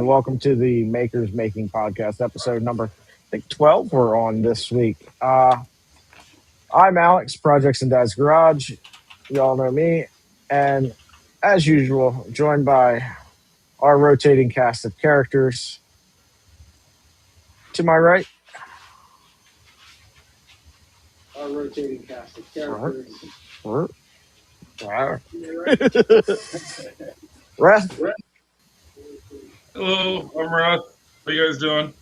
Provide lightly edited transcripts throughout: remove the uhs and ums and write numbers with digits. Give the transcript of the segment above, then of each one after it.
welcome to the Makers Making Podcast, episode number, I think, 12 we're on this week. I'm Alex, Projects and Dad's Garage. You all know me. And as usual, joined by our rotating cast of characters. To my right. Our rotating cast of characters. Rest. Hello, I'm Ross. How you guys doing?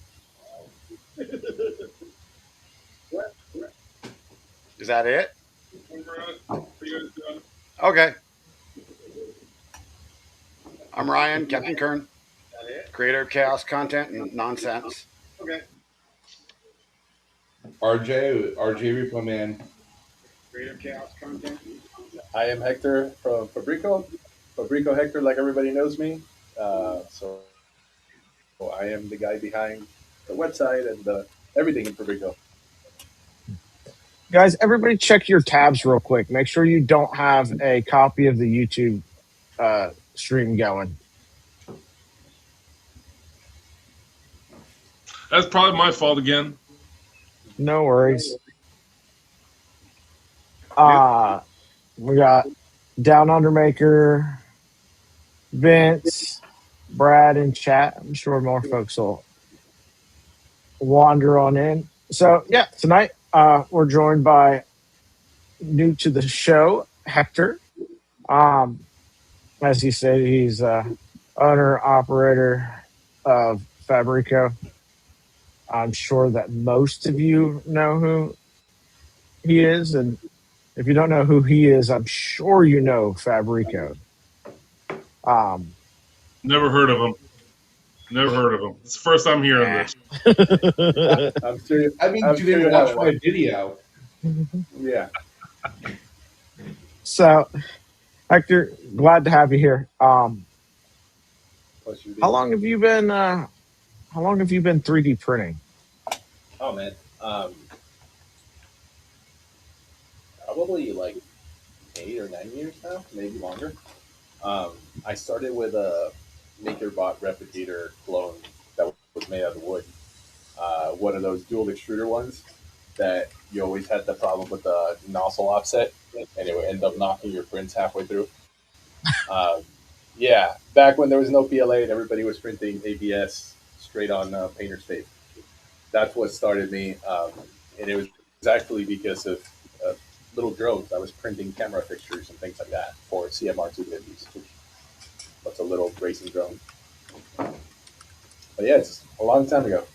Is that it? I'm Ross. How you guys doing? Okay. I'm Ryan, Captain Kern, creator of chaos content and nonsense. Okay. RJ Repo Man. Creative chaos content. I am Hector from Fabrico Hector, like everybody knows me. So I am the guy behind the website and everything in Fabrico. Guys, everybody check your tabs real quick. Make sure you don't have a copy of the YouTube stream going. That's probably my fault again. No worries. We got Down Undermaker, Vince, Brad in chat. I'm sure more folks will wander on in. So yeah, tonight we're joined by new to the show, Hector. As he said, he's owner operator of Fabrico. I'm sure that most of you know who he is, and if you don't know who he is, I'm sure you know Fabrico. Never heard of him. It's the first time hearing this. I'm sure. I mean, do they watch my video? Yeah. So, Hector, glad to have you here. How long have you been 3D printing? Oh man, probably like 8 or 9 years now, maybe longer. I started with a MakerBot replicator clone that was made out of wood. One of those dual extruder ones that you always had the problem with the nozzle offset, and it would end up knocking your prints halfway through. Yeah, back when there was no PLA and everybody was printing ABS straight on painter's tape. That's what started me, and it was actually because of little drones. I was printing camera fixtures and things like that for CMR 250s. That's a little racing drone. But yeah, it's a long time ago.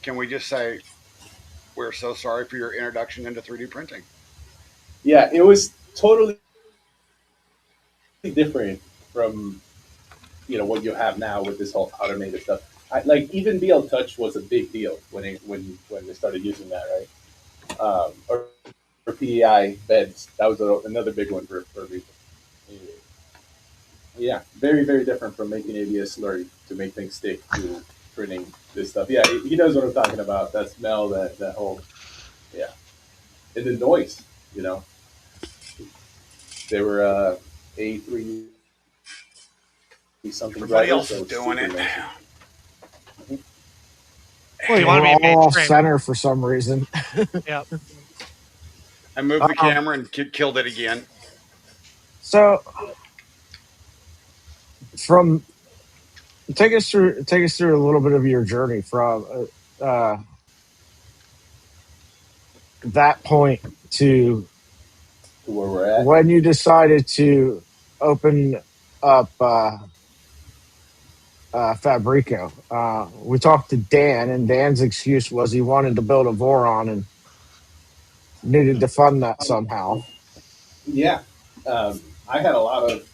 Can we just say we're so sorry for your introduction into 3D printing? Yeah, it was totally different from what you have now with this whole automated stuff. Even BL Touch was a big deal when they started using that, right? Or PEI beds, that was another big one for people. Yeah, very, very different from making ABS slurry to make things stick to printing this stuff. Yeah, he knows what I'm talking about. That smell, that whole, yeah. And the noise, They were A3 something. Everybody else is doing it. Well, you want to be off center for some reason. Yep. I moved the camera and killed it again. So, take us through a little bit of your journey from that point to where we're at. When you decided to open up Fabrico. We talked to Dan, and Dan's excuse was he wanted to build a Voron and needed to fund that somehow. Yeah. I had a lot of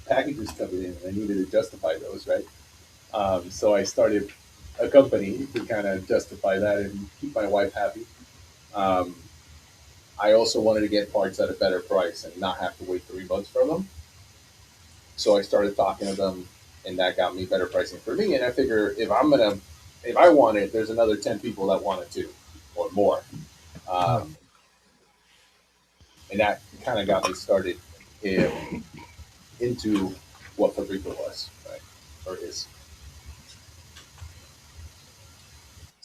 packages coming in, and I needed to justify those, right? So I started a company to kind of justify that and keep my wife happy. I also wanted to get parts at a better price and not have to wait 3 months for them. So I started talking to them, and that got me better pricing for me. And I figure if I want it, there's another 10 people that want it too, or more. And that kind of got me started into what Fabrico was, right? Or is.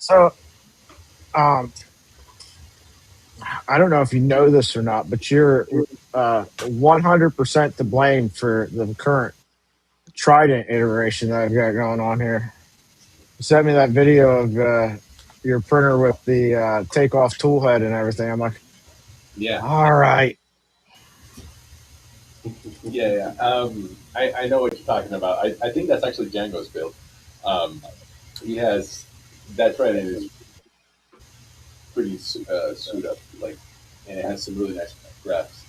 So, um, I don't know if you know this or not, but you're 100% to blame for the current Trident iteration that I've got going on here. You sent me that video of your printer with the takeoff tool head and everything. I'm like, Yeah, all right. yeah. I know what you're talking about. I think that's actually Django's build. Um, he has that Trident is pretty suit up, like, and it has some really nice graphs.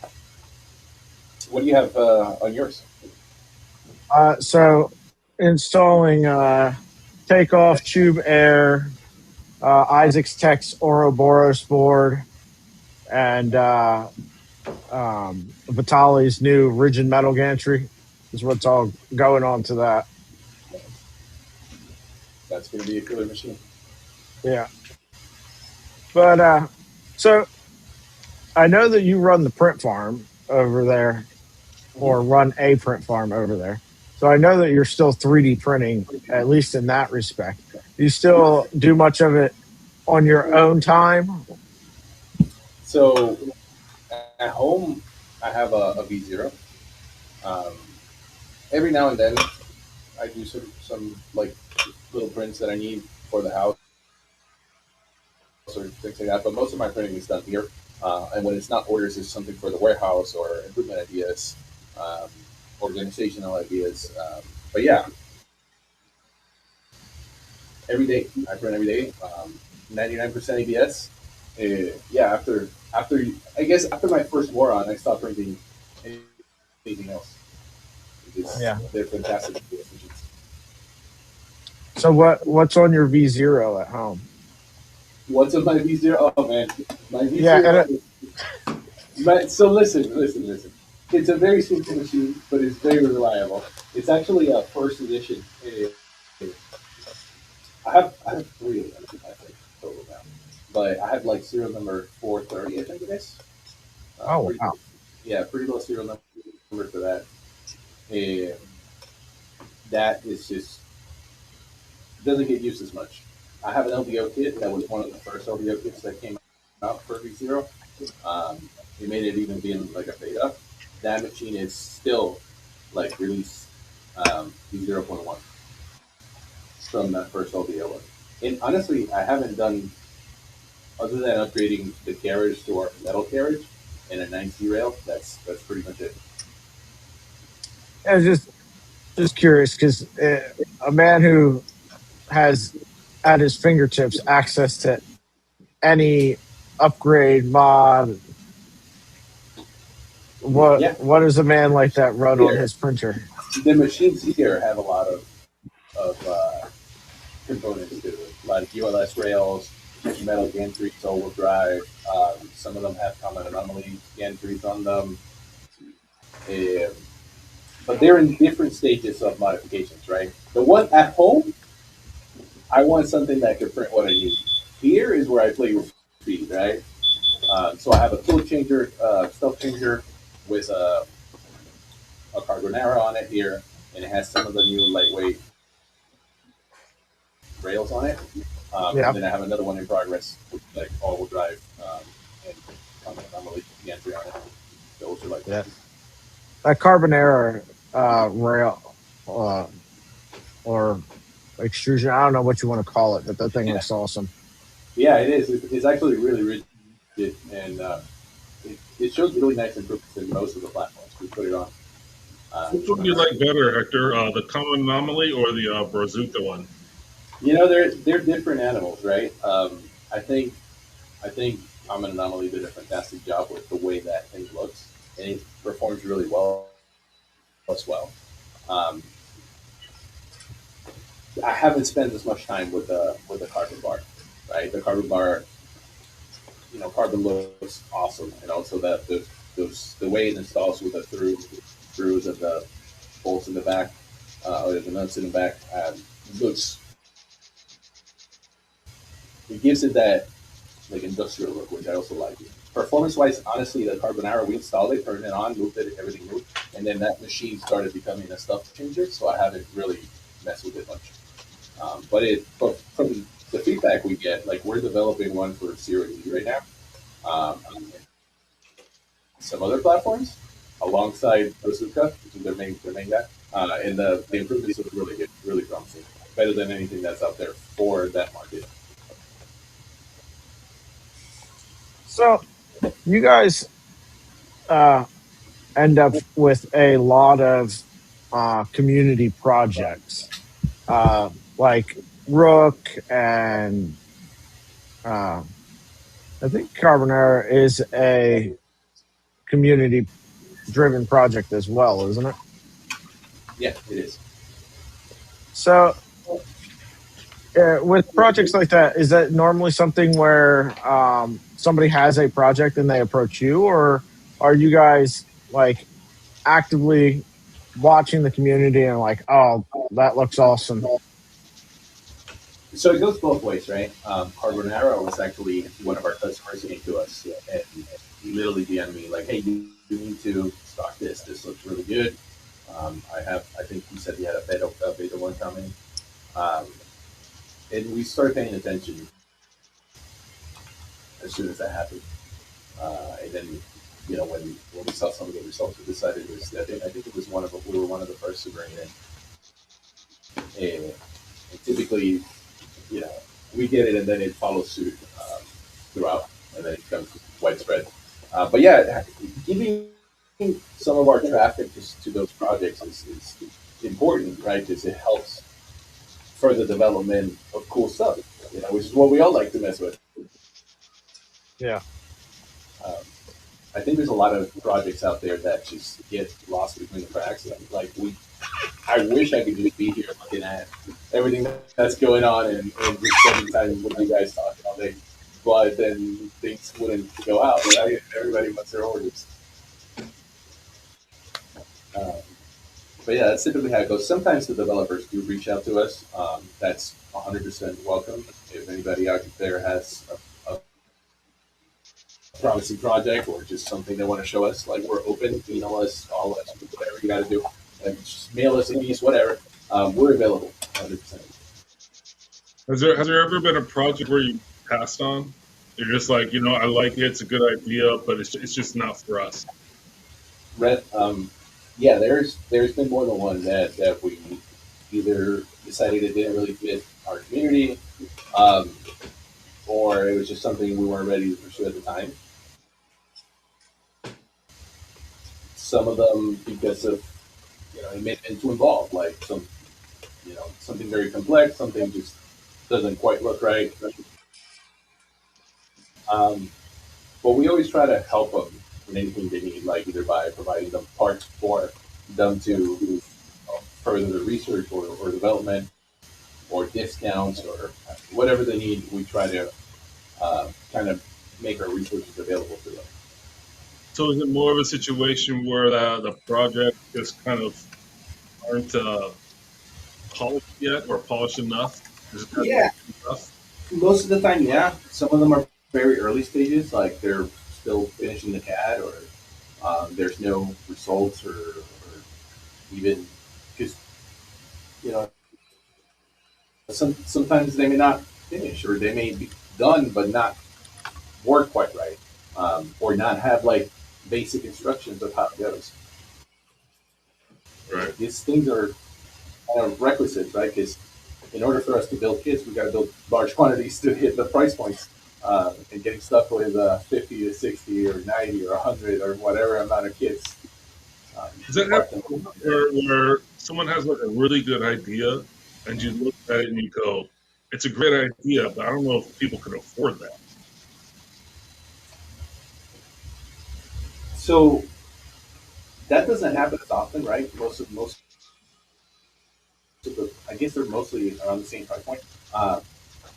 What do you have on yours? So installing takeoff tube air, Isaac's Tex Ouroboros board, and Vitali's new rigid metal gantry is what's all going on to that. That's going to be a killer machine. Yeah. But so I know that you run the print farm over there, or run a print farm over there. So I know that you're still 3D printing, at least in that respect. Do you still do much of it on your own time? So at home, I have a V0. Um, every now and then, I do some like little prints that I need for the house or things like that. But most of my printing is done here. And when it's not orders, it's something for the warehouse or improvement ideas, um, organizational ideas. But yeah, every day I print every day. 99% ABS. Yeah, I guess after my first war on, I stopped printing anything else. Yeah. They're fantastic ABS machines. So what's on your V0 at home? What's on my V0? Oh man, my V0. Yeah, So listen. It's a very simple machine, but it's very reliable. It's actually a first edition. I have three of them, I think, total now. But I have like serial number 430, I think it is. Oh, wow. Yeah, pretty low serial number for that. And that is just doesn't get used as much. I have an LBO kit that was one of the first LBO kits that came out for V0. It made it even being like a beta. That machine is still like release V0.1 from that first LBO one. And honestly, I haven't done other than upgrading the carriage to our metal carriage and a 9C rail. That's pretty much it. I was just curious because a man who has at his fingertips access to any upgrade mod, Yeah, what does a man like that run on here his printer? the machines here have a lot of components to it, like ULS rails, metal gantries, all-wheel drive. Some of them have common anomaly gantries on them. Um, but they're in different stages of modifications, right? The one at home, I want something that can print what I need. Here is where I play with speed, right? So I have a tool changer, stuff changer with a carbonara on it here, and it has some of the new lightweight rails on it. Yeah. And then I have another one in progress, with like all-wheel drive and anomaly gantry on it. Those are like Yeah. That Carbonara rail or extrusion, I don't know what you want to call it, but that thing looks awesome. Yeah, it is. It's actually really rigid, and it shows really nice improvements in most of the platforms. We put it on. Which one do you like better, Hector? The common anomaly or the Brazuca one? You know, they're different animals, right? I think I'm an Anomaly did a fantastic job with the way that thing looks, and it performs really well as well. Um, I haven't spent as much time with the carbon bar, right? The carbon bar, carbon looks awesome, and also that the way it installs with the throughs and the bolts in the back, or the nuts in the back, looks. It gives it that like industrial look, which I also like. Performance wise, honestly, the Carbonara, we installed it, turned it on, moved it, everything moved, and then that machine started becoming a stuff changer, so I haven't really messed with it much. But from the feedback feedback we get, like we're developing one for Zero G right now, and some other platforms alongside Bazooka, which is their main guy, and the improvements look really good, really promising, better than anything that's out there for that market. So you guys uh, end up with a lot of community projects, like Rook and uh, I think Carbonara is a community driven project as well, isn't it? Yeah, it is. So with projects like that, is that normally something where somebody has a project and they approach you, or are you guys like actively watching the community and like, oh, that looks awesome? So it goes both ways, right? Carbonara was actually one of our customers who came to us, and he literally DM'd me like, "Hey, you need to stock this. This looks really good. I think he said he had a beta one coming." Um, and we started paying attention as soon as that happened. And then, when we saw some of the results, we decided I think it was we were one of the first to bring it in. And typically, you know, we get it and then it follows suit throughout, and then it becomes widespread. But yeah, giving some of our traffic to those projects is important, right? Because it helps further development of cool stuff, which is what we all like to mess with. Yeah. Um, I think there's a lot of projects out there that just get lost between the cracks. I wish I could just be here looking at everything that's going on and just spending time with you guys talking all day. But then things wouldn't go out, right? Everybody wants their orders. Um, but yeah, that's typically how it goes. Sometimes the developers do reach out to us. That's 100% welcome. If anybody out there has a promising project or just something they want to show us, like we're open, email us, call us, whatever you got to do. And just mail us a piece, whatever. We're available 100%. Has there ever been a project where you passed on? You're just like, I like it, it's a good idea, but it's just not for us. Yeah, there's been more than one that we either decided it didn't really fit our community, um, or it was just something we weren't ready to pursue at the time. Some of them because of it may have been too involved, like something very complex, something just doesn't quite look right. Um, but we always try to help them in anything they need, like either by providing them parts for them to further the research or development, or discounts, or whatever they need. We try to kind of make our resources available to them. So is it more of a situation where the project just kind of aren't polished yet or polished enough? Is it kind Yeah, of enough? most of the time, yeah. Some of them are very early stages, like they're still finishing the CAD, or there's no results, or even because you know sometimes they may not finish, or they may be done but not work quite right, or not have like basic instructions of how it goes. Right. These things are kind of requisites, right? Because in order for us to build kits, we got to build large quantities to hit the price points. And getting stuck with 50 to 60 or 90 or 100 or whatever amount of kits. Does that happen where someone has like a really good idea and you look at it and you go, it's a great idea, but I don't know if people can afford that. So that doesn't happen as often, right? Most of the, I guess they're mostly around the same price point.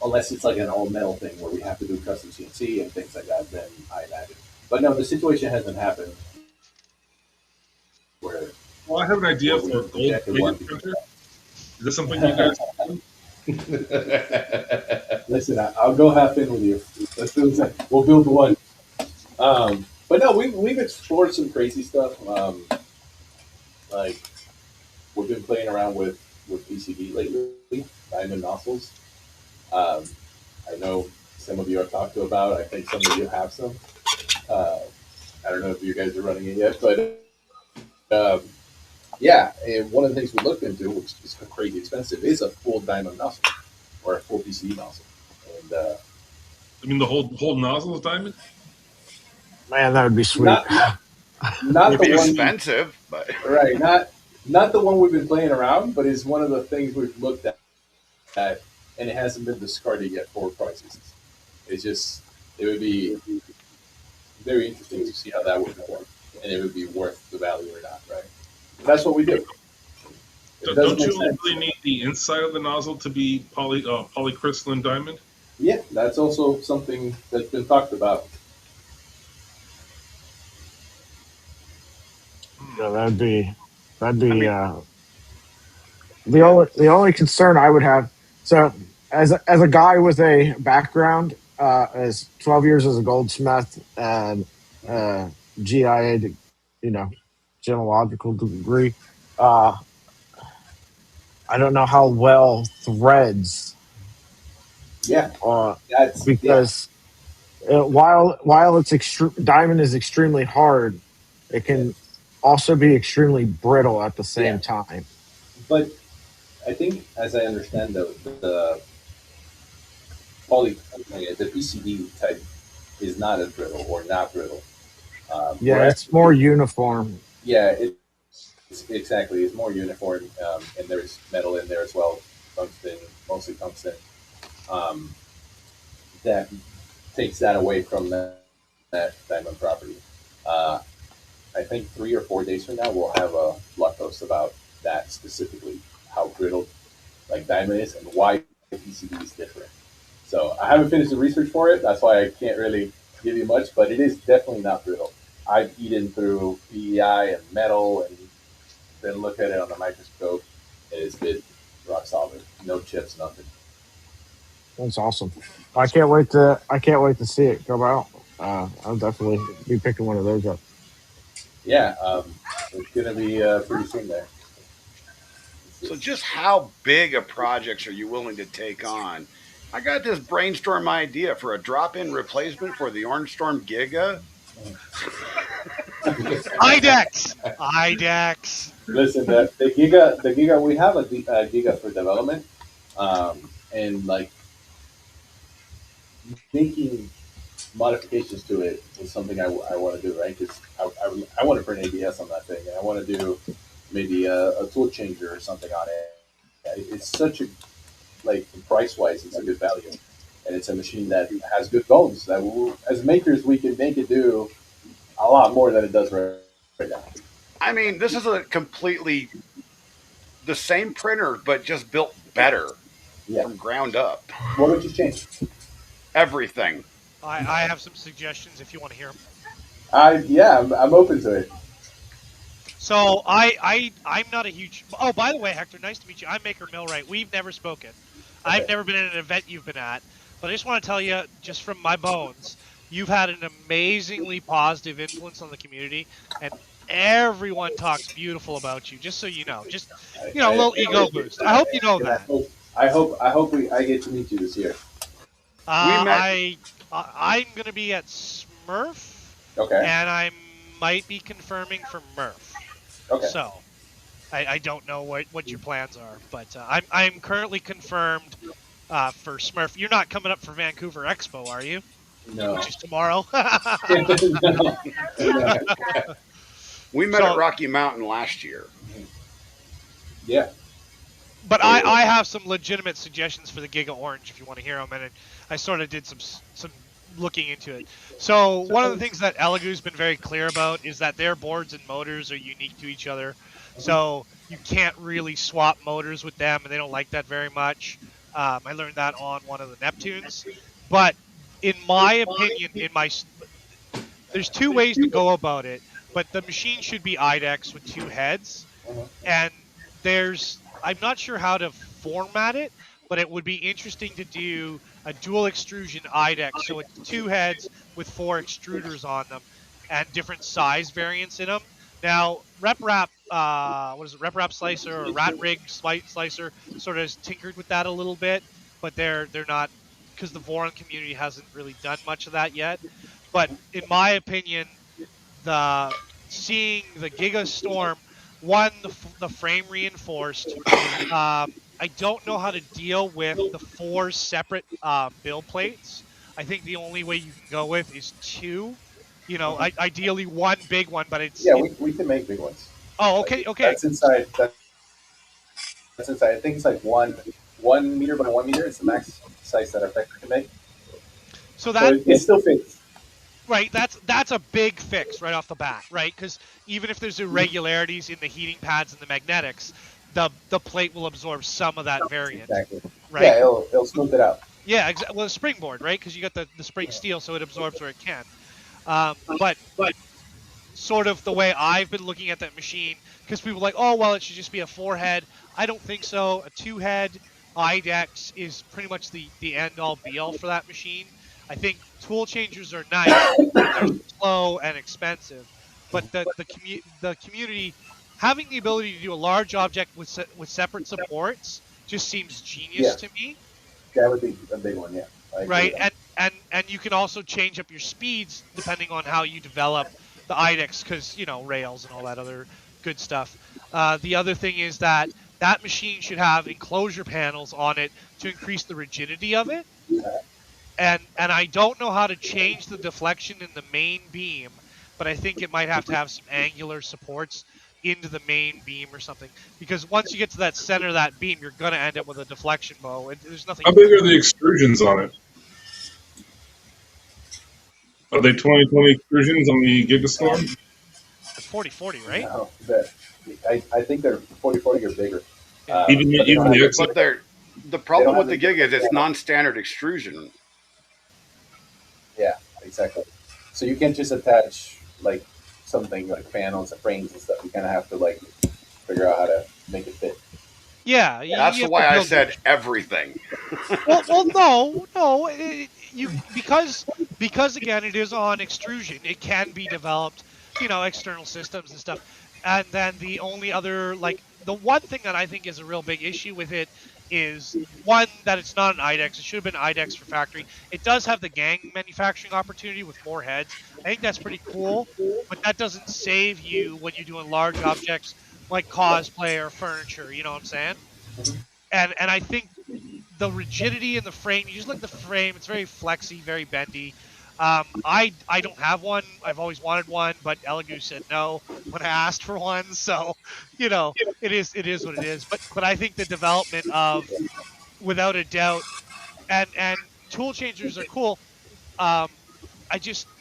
Unless it's like an all metal thing where we have to do custom CNC and things like that, then I imagine. But no, the situation hasn't happened where Well, I have an idea where we for a gold rejected one. plated printer. Is that something you guys do? Listen, I'll go half in with you. Let's do this. We'll build one. But no, we've explored some crazy stuff. Like we've been playing around with PCB lately, diamond nozzles. Um, I know some of you I've talked to about. I think some of you have some. Uh, I don't know if you guys are running it yet, but yeah, and one of the things we looked into, which is crazy expensive, is a full diamond nozzle or a full PCD nozzle. And I mean, the whole nozzle is diamond. Man, that would be sweet. not It'd the be one, expensive, but right? Not the one we've been playing around, but is one of the things we've looked at, and it hasn't been discarded yet for prices. It's just it would be very interesting to see how that would perform, and it would be worth the value or not, right? That's what we do. It doesn't Don't make you sense. really need the inside of the nozzle to be polycrystalline diamond? Yeah, that's also something that's been talked about. Yeah, that'd I be mean, the yeah. only concern I would have. So as a guy with a background as 12 years as a goldsmith and uh, GIA, you know, genealogical degree, uh, I don't know how well threads Yeah, uh, that's yeah, because while it's diamond is extremely hard, it yeah, can also be extremely brittle at the yeah. same time. But I think, as I understand the poly, the PCD type is not as brittle or not brittle. Yeah, Whereas, it's more uniform. yeah, it's exactly it's more uniform, and there's metal in there as well, tungsten, mostly tungsten. Um, that takes that away from that diamond property. Uh, I think 3 or 4 days from now we'll have a blog post about that specifically, how brittle like diamond is and why PCB is different. So I haven't finished the research for it. That's why I can't really give you much, but it is definitely not brittle. I've eaten through PEI and metal and then looked at it on the microscope. It has been rock solid, no chips, nothing. That's awesome. I can't wait to see it come out. I'll definitely be picking one of those up. Yeah, it's gonna be pretty soon there. So, just how big of projects are you willing to take on? I got this brainstorm idea for a drop-in replacement for the Orange Storm Giga. IDEX. IDEX. Listen, the Giga, we have a Giga for development, and like making modifications to it is something I want to do, right? Because I want to print ABS on that thing, and I want to do maybe a tool changer or something on it. It's such a like price wise, it's a good value, and it's a machine that has good bones. That as makers, we can make it do a lot more than it does right now. I mean, this is a completely the same printer, but just built better Yeah. from ground up. What would you change? Everything. I have some suggestions if you want to hear them. I'm open to it. So I'm not a huge. Oh, by the way, Hector, nice to meet you. I'm Maker Millwright. We've never spoken. Okay. I've never been at an event you've been at, but I just want to tell you, just from my bones, you've had an amazingly positive influence on the community, and everyone talks beautiful about you. Just so you know, just a little ego boost. I hope you know that. I get to meet you this year. We met. I'm gonna be at Smurf, Okay. and I might be confirming for Murph. Okay. So I don't know what your plans are, but I'm currently confirmed for Smurf. You're not coming up for Vancouver Expo, are you? No. Which is tomorrow. No. No. We met at So, Rocky Mountain last year. Yeah. but I have some legitimate suggestions for the Giga Orange if you want to hear them, and I sort of did some looking into it. So one of the things that Elegoo's been very clear about is that their boards and motors are unique to each other. So you can't really swap motors with them, and they don't like that very much. I learned that on one of the Neptunes. But in my opinion, there's two ways to go about it. But the machine should be IDEX with two heads, and I'm not sure how to format it, but it would be interesting to do a dual extrusion IDEX. So it's two heads with four extruders on them and different size variants in them. Now, what is it, RepRap Slicer or Rat Rig Slicer sort of has tinkered with that a little bit, but they're not because the Voron community hasn't really done much of that yet. But in my opinion, the seeing the Giga Storm, one, the frame reinforced. I don't know how to deal with the 4 separate build plates. I think the only way you can go with is 2. Ideally 1 big one, but Yeah, we can make big ones. Oh, Like, okay, okay. that's inside. That's inside. I think it's like 1 meter by 1 meter. It's the max size that our factory can make. So So it still fits. right, that's a big fix right off the bat, right? Because even if there's irregularities in the heating pads and the magnetics, the plate will absorb some of that variant, Exactly. right? Yeah, it'll smooth it out. Yeah, exactly. Well, the springboard, right? Because you got the spring steel, so it absorbs where it can. But sort of the way I've been looking at that machine, because people are like, oh, well, it should just be a 4-head. I don't think so. A 2-head IDEX is pretty much the end all be all for that machine. I think tool changers are nice, but they're slow and expensive. But the community having the ability to do a large object with separate supports just seems genius Yeah. to me. That would be a big one. Yeah. I agree Right, with that. and you can also change up your speeds depending on how you develop the IDEX, because rails and all that other good stuff. The other thing is that machine should have enclosure panels on it to increase the rigidity of it. And I don't know how to change the deflection in the main beam, but I think it might have to have some angular supports into the main beam or something, because once you get to that center of that beam, you're going to end up with a deflection bow, and there's nothing. How big are the extrusions on it? Are they 2020 extrusions on the Gigastorm? It's 40/40, right? No, I think they're 40/40 or bigger. Even the X. But the problem with the Giga is it's non-standard extrusion. Yeah, exactly. So you can't just attach like something like panels and frames and stuff. You kind of have to like figure out how to make it fit. Yeah, That's why I said everything. well, no, because again, it is on extrusion. It can be developed, external systems and stuff. And then the only other, like, the one thing that I think is a real big issue with it is, one, that it's not an IDEX. It should have been IDEX for factory. It does have the gang manufacturing opportunity with more heads. I think that's pretty cool, but that doesn't save you when you're doing large objects like cosplay or furniture. You know what I'm saying? And I think the rigidity in the frame, you just look at the frame, it's very flexy, very bendy. I don't have one. I've always wanted one, but Elegoo said no when I asked for one. So, it is what it is. But I think the development of, without a doubt, and tool changers are cool.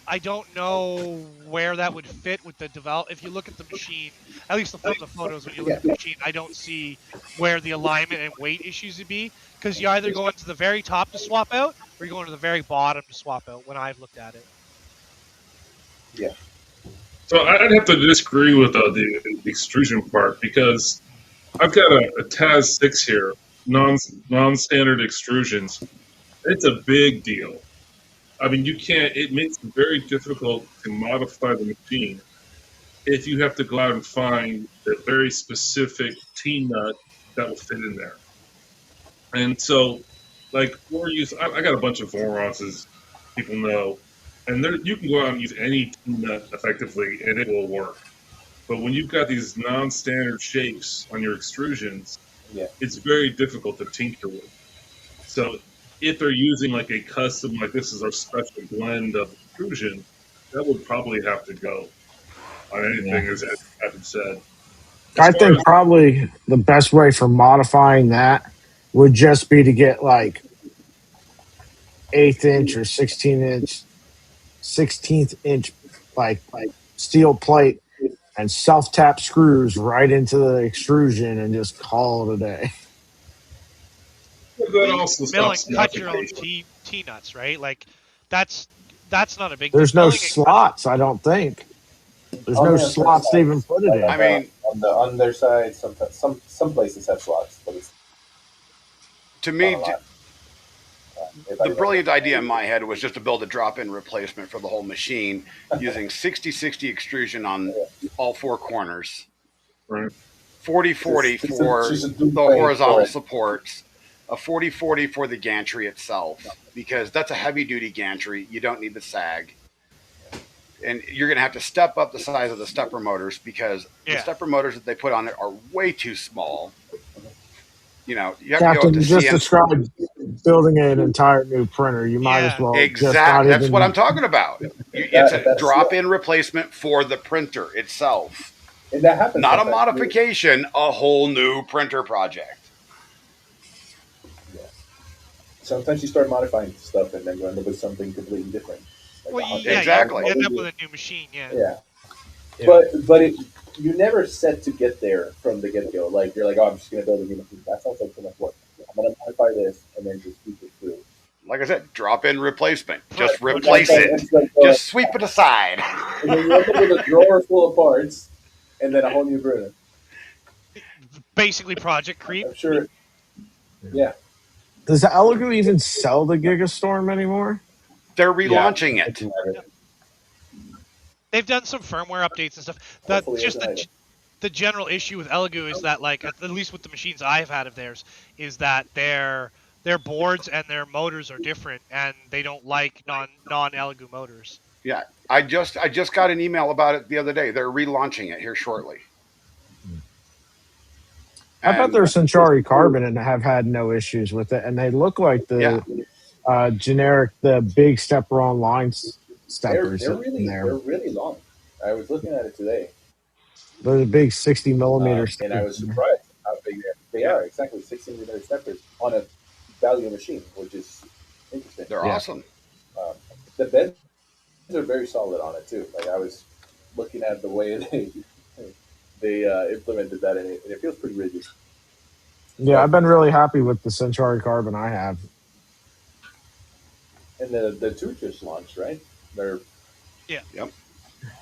I don't know where that would fit with the develop. If you look at the machine, at least from the photos, when you look at the machine, I don't see where the alignment and weight issues would be, because you either go into the very top to swap out, or you go into the very bottom to swap out. When I've looked at it. Yeah. So I'd have to disagree with the extrusion part, because I've got a TAS 6 here, non-standard extrusions. It's a big deal. I mean, it makes it very difficult to modify the machine if you have to go out and find a very specific T-nut that will fit in there. And so, like, I got a bunch of Vorons, as people know, and you can go out and use any T-nut effectively, and it will work. But when you've got these non-standard shapes on your extrusions, it's very difficult to tinker with. So if they're using like a custom, like this is our special blend of extrusion, that would probably have to go on anything, as Adam said. I think probably the best way for modifying that would just be to get like 1/8 inch or 16th inch like steel plate and self tap screws right into the extrusion and just call it a day. That also stops cut your own T-nuts, right? Like that's not a big. There's no slots, I don't think. There's no slots to even put it in. I mean, on the underside, some places have slots, but it's to me, the brilliant idea in my head was just to build a drop-in replacement for the whole machine using 60/60 extrusion on all 4 corners, right. 40/40 for the horizontal supports, a 4040 for the gantry itself, because that's a heavy duty gantry. You don't need the sag. And you're going to have to step up the size of the stepper motors, because the Yeah. stepper motors that they put on it are way too small. You have to go up Captain, to you just CN. described building an entire new printer. You might as Yeah. well just not Exact. That's what I'm even. talking about. It's a That's drop-in replacement for the printer itself, and that happens not a sometimes. modification. A whole new printer project. Yeah. Sometimes you start modifying stuff and then you end up with something completely different. Like Well, a hot yeah, Exactly. you end up with a new machine. Yeah. Yeah. Yeah. But you never set to get there from the get go. Like you're like, oh, I'm just gonna build a new machine. That sounds like so much work. I'm gonna modify this and then just keep it through. Like I said, drop-in replacement. Just Project. replace it. It's like, Just sweep it aside. and then you end up with a drawer full of parts and then a whole new printer. Basically, project creep. I'm sure. Yeah. Does Elegoo even sell the Gigastorm anymore? They're relaunching it. They've done some firmware updates and stuff. That Hopefully just it's an item. the general issue with Elegoo is that, like, at least with the machines I've had of theirs, is that their boards and their motors are different, and they don't like non Elegoo motors. Yeah, I just got an email about it the other day. They're relaunching it here shortly. I bet And they're Centauri Carbon and have had no issues with it, and they look like the generic, the big stepper on line steppers They're in there. really long. I was looking at it today, They're the big 60 millimeter and steppers. I was surprised how big they are. Exactly 16mm steppers on a value machine, which is interesting. they're awesome. The beds are very solid on it too. Like I was looking at the way they implemented that, and it feels pretty rigid. Yeah, I've been really happy with the Centauri Carbon I have. And the two just launched, right? They're Yep.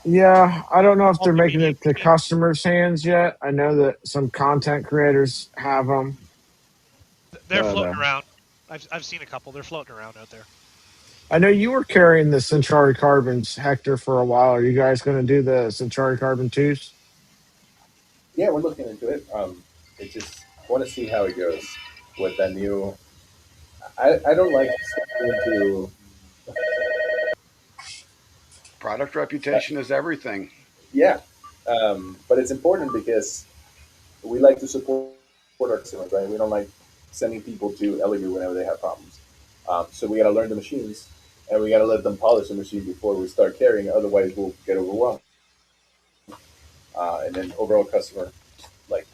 Yeah, I don't know if they're making Multimedia it to machine. customers' hands yet. I know that some content creators have them. They're But, floating around. I've seen a couple. They're floating around out there. I know you were carrying the Centauri Carbons, Hector, for a while. Are you guys going to do the Centauri Carbon 2s? yeah, we're looking into it. It just want to see how it goes with that new. I don't like stepping into. Product reputation is everything. Yeah, but it's important because we like to support our customers, right? We don't like sending people to Elegoo whenever they have problems. So we got to learn the machines, and we got to let them polish the machine before we start carrying. Otherwise, we'll get overwhelmed, and then overall customer, like,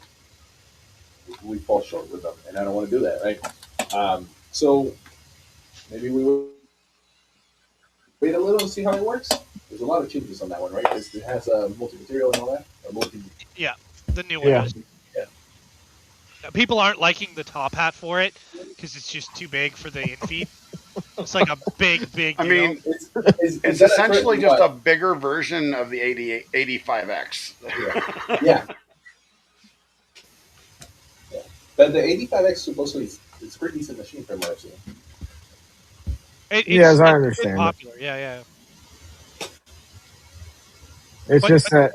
we fall short with them, and I don't want to do that, right? So maybe we will wait a little and see how it works. There's a lot of changes on that one, right? It has multi-material and all that, or multi. Yeah, the new one. Yeah. Is. People aren't liking the top hat for it because it's just too big for the infeed. It's like a big. I mean, it's essentially just a bigger version of the 85X. Yeah. But the 85X supposedly it's a pretty decent machine from what I've seen. Yes, I it's understand. popular. Yeah. It's just that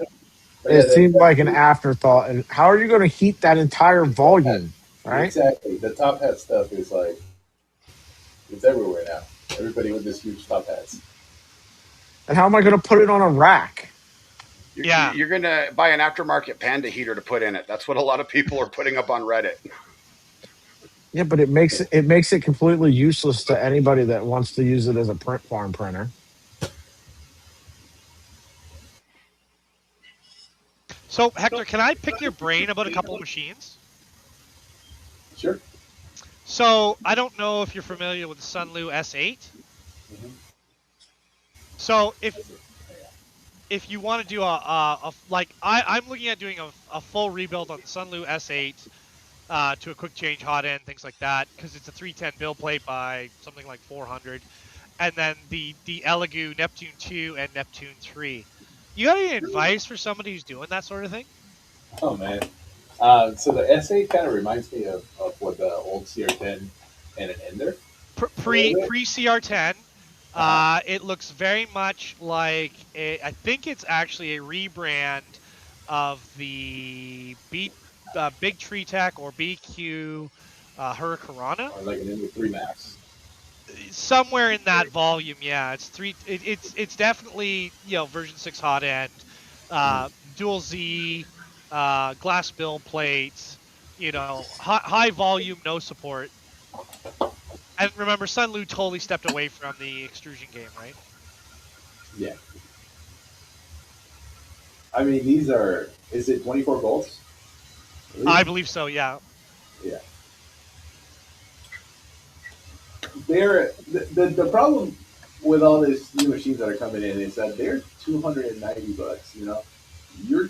it seemed like an afterthought. And how are you going to heat that entire volume, right? Exactly. The top hat stuff is like it's everywhere now. Everybody with this huge top hats. And how am I going to put it on a rack? You're going to buy an aftermarket Panda heater to put in it. That's what a lot of people are putting up on Reddit. Yeah, but it makes it completely useless to anybody that wants to use it as a print farm printer. So, Hector, can I pick your brain about a couple of machines? Sure. So, I don't know if you're familiar with the Sunlu S8. Mm-hmm. So, if you want to do I'm looking at doing a full rebuild on the Sunlu S8 to a quick change hot end, things like that, because it's a 310 build plate by something like 400, and then the Elegoo Neptune 2 and Neptune 3. You got any advice for somebody who's doing that sort of thing? Oh man. So the S8 kind of reminds me of what the old CR10 and an Ender. Pre CR10. It looks very much like I think it's actually a rebrand of the Big Tree Tech or BQ Hurricanrana. or like an M3 Max. Somewhere in that volume, yeah. It's definitely version 6 hot end, dual Z, glass build plates, high volume, no support. And remember, Sunlu totally stepped away from the extrusion game, right? Yeah. I mean, these are. Is it 24 volts? I believe so, yeah. Yeah. The problem with all these new machines that are coming in is that they're $290. You're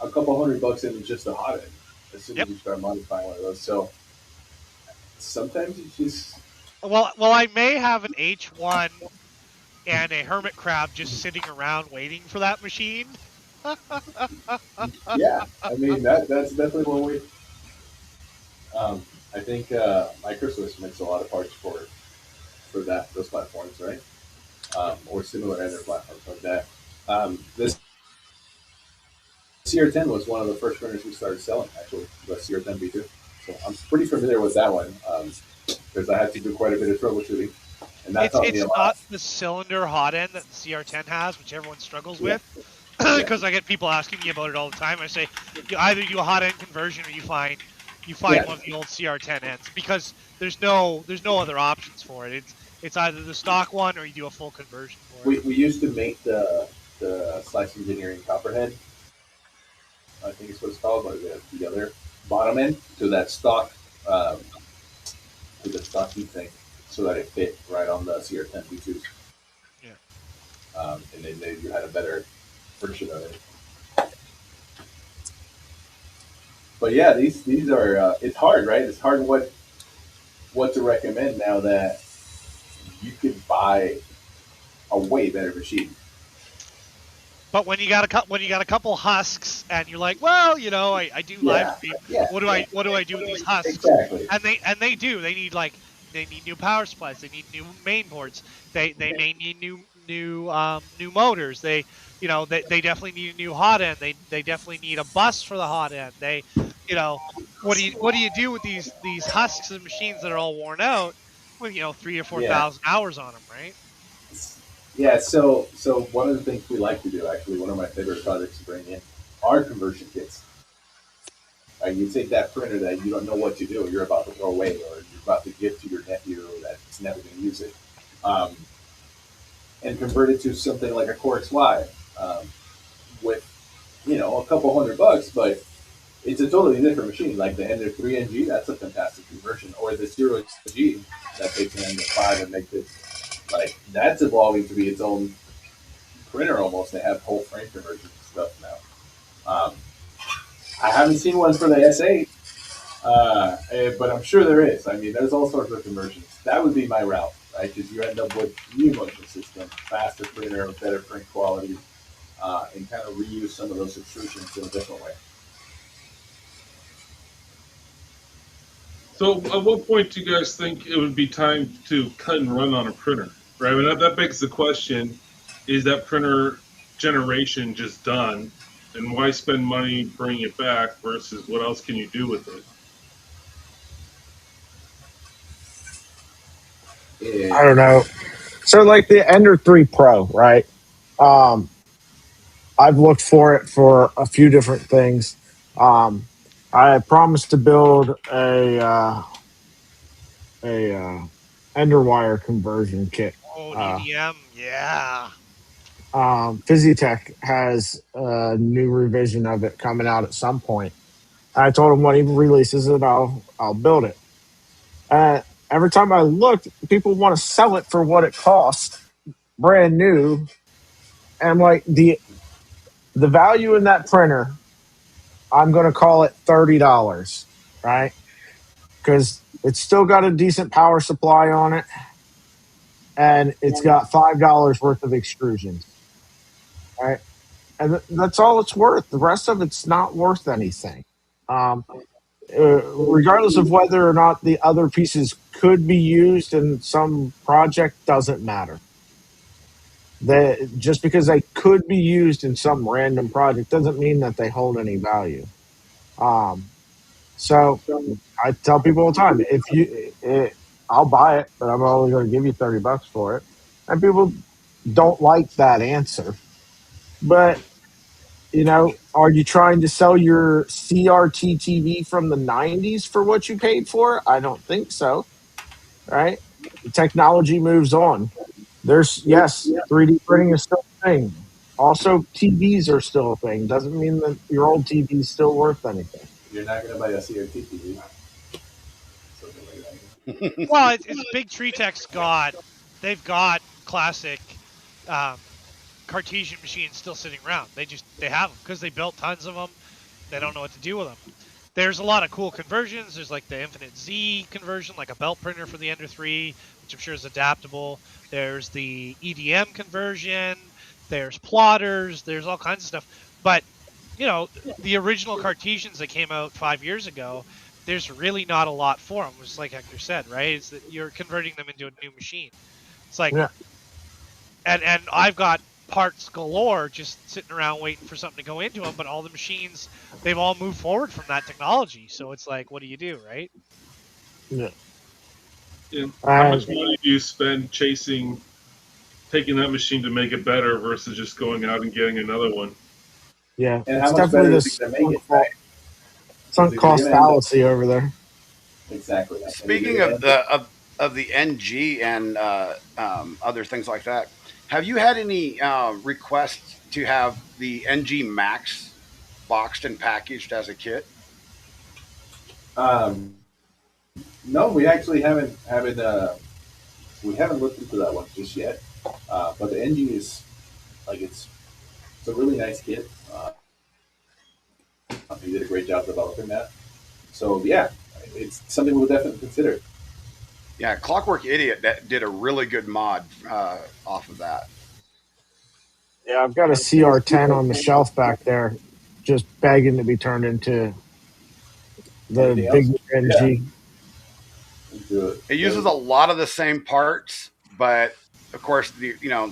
a couple $100 into just a hot end as soon as Yep. you start modifying one of those. So sometimes you just Well, I may have an H1 and a hermit crab just sitting around waiting for that machine. yeah. I mean that's definitely one way. I think Microswiss makes a lot of parts for those platforms, right? Or similar other platforms like that. This CR10 was one of the first printers we started selling, actually, the CR10 V2. So I'm pretty familiar with that one because I had to do quite a bit of troubleshooting, and that taught me It's a lot. not the cylinder hot end that the CR10 has, which everyone struggles Yeah, with, because I get people asking me about it all the time. I say you either do a hot end conversion or you find yeah. one of the old CR10 ends, because there's no other options for it. It's either the stock one or you do a full conversion for it. We used to make the Slice Engineering Copperhead, I think it's what it's called, or the other bottom end um, to the stock heat thing, so that it fit right on the CR10 V2s, Yeah. and then you had a better version of it. But yeah, these are it's hard, right? It's hard what to recommend now that you could buy a way better machine. But when you got a couple husks and you're like, well, I do live Yeah, stream. yeah, yeah. What do I do with these husks? Exactly. And they need new power supplies. They need new main boards. They may need new motors. They definitely need a new hot end. They definitely need a bus for the hot end. What do you do with these husks and machines that are all worn out with 3 or 4 Yeah. thousand hours on them, right? Yeah, so one of the things we like to do, actually, one of my favorite projects to bring in are conversion kits. You take that printer that you don't know what to do, you're about to throw away, or you're about to give to your nephew that's never going to use it, um, and convert it to something like a Core XY with, a couple $100, but it's a totally different machine. Like the Ender 3NG, that's a fantastic conversion, or the Zero G that takes an Ender 5 and makes it like that's evolving to be its own printer almost. They have whole frame conversion stuff now. I haven't seen one for the S8, but I'm sure there is. I mean, there's all sorts of conversions. That would be my route, right? Because you end up with new motion system, faster printer, better print quality, and kind of reuse some of those extrusions in a different way. So, at what point do you guys think it would be time to cut and run on a printer? Right. I mean, that begs the question: is that printer generation just done, and why spend money bringing it back versus what else can you do with it? I don't know. So like the Ender 3 Pro, right? Um, I've looked for it for a few different things. I promised to build a Enderwire conversion kit. Oh, EDM, yeah. Physiotech has a new revision of it coming out at some point. I told him when he releases it, I'll build it. Every time I looked, people want to sell it for what it cost, brand new. And I'm like, the value in that printer, I'm going to call it $30, right? Because it's still got a decent power supply on it, and it's got $5 worth of extrusions, right? And that's all it's worth. The rest of it's not worth anything. Um, Regardless of whether or not the other pieces could be used in some project, doesn't matter. Just because they could be used in some random project doesn't mean that they hold any value. Um, So I tell people all the time, I'll buy it, but I'm only going to give you $30 for it. And people don't like that answer. But are you trying to sell your CRT TV from the 90s for what you paid for? I don't think so. Right? The technology moves on. Yes, 3D printing is still a thing. Also, TVs are still a thing. Doesn't mean that your old TV is still worth anything. You're not going to buy a CRT TV. Something like that. Well, it's Big Tree Tech's they've got classic Cartesian machines still sitting around. They have them because they built tons of them. They don't know what to do with them. There's a lot of cool conversions. There's like the Infinite Z conversion, like a belt printer for the Ender 3, which I'm sure is adaptable. There's the EDM conversion. There's plotters. There's all kinds of stuff. But, the original Cartesians that came out 5 years ago, there's really not a lot for them. Just like Hector said, right? It's that you're converting them into a new machine. It's like, Yeah. and I've got parts galore just sitting around waiting for something to go into them, but all the machines, they've all moved forward from that technology. So it's like, what do you do, right? Yeah. And how much money do you spend taking that machine to make it better versus just going out and getting another one? Yeah, And it's how much definitely better this is it going to make it, right? sunk cost fallacy over there. Exactly. Speaking of the NG and other things like that, have you had any requests to have the NG Max boxed and packaged as a kit? No, we actually haven't we haven't looked into that one just yet. But the NG is like it's a really nice kit. He did a great job developing that. So yeah, it's something we'll definitely consider. Yeah, Clockwork Idiot that did a really good mod off of that. Yeah, I've got a CR10 on the shelf back there, just begging to be turned into the big NG. It uses a lot of the same parts, but of course,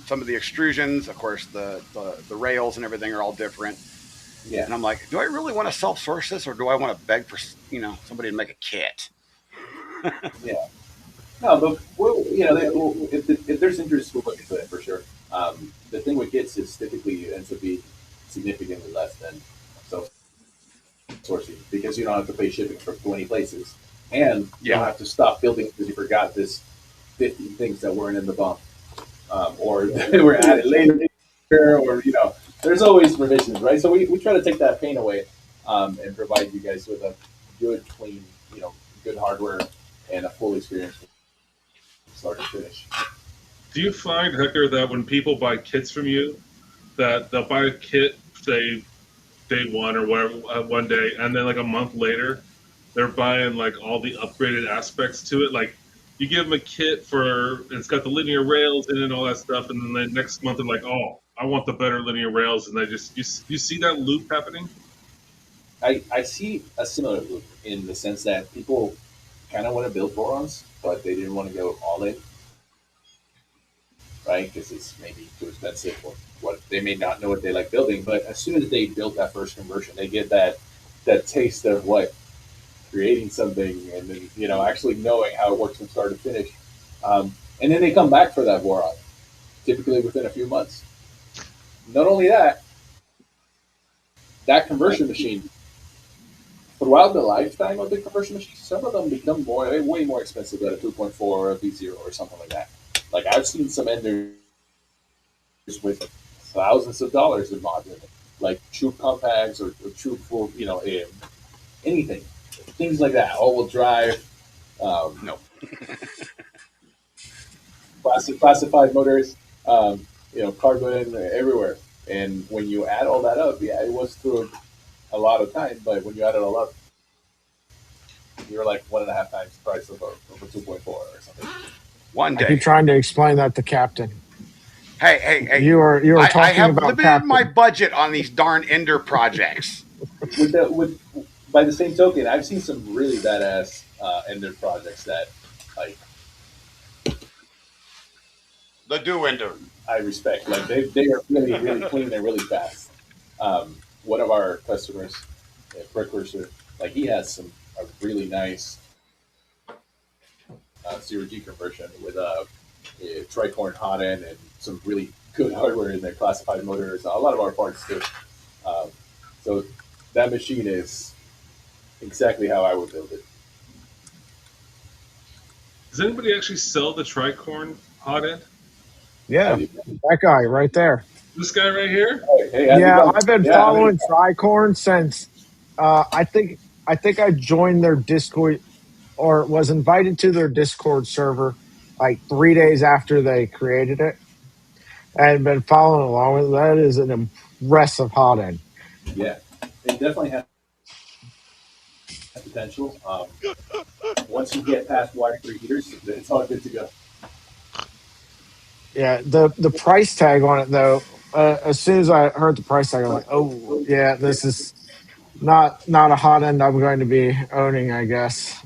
some of the extrusions, of course, the rails and everything are all different. Yeah. And I'm like, do I really want to self-source this, or do I want to beg for somebody to make a kit? Yeah. No, but if there's interest, we'll look into it for sure. The thing with kits is typically it ends up being significantly less than self-sourcing because you don't have to pay shipping from 20 places, and you don't have to stop building because you forgot this 50 things that weren't in the bump, or they were added later, or there's always revisions, right? So we try to take that pain away and provide you guys with a good, clean, good hardware and a full experience from start to finish. Do you find, Hector, that when people buy kits from you, that they'll buy a kit, say, day one or whatever, one day, and then like a month later, they're buying like all the upgraded aspects to it? Like, you give them a kit it's got the linear rails in it and all that stuff, and then the next month they're like, oh, I want the better linear rails, and they you see that loop happening? I see a similar loop in the sense that people kind of want to build Borons, but they didn't want to go all in, right? Because it's maybe too expensive or what they may not know what they like building. But as soon as they build that first conversion, they get that taste of what creating something and then actually knowing how it works from start to finish. And then they come back for that Boron, typically within a few months. Not only that conversion machine, throughout the lifetime of the conversion machine, some of them become way more expensive than a 2.4 or a V0 or something like that. Like I've seen some enders with thousands of dollars in mods in it, like troop compacts or troop full, anything, things like that. All-wheel drive, No. classified motors, carbon everywhere. And when you add all that up, yeah, it was through a lot of time, but when you add it all up, you're like 1.5 times the price of a 2.4 or something. One day. I keep trying to explain that to Captain. Hey! You are talking I have about limited Captain. my budget on these darn Ender projects. By the same token, I've seen some really badass Ender projects that like the Do Ender. I respect. Like they are really clean and really fast. One of our customers, Precursor, like he has a really nice zero G conversion with a tricorn hot end and some really good hardware in there, classified motors, a lot of our parts too. Um, so that machine is exactly how I would build it. Does anybody actually sell the tricorn hot end? Yeah, that guy right there. This guy right here? Hey, how's it Yeah, going? I've been Yeah, I mean, following Tricorn since I think I joined their Discord or was invited to their Discord server like 3 days after they created it, and been following along with it. That is an impressive hot end. yeah, it definitely has potential. Once you get past wire free heaters, it's all good to go. Yeah, the price tag on it though. As soon as I heard the price tag, I'm like, oh yeah, this is not a hot end I'm going to be owning, I guess.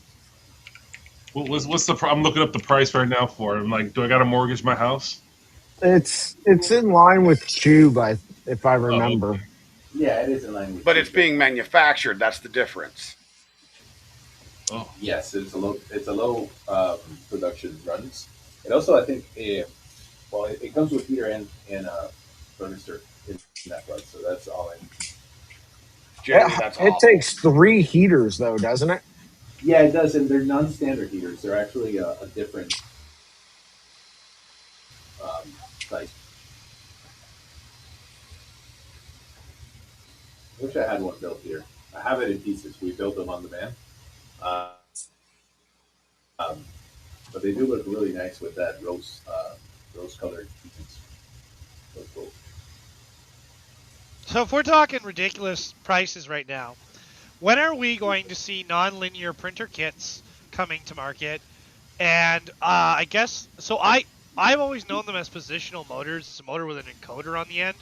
What's the? I'm looking up the price right now for it. I'm like, do I got to mortgage my house? It's in line with Tube, if I Oh, remember. Yeah, it is in line with But you. it's being manufactured. That's the difference. oh. Yes, it's a low production runs. It also I think well it comes with heater and thermistor in that run, so that's all in. Generally, that's It awful. takes three heaters though, doesn't it? Yeah, it does, and they're non-standard heaters. They're actually a different size. I wish I had one built here. I have it in pieces. We built them on demand, uh, um, but they do look really nice with that rose colored pieces. So cool. So if we're talking ridiculous prices right now, when are we going to see non-linear printer kits coming to market? And I guess so. I've always known them as positional motors. It's a motor with an encoder on the end.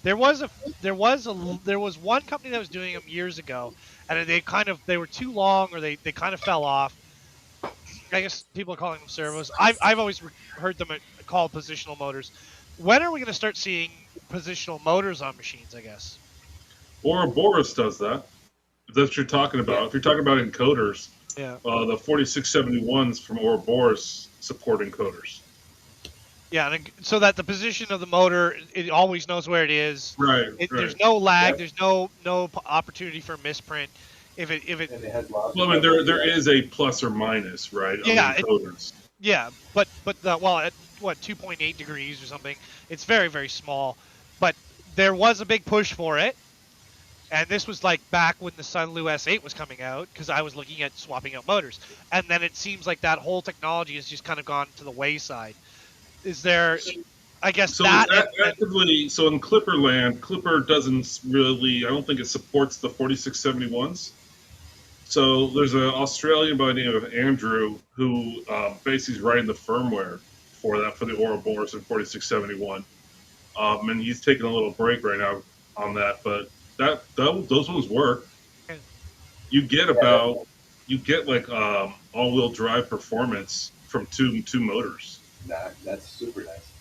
There was one company that was doing them years ago, and they were too long, or they kind of fell off. I guess people are calling them servos. I've always heard them called positional motors. When are we going to start seeing positional motors on machines? I guess. Ouroboros does that. If that's what you're talking Yeah, about. If you're talking about encoders, Yeah. the 4671s from Ouroboros support encoders. Yeah, and so that the position of the motor, it always knows where it is. Right, There's right. no lag. yeah, There's no opportunity for misprint. If it and it has lots Well, of I mean, levels. there is a plus or minus, right, on the yeah encoders. yeah, but at what 2.8 degrees or something, it's very very small. But there was a big push for it, and this was like back when the Sunlu S8 was coming out, because I was looking at swapping out motors, and then it seems like that whole technology has just kind of gone to the wayside. Is there? I guess So it's that and actively, so in Clipper land, Clipper doesn't really, I don't think it supports the 4671s. So there's an Australian by the name of Andrew who basically is writing the firmware for that, for the Ouroboros and 4671. And he's taking a little break right now on that, but those ones work. You get Yeah, about, you get like all-wheel drive performance from two motors. that's super nice.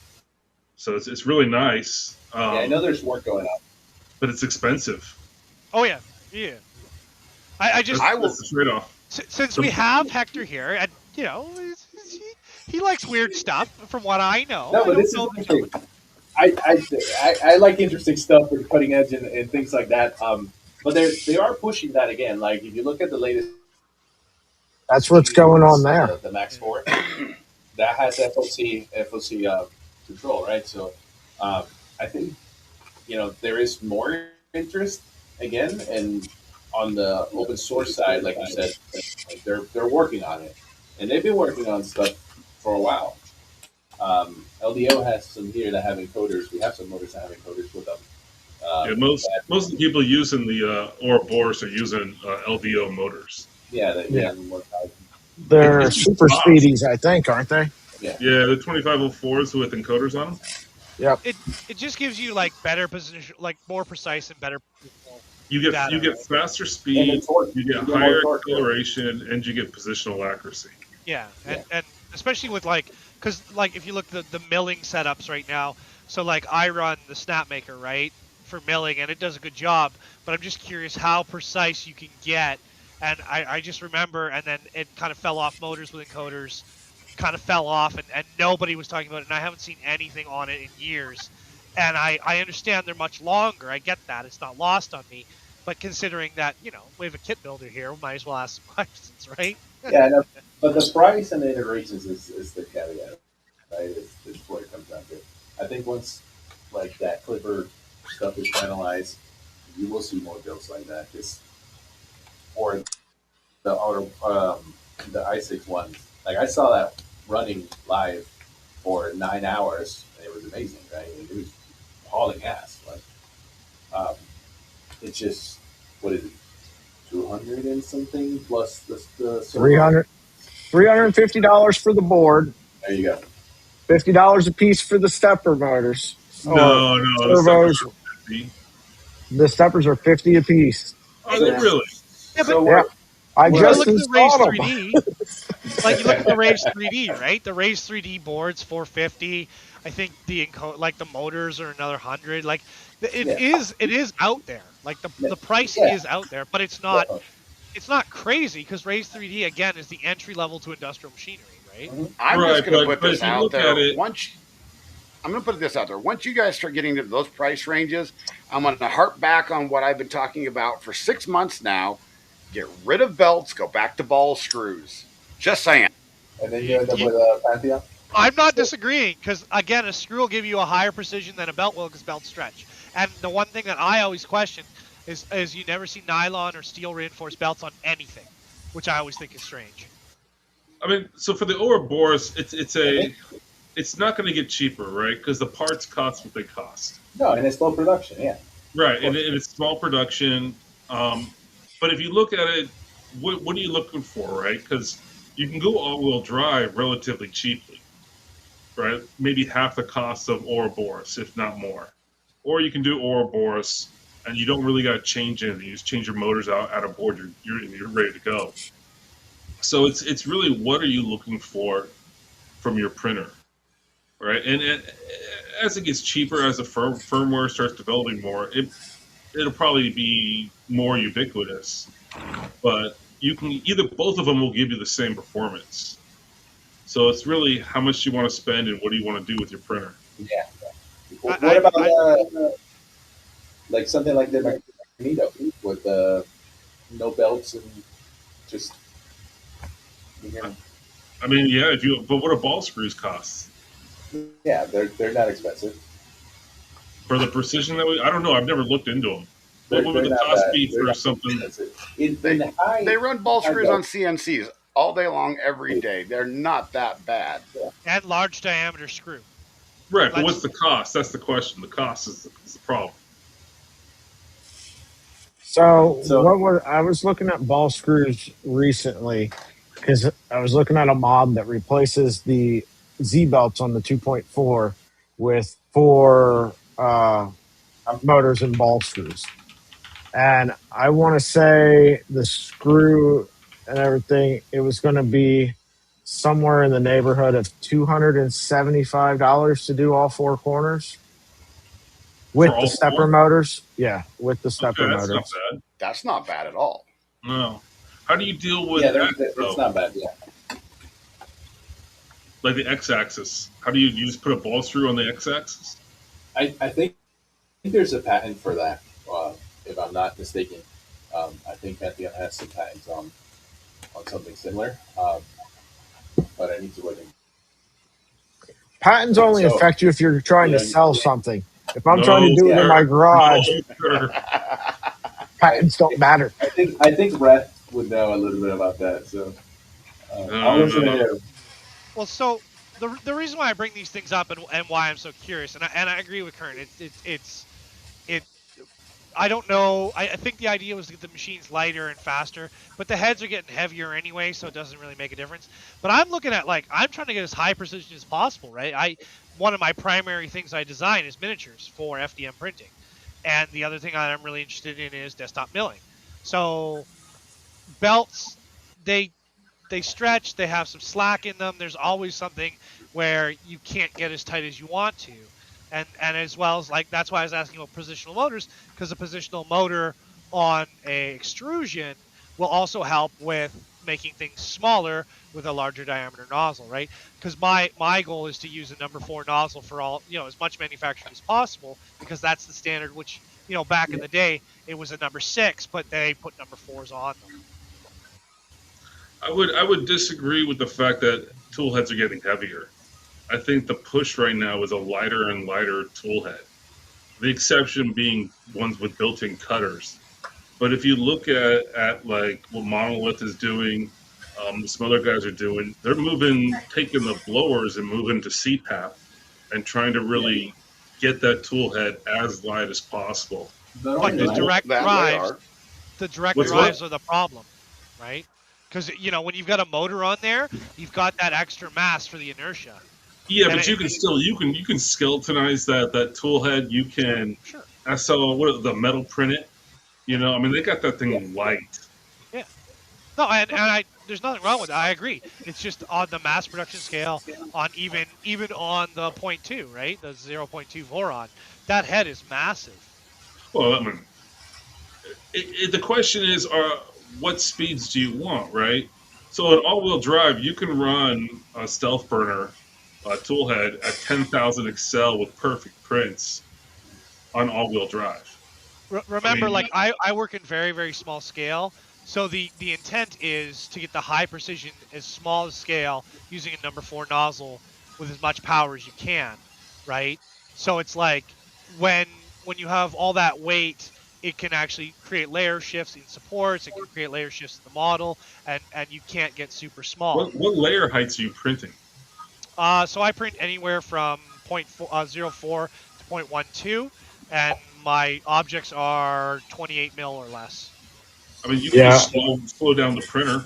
So it's really nice, Yeah, I know there's work going on. but it's expensive. oh yeah, yeah. I just I That's will. the trade-off. since we The, have Hector here, and he likes weird stuff. From what I know, No, I but don't this is know my the fellow. thing. I like interesting stuff with cutting edge and things like that. But they are pushing that again. Like if you look at the latest That's what's G going on release, there. the Max Four, that has FOC control, right? So I think there is more interest again, and on the open source side, like you said, they're working on it, and they've been working on stuff for a while. LDO has some here that have encoders. We have some motors that have encoders with them. yeah, most of the That, people using the Ouroboros are using LDO motors. yeah, Yeah, the more they're It's just super fast. speedies, I think, aren't they? yeah, Yeah, the 2504s with encoders on them. Yep. It just gives you like better position, like more precise and better positional You data. get faster and the speed, torque. you get You get more higher torque. Yeah. acceleration, and you get positional accuracy. Yeah, Yeah. and especially with because if you look the milling setups right now, so like I run the Snapmaker, right, for milling, and it does a good job. But I'm just curious how precise you can get And I just remember, and then it kind of fell off motors with encoders, kind of fell off, and nobody was talking about it. And I haven't seen anything on it in years. And I understand they're much longer. I get that. It's not lost on me. But considering that, we have a kit builder here, we might as well ask some questions, right? Yeah, no, but the price and the iterations is the caveat, right? Is what it comes down to. I think once like that Clipper stuff is finalized, you will see more builds like that. Just or the auto the i6 ones. Like I saw that running live for 9 hours. And it was amazing, right? It was hauling ass. Like it's just what is it, 200 and something plus the servo? $350 for the board, There you go. $50 a piece for the stepper motors or No, the steppers servos. are 50. The steppers are 50 a piece. Are they really? Yeah, but So Yeah, I you gotta just look at the Raise installed them. 3D. Like you look at the Raise 3D, right? The Raise 3D boards 450. I think the motors are another 100. Like it yeah, is out there. Like the price yeah, is out there, but it's not crazy because Raise 3D again is the entry level to industrial machinery, right? I'm Right, just going to put but this if you out look there. at it, I'm going to put this out there. Once you guys start getting into those price ranges, I'm going to harp back on what I've been talking about for 6 months now. Get rid of belts, go back to ball screws. Just saying. and then you end up with a Pantheon. I'm not disagreeing because again, a screw will give you a higher precision than a belt will because belts stretch. And the one thing that I always question is you never see nylon or steel reinforced belts on anything, which I always think is strange. I mean, so for the Ouroboros, it's not going to get cheaper, right? Because the parts cost what they cost. No, and it's low production. Yeah, Right, and it's small production. But if you look at it, what are you looking for, right? Because you can go all-wheel drive relatively cheaply, right? Maybe half the cost of Ouroboros, if not more. Or you can do Ouroboros, and you don't really got to change anything. You just change your motors out of board. You're ready to go. So it's really what are you looking for from your printer, right? And as it gets cheaper, as the firmware starts developing more, it'll probably be more ubiquitous. But you can either both of them will give you the same performance. So it's really how much you want to spend and what do you want to do with your printer. yeah. What about like something like the Magneto with no belts and just you know, I mean, yeah, but what do ball screws cost? yeah, they're not expensive. For the precision I don't know. I've never looked into them. What would They're the not cost bad. be They're for not something? expensive. In high, They run ball high screws on belts, CNCs all day long, every day. They're not that bad. And large diameter screw. Right, but Let's- what's the cost? That's the question. The cost is the problem. So So I was looking at ball screws recently because I was looking at a mod that replaces the Z belts on the 2.4 with four motors and ball screws. And I want to say the screw and everything, it was going to be somewhere in the neighborhood of $275 to do all four corners For with the all stepper four? motors. Yeah, with the stepper Okay, that's not motors. bad. That's not bad at all. No. How do you deal with yeah, that, it's though? not bad. Yeah, Like the x-axis. How do you just put a ball screw on the x-axis? I think there's a patent for that. If I'm not mistaken, I think Pantheon has some patents on something similar. But I need to look. Patents only So affect you if you're trying you to know, sell something. If I'm trying to No, do it in yeah, my sir. garage, No, sir. patents don't matter. I think Brett would know a little bit about that. So I'll No, listen to no. him. Well, so the reason why I bring these things up and why I'm so curious, and I agree with Kern, it I don't know. I think the idea was to get the machines lighter and faster, but the heads are getting heavier anyway, so it doesn't really make a difference. But I'm looking at I'm trying to get as high precision as possible, right? One of my primary things I design is miniatures for FDM printing, and the other thing that I'm really interested in is desktop milling. So belts, they they stretch, they have some slack in them. There's always something where you can't get as tight as you want to. And as well as that's why I was asking about positional motors, because a positional motor on a extrusion will also help with making things smaller with a larger diameter nozzle, right? Because my goal is to use a number 4 nozzle for all, as much manufacturing as possible, because that's the standard. Which, back in the day it was a number 6, but they put number 4s on them. I would disagree with the fact that tool heads are getting heavier. I think the push right now is a lighter and lighter tool head. The exception being ones with built-in cutters. But if you look at like what Monolith is doing, some other guys are doing, they're taking the blowers and moving to CPAP and trying to really get that tool head as light as possible. But the direct That they drives, are. the direct What's drives what? are the problem, right? Because when you've got a motor on there, you've got that extra mass for the inertia. Yeah, And but you can still you can skeletonize that tool head. You can sure, the metal print it. I mean they got that thing light. yeah. No, and there's nothing wrong with that. I agree. It's just on the mass production scale, on even on the 0.2, right? The 0.2 Voron, that head is massive. Well, I mean, the question is, what speeds do you want, right? So in all-wheel drive, you can run a stealth burner tool head at 10,000 excel with perfect prints on all-wheel drive. I Remember, mean, like I work in very, very small scale. So the intent is to get the high precision as small as scale using a number 4 nozzle with as much power as you can, right? So it's like when when you have all that weight, it can actually create layer shifts in supports. It can create layer shifts in the model, and you can't get super small. what layer heights are you printing? So I print anywhere from 0.04 to 0.12, and my objects are 28 mil or less. I mean, you can Yeah. just slow down the printer.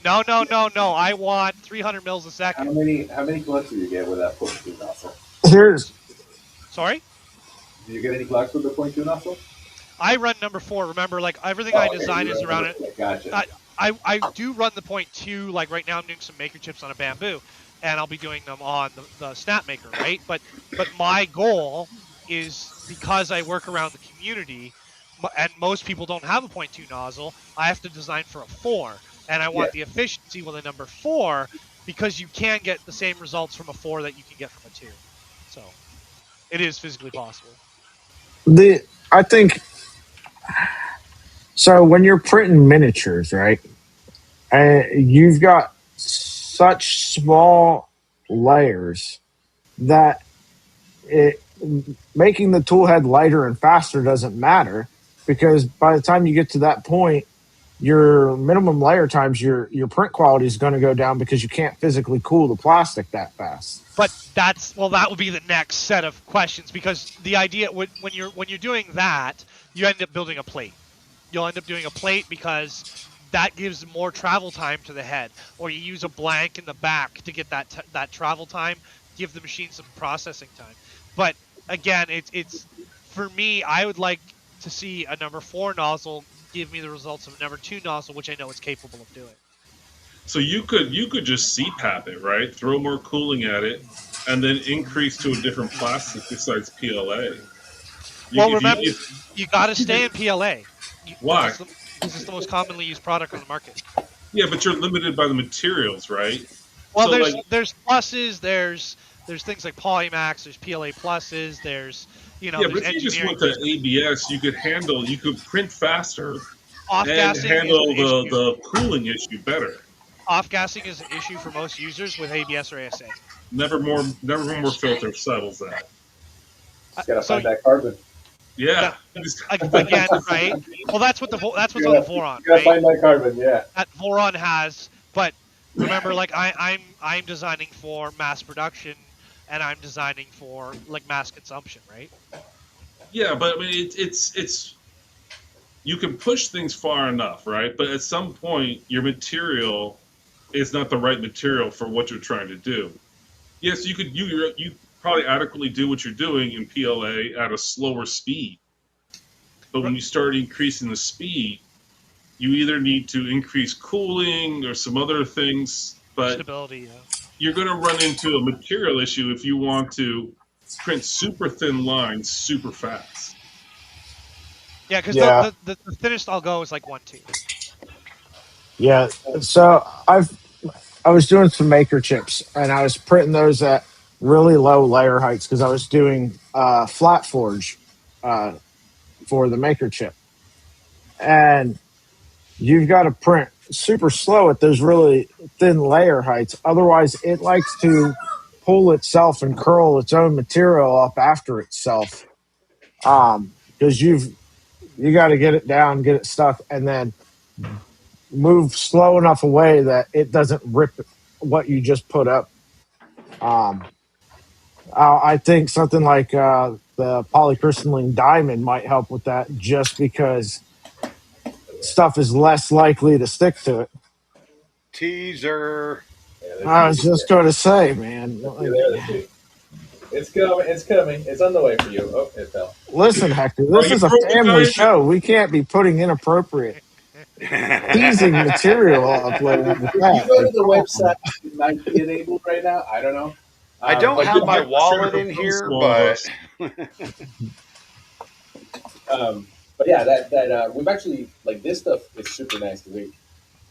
No, no, no, no. I want 300 mils a second. How many clicks do you get with that 0.2 nozzle? Here's Sorry? Do you get any clicks with the 0.2 nozzle? I run number 4. Remember, like everything I Oh, okay. design You is run around number it. four. Gotcha. I do run the 0.2. Like right now, I'm doing some maker chips on a bamboo, and I'll be doing them on the snap maker, right? But my goal is, because I work around the community, and most people don't have a 0.2 nozzle, I have to design for a 4, and I Yeah. want the efficiency with a number 4, because you can get the same results from a 4 that you can get from a 2. So it is physically possible. the I think so when you're printing miniatures, right? And you've got such small layers that it making the tool head lighter and faster doesn't matter, because by the time you get to that point, your minimum layer times, your print quality is going to go down because you can't physically cool the plastic that fast. But that would be the next set of questions, because the idea when you're doing that, you end up building a plate. You'll end up doing a plate because that gives more travel time to the head, or you use a blank in the back to get that travel time, give the machine some processing time. But again, it's for me, I would like to see a number 4 nozzle give me the results of a number 2 nozzle, which I know it's capable of doing. So you could just CPAP it, right? Throw more cooling at it, and then increase to a different plastic besides PLA. Well, If you remember, if you got to stay in PLA because why? it's the most commonly used product on the market. Yeah, but you're limited by the materials, right? Well, So like, there's pluses, there's things like Polymax, there's PLA pluses, there's yeah, but there's if you just engineering. went to ABS, you could print faster Off and gassing is handle an issue. the cooling issue better. Off gassing is an issue for most users with ABS or ASA. Never more filter settles that. Just gotta So find that carbon. Yeah. that, again, right? Well, that's what's on the Voron, You gotta right? find that carbon. Yeah. That Voron has, but remember, like I'm designing for mass production, and I'm designing for like mass consumption, right? Yeah, but I mean, it's you can push things far enough, right? But at some point, your material is not the right material for what you're trying to do. Yes, you probably adequately do what you're doing in PLA at a slower speed, but when you start increasing the speed, you either need to increase cooling or some other things, but Stability, yeah. you're going to run into a material issue if you want to print super thin lines super fast. Yeah, because Yeah. the thinnest I'll go is like 1-2. Yeah. So I was doing some maker chips, and I was printing those at really low layer heights because I was doing flat forge uh, for the maker chip, and you've got to print super slow at those really thin layer heights. Otherwise, it likes to pull itself and curl its own material up after itself. Because you got to get it down, get it stuck, and then move slow enough away that it doesn't rip what you just put up. Um, I think something like the polycrystalline diamond might help with that, just because stuff is less likely to stick to it. Teaser. Yeah, I was just going to say, man. let's see there. Let's see. It's coming. It's coming. It's on the way for you. Oh, it fell. Listen, Hector, Are this you is a broken, family guys? show. We can't be putting inappropriate teasing material up there in the If you chat. go Like, to the come website, on. it might be enabled right now. I don't know. I don't I But have did my get the shirt wallet of in those here, small of but us. but yeah, that we've actually like this stuff is super nice because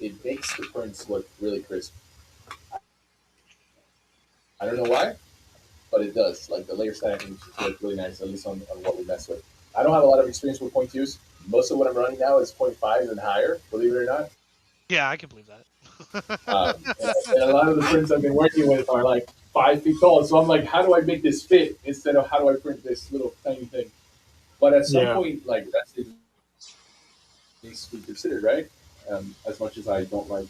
it makes the prints look really crisp. I don't know why, but it does. Like the layer stacking look really nice, at least on what we mess with. I don't have a lot of experience with point twos. Most of what I'm running now is point fives and higher, believe it or not. Yeah, I can believe Um, that. and a lot of the prints I've been working with are like 5 feet tall. So I'm like, how do I make this fit instead of how do I print this little tiny thing? But at some Yeah. point, like that needs to be considered, right? As much as I don't like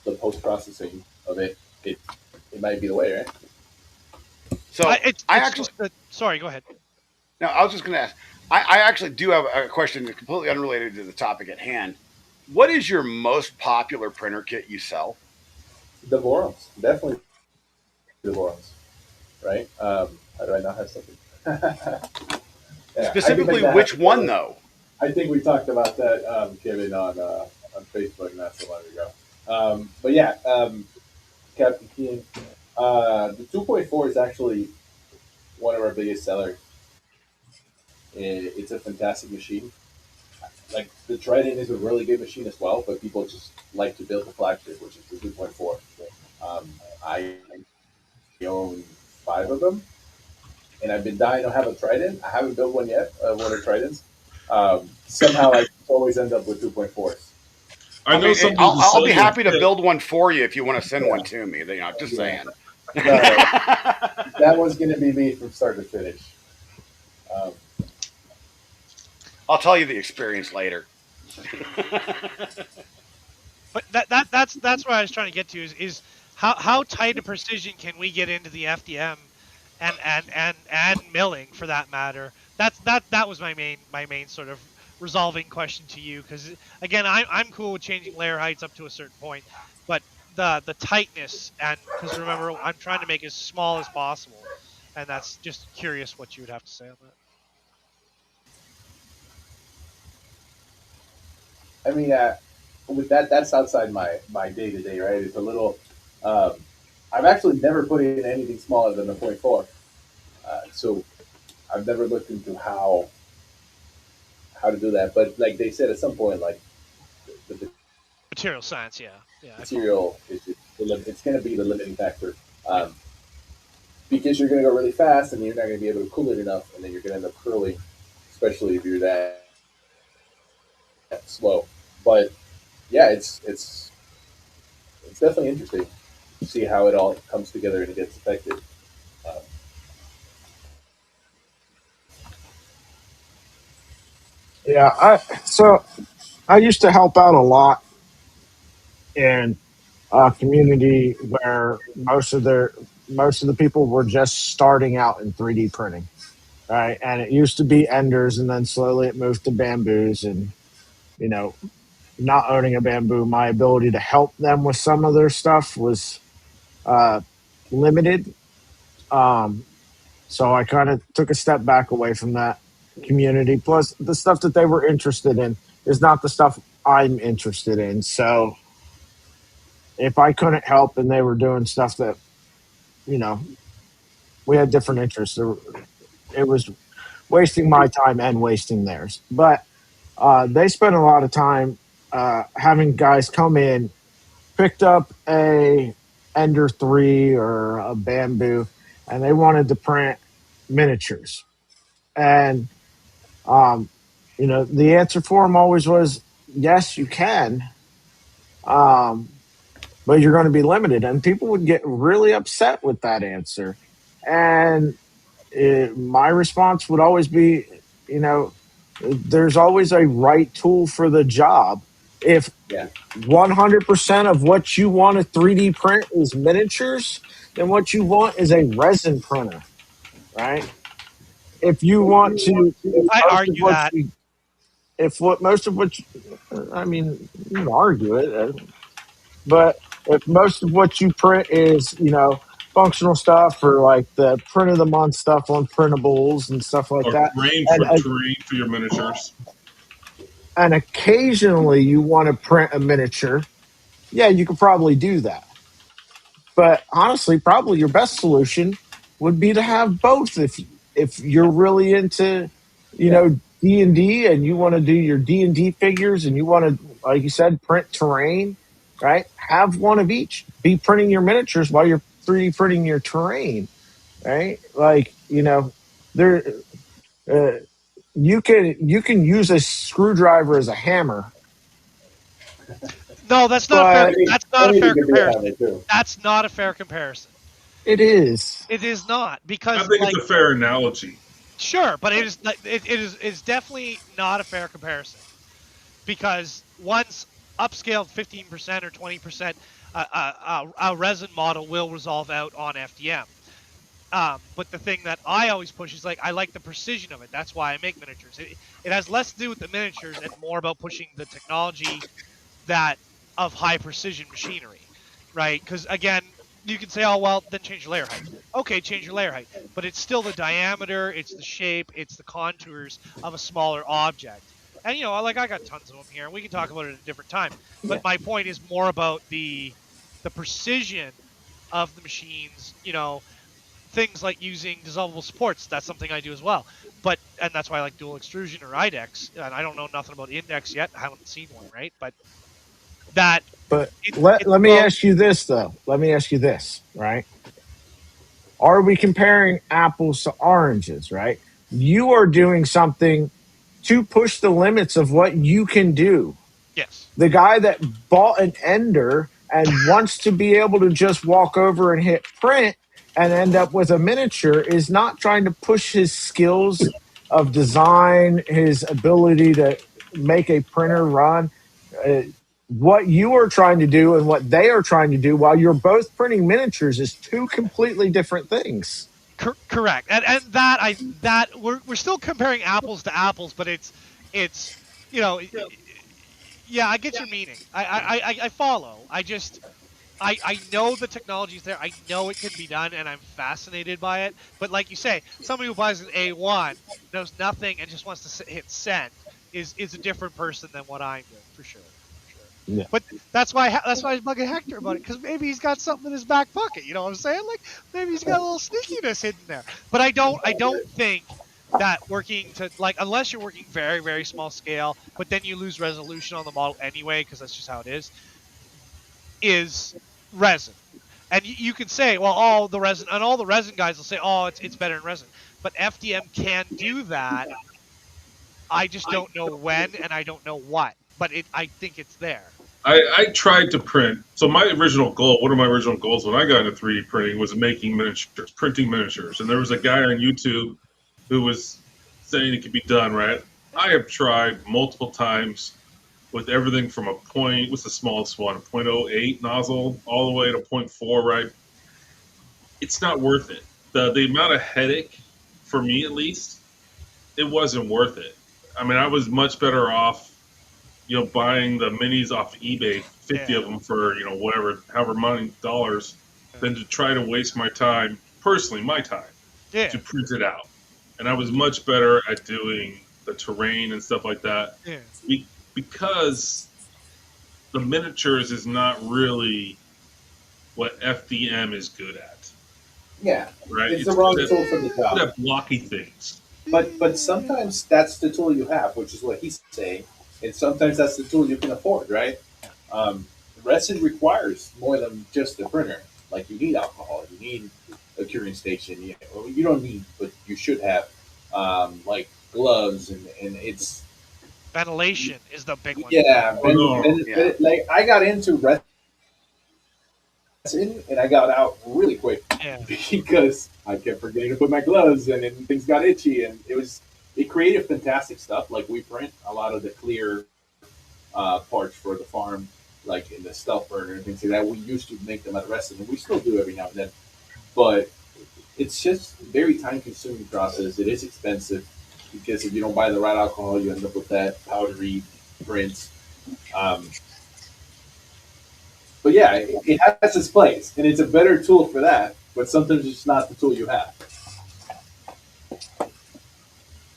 the post processing of it, it it might be the way, right? so I It's actually just that. Sorry, go ahead. no, I was just going to ask. I actually do have a question that's completely unrelated to the topic at hand. What is your most popular printer kit you sell? The Vorons, definitely the Vorons, right? How do I not have something? Yeah, I can make Specifically, that which happen. one though? I think we talked about that, Kevin, on Facebook not so long ago. But yeah, Captain Keen, the 2.4 is actually one of our biggest sellers. It's a fantastic machine. Like the Trident is a really good machine as well, but people just like to build the flagship, which is the 2.4. I own 5 of them, and I've been dying to have a Trident. I haven't built one yet, one of the Tridents. Somehow I always end up with 2.4s. I I know mean, somebody to I'll sell be you a happy to kit. build one for you if you want to send Yeah, one to me. You know, just yeah. saying. No, that one's gonna be me from start to finish. Um, I'll tell you the experience later. But that's what I was trying to get to is how tight a precision can we get into the FDM and milling for that matter. That was my main sort of resolving question to you, because again I'm cool with changing layer heights up to a certain point, but the tightness, and because remember I'm trying to make as small as possible, and that's just curious what you would have to say on that. I mean, with that's outside my day to day, right? It's a little. Um, I've actually never put in anything smaller than a point 0.4, so I've never looked into how to do that. But like they said at some point, like the Material science, yeah, I follow that. material it's going to be the limiting factor. Um, because you're going to go really fast and you're not going to be able to cool it enough, and then you're going to end up curling, especially if you're that slow. But yeah, it's definitely interesting to see how it all comes together and it gets affected. Um, Yeah. So I used to help out a lot in a community where most of the people were just starting out in 3D printing, right? And it used to be Enders, and then slowly it moved to Bamboos. And you know, not owning a Bamboo, my ability to help them with some of their stuff was uh, limited. Um, so I kind of took a step back away from that community. Plus, the stuff that they were interested in is not the stuff I'm interested in. So if I couldn't help and they were doing stuff that, you know, we had different interests, it was wasting my time and wasting theirs. But they spent a lot of time having guys come in. picked up a Ender 3 or a Bamboo, and they wanted to print miniatures. And, um, the answer for them always was, yes, you can, um, but you're going to be limited. And people would get really upset with that answer. And my response would always be, you know, there's always a right tool for the job. If Yeah. 100% of what you want to 3D print is miniatures, then what you want is a resin printer, right? If you want to, if I most of argue what that. you, if what most of what you, I mean, you can argue it, but if most of what you print is, functional stuff or like the print of the month stuff on printables and stuff like or that, and terrain for your miniatures. and occasionally you want to print a miniature, yeah, you could probably do that. But honestly, probably your best solution would be to have both. If you're really into, Yeah. D and you want to do your D&D figures and you want to, like you said, print terrain, right? Have one of each. Be printing your miniatures while you're 3D printing your terrain, right? Like there. Uh, you can use a screwdriver as a hammer, No, that's not fair. but Any, That's not a anything fair can be a comparison. hammer too. That's not a fair comparison. it is. It is not I because, think like, it's a fair analogy. sure, but it is definitely not a fair comparison because once upscaled 15% or 20%, a resin model will resolve out on FDM. But the thing that I always push is, like, I like the precision of it. That's why I make miniatures. It has less to do with the miniatures and more about pushing the technology that of high precision machinery, right? Because again, you can say, oh well, then change your layer height. Okay, change your layer height, but it's still the diameter, it's the shape, it's the contours of a smaller object. And I got tons of them here, and we can talk about it at a different time. But my point is more about the precision of the machines. Things like using dissolvable supports. That's something I do as well. And that's why I like dual extrusion or IDEX. And I don't know nothing about index yet. I haven't seen one, right? But that But it's let me about. ask you this though. Let me ask you this, right? Are we comparing apples to oranges, right? You are doing something to push the limits of what you can do. Yes. The guy that bought an Ender and wants to be able to just walk over and hit print and end up with a miniature is not trying to push his skills of design, his ability to make a printer run. What you are trying to do and what they are trying to do while you're both printing miniatures is two completely different things. Correct. And that we're still comparing apples to apples, but it's you know yeah, I get your meaning. I follow. I know the technology is there. I know it can be done, and I'm fascinated by it. But like you say, somebody who buys an A1 knows nothing and just wants to hit send is a different person than what I'm doing, for sure, for sure. Yeah. But that's why I was bugging Hector about it, because maybe he's got something in his back pocket. You know what I'm saying? Like, maybe he's got a little sneakiness hidden there. But I don't think that working to, like, unless you're working very, very small scale, but then you lose resolution on the model anyway, because that's just how it is resin. And you can say, well, all the resin guys will say, oh, it's better in resin. But FDM can do that. I just don't know when, and I don't know what. But I think it's there. I tried to print. So my original goal, one of my original goals when I got into 3D printing was making miniatures, printing miniatures. And there was a guy on YouTube who was saying it could be done, right? I have tried multiple times with everything from a point, what's the smallest one, a 0.08 nozzle, all the way to 0.4, right? It's not worth it. The amount of headache, for me at least, it wasn't worth it. I mean, I was much better off, buying the minis off eBay, 50 of them for, whatever, however many dollars, than to try to waste my time, personally, my time, to print it out. And I was much better at doing the terrain and stuff like that. Yeah. Because the miniatures is not really what FDM is good at. Yeah, right? it's the wrong tool for the job. That blocky things. But sometimes that's the tool you have, which is what he's saying, and sometimes that's the tool you can afford, right? resin requires more than just a printer. Like you need alcohol, you need a curing station. You don't need, but you should have like gloves, and it's Ventilation is the big one. yeah. Oh, no. Yeah. Like I got into resin and I got out really quick Yeah. because I kept forgetting to put my gloves, and then things got itchy, and it created fantastic stuff. Like we print a lot of the clear parts for the farm, like in the stealth burner and things like that. We used to make them at resin, and we still do every now and then. But it's just a very time consuming process. It is expensive because if you don't buy the right alcohol, you end up with that powdery print. Um, but yeah, it has its place, and it's a better tool for that. But sometimes it's not the tool you have.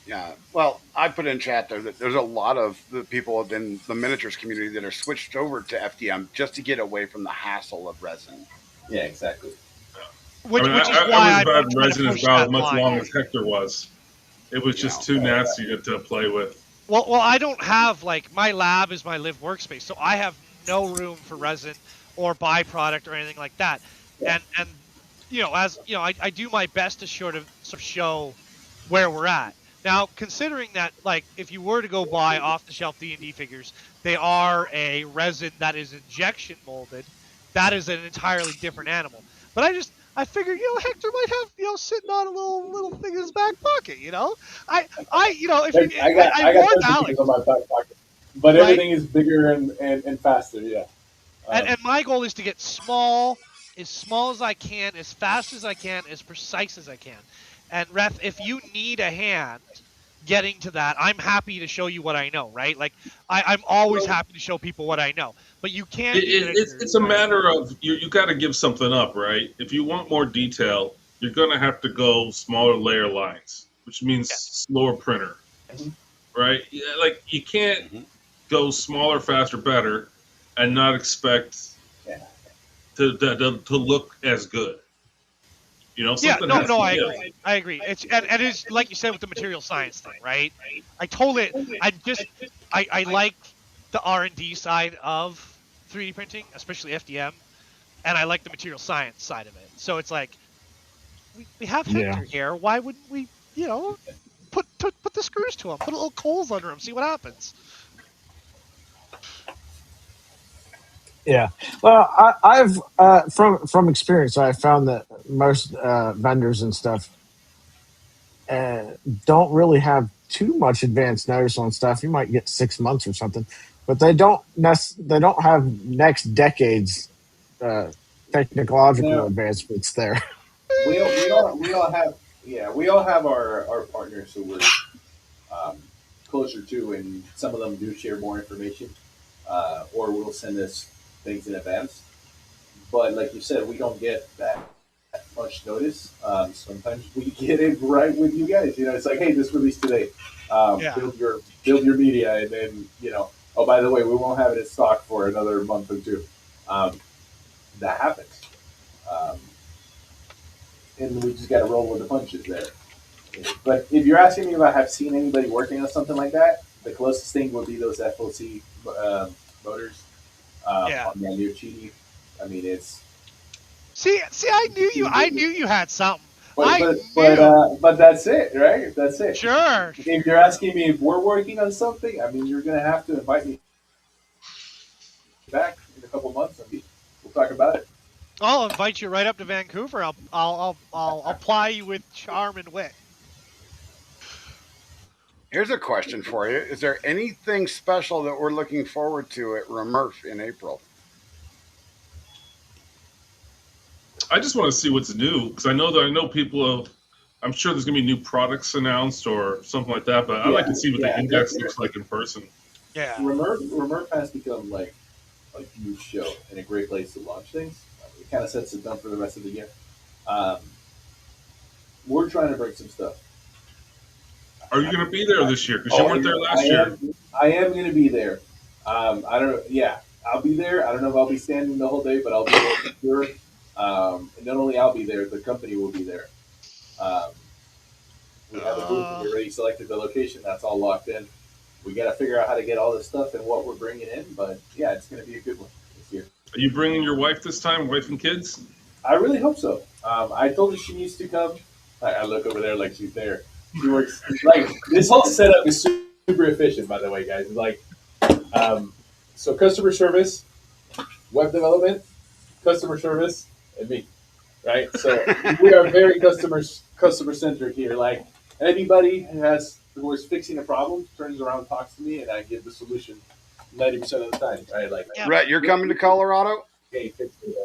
Yeah. Well, I put in chat there that there's a lot of the people in the miniatures community that are switched over to FDM just to get away from the hassle of resin. Yeah, exactly. Which I mean, is I why was I'm bad trying to resin push about that as much line. long as Hector was. It was just too nasty to play with. Well, I don't have, like, my lab is my live workspace, so I have no room for resin or byproduct or anything like that. Yeah. And as you know, I do my best to sort of show where we're at. Now, considering that, like, if you were to go buy off-the-shelf D&D figures, they are a resin that is injection molded. That is an entirely different animal. But I figured, Hector might have, sitting on a little thing in his back pocket, if you, I I got warned tons of things Alex, on my back pocket, but right? everything is bigger and faster. Yeah. And my goal is to get small as I can, as fast as I can, as precise as I can. And Ref, if you need a hand getting to that, I'm happy to show you what I know, right? Like I'm always happy to show people what I know. But you can do miniatures. It's a matter of you got to give something up, right? If you want more detail, you're going to have to go smaller layer lines, which means Yeah. slower printer, right? Like you can't go smaller, faster, better, and not expect to look as good. Yeah, Something no, has to I give. agree. I agree. And it's like you said with the material science thing, right? I like the R&D side of 3D printing, especially FDM, and I like the material science side of it. So it's like we have Hector here. Why wouldn't we, put the screws to him, put a little coals under him, see what happens? Yeah. Well, I've from experience, I found that most vendors and stuff don't really have too much advance notice on stuff. You might get 6 months or something, but they don't have next decade's technological Now, advancements there. we all have our partners who we're um, closer to, and some of them do share more information, or will send us things in advance. But like you said, we don't get that much notice. Sometimes we get it right with you guys. It's like, hey, this released today. Yeah. Build your media, and then oh, by the way, we won't have it in stock for another month or two. That happens, um, and we just got to roll with the punches there. But if you're asking me if I have seen anybody working on something like that, the closest thing would be those FOC motors on the new Chidi. I mean, it's See, I knew you had something. but that's it, right? That's it. Sure. If you're asking me if we're working on something, I mean, you're gonna have to invite me back in a couple months, and we'll talk about it. I'll invite you right up to Vancouver. I'll ply you with charm and wit. Here's a question for you. Is there anything special that we're looking forward to at Remurf in April? I just want to see what's new because I know people. I'm sure there's gonna be new products announced or something like that. But I like to see what the index looks like in person. Yeah. Remurf has become like a huge show and a great place to launch things. It kind of sets it down for the rest of the year. We're trying to bring some stuff. Are you going to be there this year? Because you weren't there last year. I am going to be there. I don't. Yeah, I'll be there. I don't know if I'll be standing the whole day, but I'll be there for sure. And not only I'll be there, the company will be there. We have a booth. We already selected the location. That's all locked in. We got to figure out how to get all this stuff and what we're bringing in. But yeah, it's going to be a good one this year. Are you bringing your wife this time, wife and kids? I really hope so. I told her she needs to come. I look over there like she's there. She works like this whole setup is super efficient, by the way, guys. It's like so customer service, web development, customer service, and me, right? So we are very customer centered here. Like anybody who is fixing a problem turns around, talks to me, and I give the solution 90% of the time, right? Like, Yeah. Rhett, you're coming to Colorado? hey, fix it.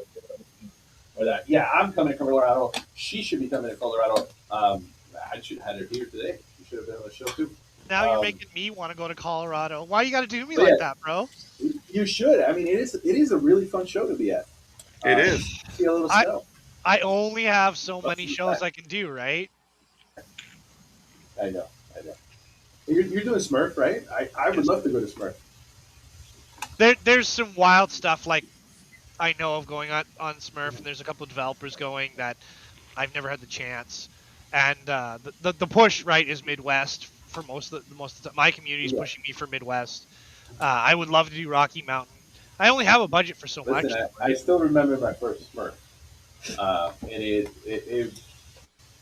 Or that, yeah, I'm coming to Colorado. She should be coming to Colorado. I should have had her here today. She should have been on the show too. Now you're Um, making me want to go to Colorado. Why you got to do me But like yeah. that, bro? You should. I mean, it is a really fun show to be at. It is. See a little I- snow. I only have so many shows I can do, right? I know. You're doing Smurf, right? I would love to go to Smurf. There's some wild stuff like I know of going on Smurf, and there's a couple of developers going that I've never had the chance. And the push right is Midwest for most of the time. My community is pushing me for Midwest. I would love to do Rocky Mountain. I only have a budget for so much. Listen, I still remember my first Smurf, and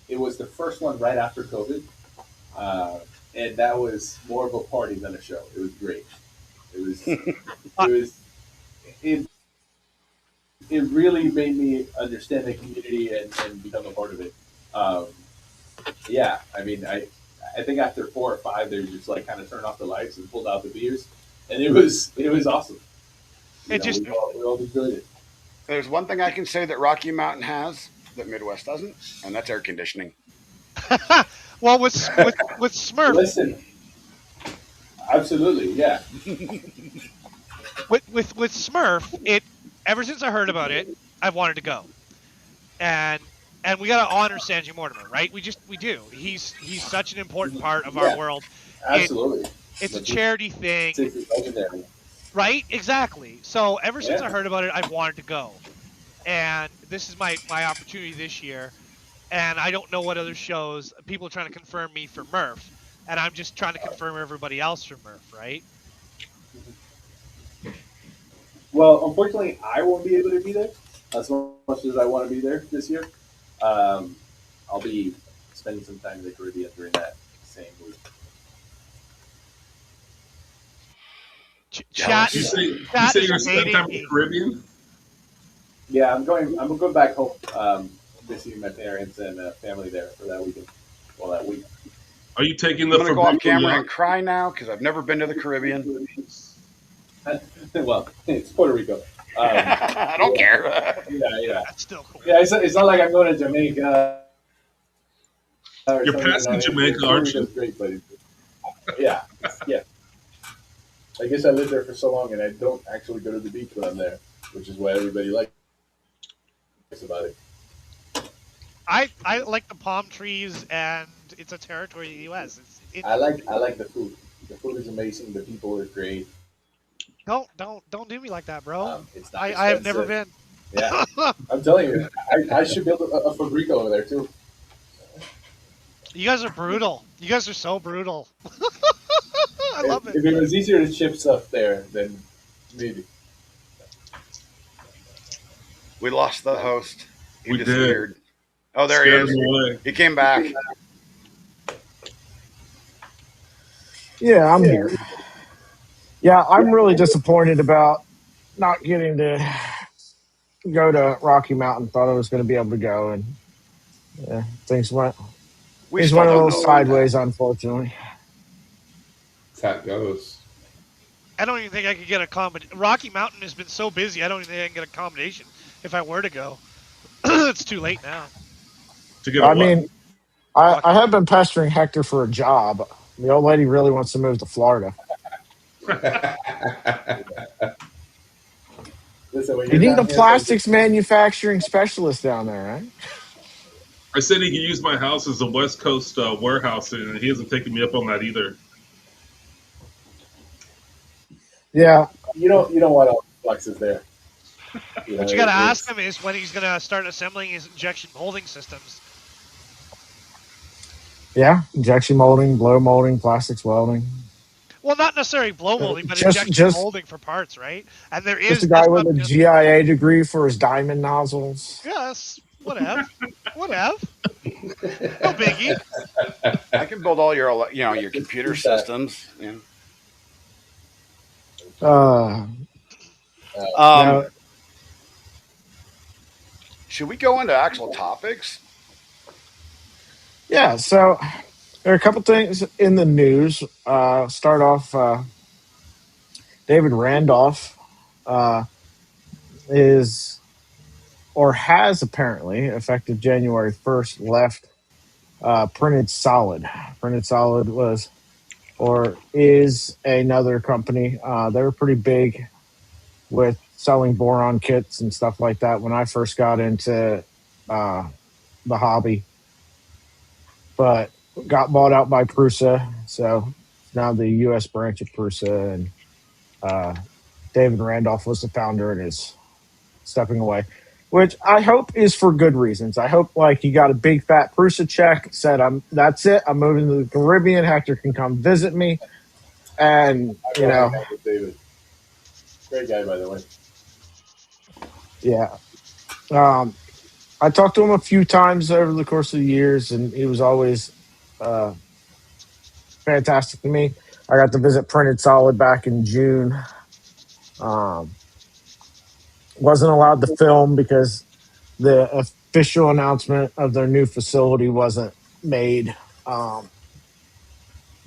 it was the first one right after COVID, and that was more of a party than a show. It was great. It really made me understand the community and become a part of it. Yeah, I mean, I think after 4 or 5, they just like kind of turned off the lights and pulled out the beers, and it was awesome. We all enjoyed it. There's one thing I can say that Rocky Mountain has that Midwest doesn't, and that's air conditioning. Well, with Smurf, Listen, absolutely, yeah. with Smurf, ever since I heard about it, I've wanted to go, and we gotta honor Sanjay Mortimer, right? We do. He's such an important part of our world. Absolutely, It's a charity thing, It's legendary. right? Exactly. So ever since I heard about it, I've wanted to go, and this is my opportunity this year. And I don't know what other shows people are trying to confirm me for Murph, and I'm just trying to confirm everybody else for Murph, right? Well, unfortunately, I won't be able to be there as much as I want to be there this year. I'll be spending some time in the Caribbean during that same week. Chat. You say you're That going to is spend time in dating the Caribbean? Yeah, I'm going back home, visiting my parents and family there for that weekend. Well, that week. Are you taking I'm the going to go off Fabrico camera yacht? and cry now because I've never been to the Caribbean. Well, it's Puerto Rico. I don't care. Yeah. That's still cool. Yeah, it's not like I'm going to Jamaica. Or You're something, passing you know, Jamaica, Puerto aren't you? Rico's great, but yeah. I guess I lived there for so long, and I don't actually go to the beach when I'm there, which is what everybody likes about it. I like the palm trees, and it's a territory of the U.S. I like the food. The food is amazing. The people are great. Don't do me like that, bro. It's not I have never been. Yeah, I'm telling you, I should build a Fabrico over there too. You guys are brutal. You guys are so brutal. I love If it. it was easier to ship stuff there, then maybe. We lost the host. He We did. disappeared. Oh, there he Scared is. him away. He came back. Yeah, I'm here. Yeah, I'm really disappointed about not getting to go to Rocky Mountain. Thought I was going to be able to go, and things went We a still don't little know. sideways, unfortunately. That's how it goes. I don't even think I could get a accommodation. Rocky Mountain has been so busy. I don't even think I can get accommodation if I were to go. It's too late now. To get I a mean, I have been pestering Hector for a job. The old lady really wants to move to Florida. Listen, when You you're need down a here, plastics manufacturing specialist down there, right? I said he could use my house as a West Coast warehouse, and he hasn't taken me up on that either. Yeah, you don't want all the fluxes there. You know, What you got to it's- ask him is when he's going to start assembling his injection molding systems. yeah. Injection molding, blow molding, plastics welding. Well, not necessarily blow molding, but Just injection just molding for parts, right? And there just is a this guy with not a just GIA degree for his diamond nozzles. yes, whatever, whatever, no biggie. I can build all your your Just computer keep that. systems. You Uh, know. now, Should we go into actual topics? yeah. So there are a couple things in the news. Start off. David Randolph uh, is or has apparently, effective January 1st, left Printed Solid. Printed Solid was or is another company. They were pretty big with selling boron kits and stuff like that when I first got into uh, the hobby, but got bought out by Prusa. So now the U.S. branch of Prusa, and uh, David Randolph was the founder and is stepping away, which I hope is for good reasons. I hope like he got a big fat Prusa check, said, that's it. I'm moving to the Caribbean. Hector can come visit me. And, I go hang out with David. Great guy, by the way. yeah. I talked to him a few times over the course of the years, and he was always uh, fantastic to me. I got to visit Printed Solid back in June. Um, wasn't allowed to film because the official announcement of their new facility wasn't made.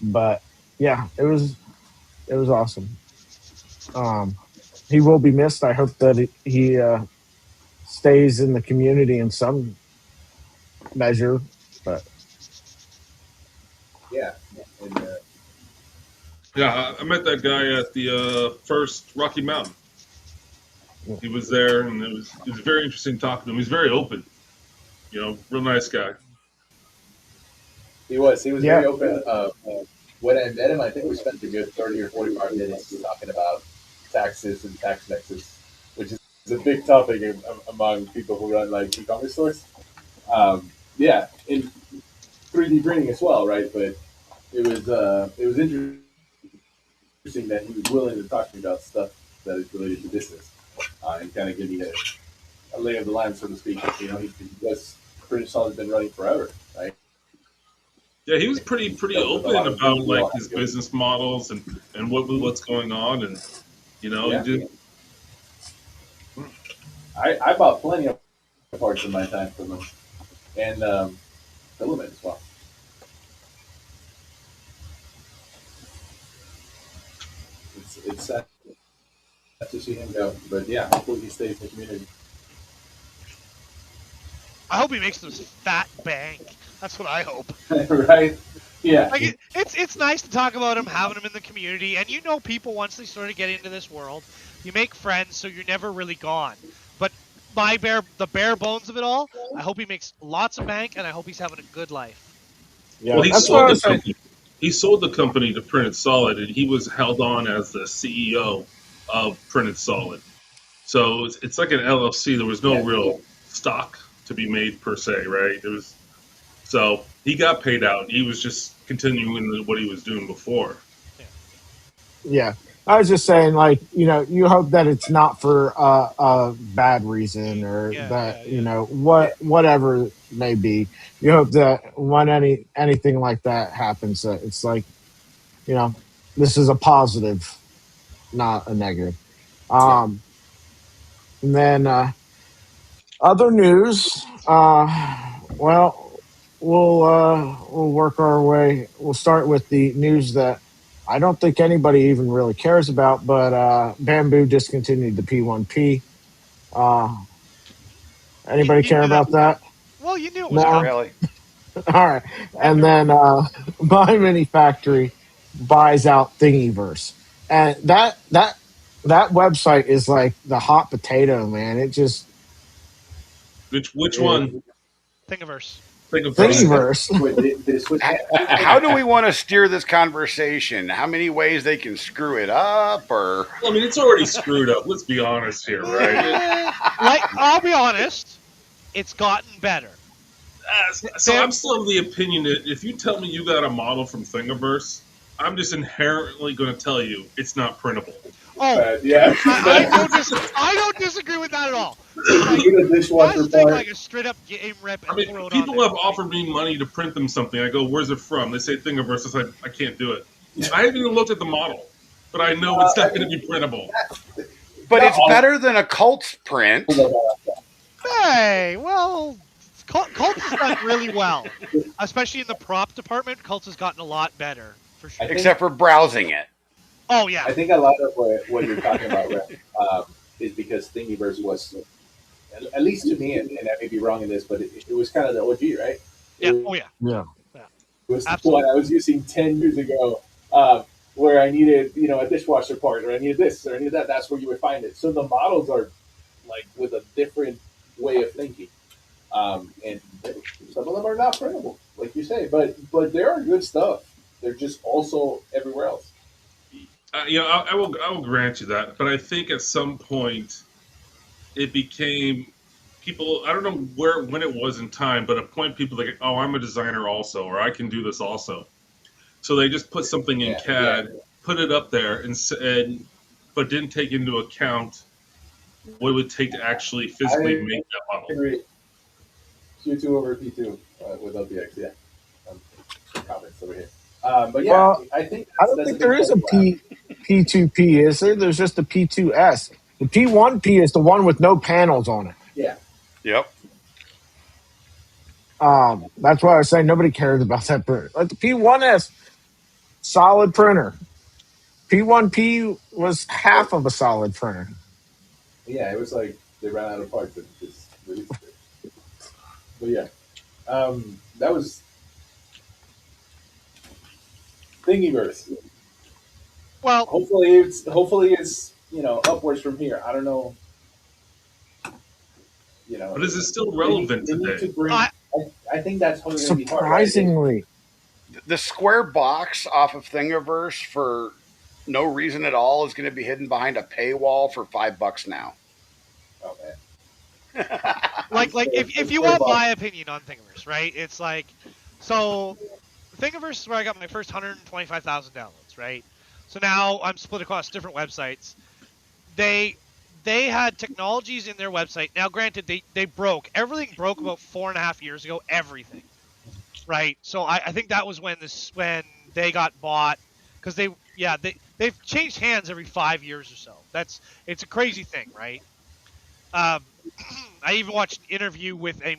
But yeah, it was awesome. Um, he will be missed. I hope that he stays in the community in some measure. But Yeah. And, Yeah, I met that guy at the first Rocky Mountain. He was there, and it was very interesting talking to him. He's very open, real nice guy. he was yeah, very open. When I met him, I think we spent a good 30 or 45 minutes talking about taxes and tax nexus, which is a big topic among people who run like e-commerce stores. Yeah, in 3D printing as well, right? But it was interesting that he was willing to talk to me about stuff that is related to business and kind of give me a lay of the land, so to speak. Because British Solid has been running forever, right? Yeah, he was pretty Dealt with a open lot of about like people. his business models and what's going on, and he Yeah, did. I bought plenty of parts in my time from them, and filament as well. It's sad to see him go, but yeah, hopefully he stays in the community. I hope he makes this fat bank. That's what I hope. Right? Yeah. Like it's nice to talk about him, having him in the community, and people once they sort of get into this world, you make friends, so you're never really gone. But the bare bones of it all, I hope he makes lots of bank, and I hope he's having a good life. yeah. Well, he That's what sold I the was saying. company. He sold the company to Printed Solid, and he was held on as the CEO of Printed Solid. So it's like an LLC. There was no Yeah. real stock to be made per se, right? It was so he got paid out. He was just continuing what he was doing before. Yeah. I was just saying, like, you hope that it's not for a bad reason or Yeah, that, yeah, yeah. whatever it may be. You hope that when anything like that happens, that it's like, you know, this is a positive, not a negative. Yeah. And then other news, well, we'll work our way. We'll start with the news that I don't think anybody even really cares about, but Bamboo discontinued the P1P. Uh, anybody You care knew that about was coming. that? Well, you knew it was Not No. coming. really. All right. And And then My Mini Factory buys out Thingiverse, and that website is like the hot potato, man. It just Which it, one? Thingiverse. Think of first. Thingiverse. They switched. How do we want to steer this conversation? How many ways they can screw it up, or I mean, it's already screwed up. Let's be honest here, right? Like, I'll be honest, it's gotten better. So I'm still of the opinion that if you tell me you got a model from Thingiverse I'm just inherently going to tell you it's not printable. Oh, Yeah. I don't disagree with that at all. Like, Even a dishwasher just take part. like a straight up game rip I and mean, throw it on people there. have offered me money to print them something. I go, "Where's it from?" They say Thingiverse. I said, "I can't do it." I haven't even looked at the model, but I know it's I not going mean, to be printable. But not it's all. better than a Colts print. Hey, well, Colts has done really well, especially in the prop department. Colts has gotten a lot better for sure. I think Except for browsing it. Oh yeah, I think a lot of what you're talking about, Red, is because Thingiverse was, at least to me, and I may be wrong in this, but it was kind of the OG, right? yeah, It oh yeah, Yeah. yeah, was the one absolutely. I was using 10 years ago, where I needed, a dishwasher part, or I needed this, or I needed that. That's where you would find it. So the models are like with a different way of thinking. And some of them are not printable, like you say, but there are good stuff. They're just also everywhere else. I will grant you that, but I think at some point it became people. I don't know when it was in time, but at a point people like, "Oh, I'm a designer also, or I can do this also." So they just put something in Yeah. CAD, put it up there, and but didn't take into account what it would take to actually physically I make that model. agree. Q2 over P2 with LPX, yeah. Um, comments over here. But yeah, Well, I think I that's, don't that's a think there big is point a people have. P2P, is there? There's just a P2S. The P1P is the one with no panels on it. Yeah. Yep. That's why I was saying nobody cares about that printer. Like the P1S, solid printer. P1P was Well, half of a solid printer. yeah, it was like they ran out of parts and just released it. But yeah, that was Thingiverse. Well, Hopefully it's upwards from here. I don't know. But is it still They need, relevant they need today? to bring. I I think that's going to be hard, right? Surprisingly, The square box off of Thingiverse for no reason at all is going to be hidden behind a paywall for $5 now. Oh man, like the if you square want box. my opinion on Thingiverse, right? It's like, so Thingiverse is where I got my first 125,000 downloads, right? So now I'm split across different websites. They they had technologies in their website. Now, granted, they broke. Everything broke about 4.5 years ago. Everything, right? So I think that was when they got bought, because they've changed hands every 5 years or so. It's a crazy thing, right? Um, I even watched an interview with a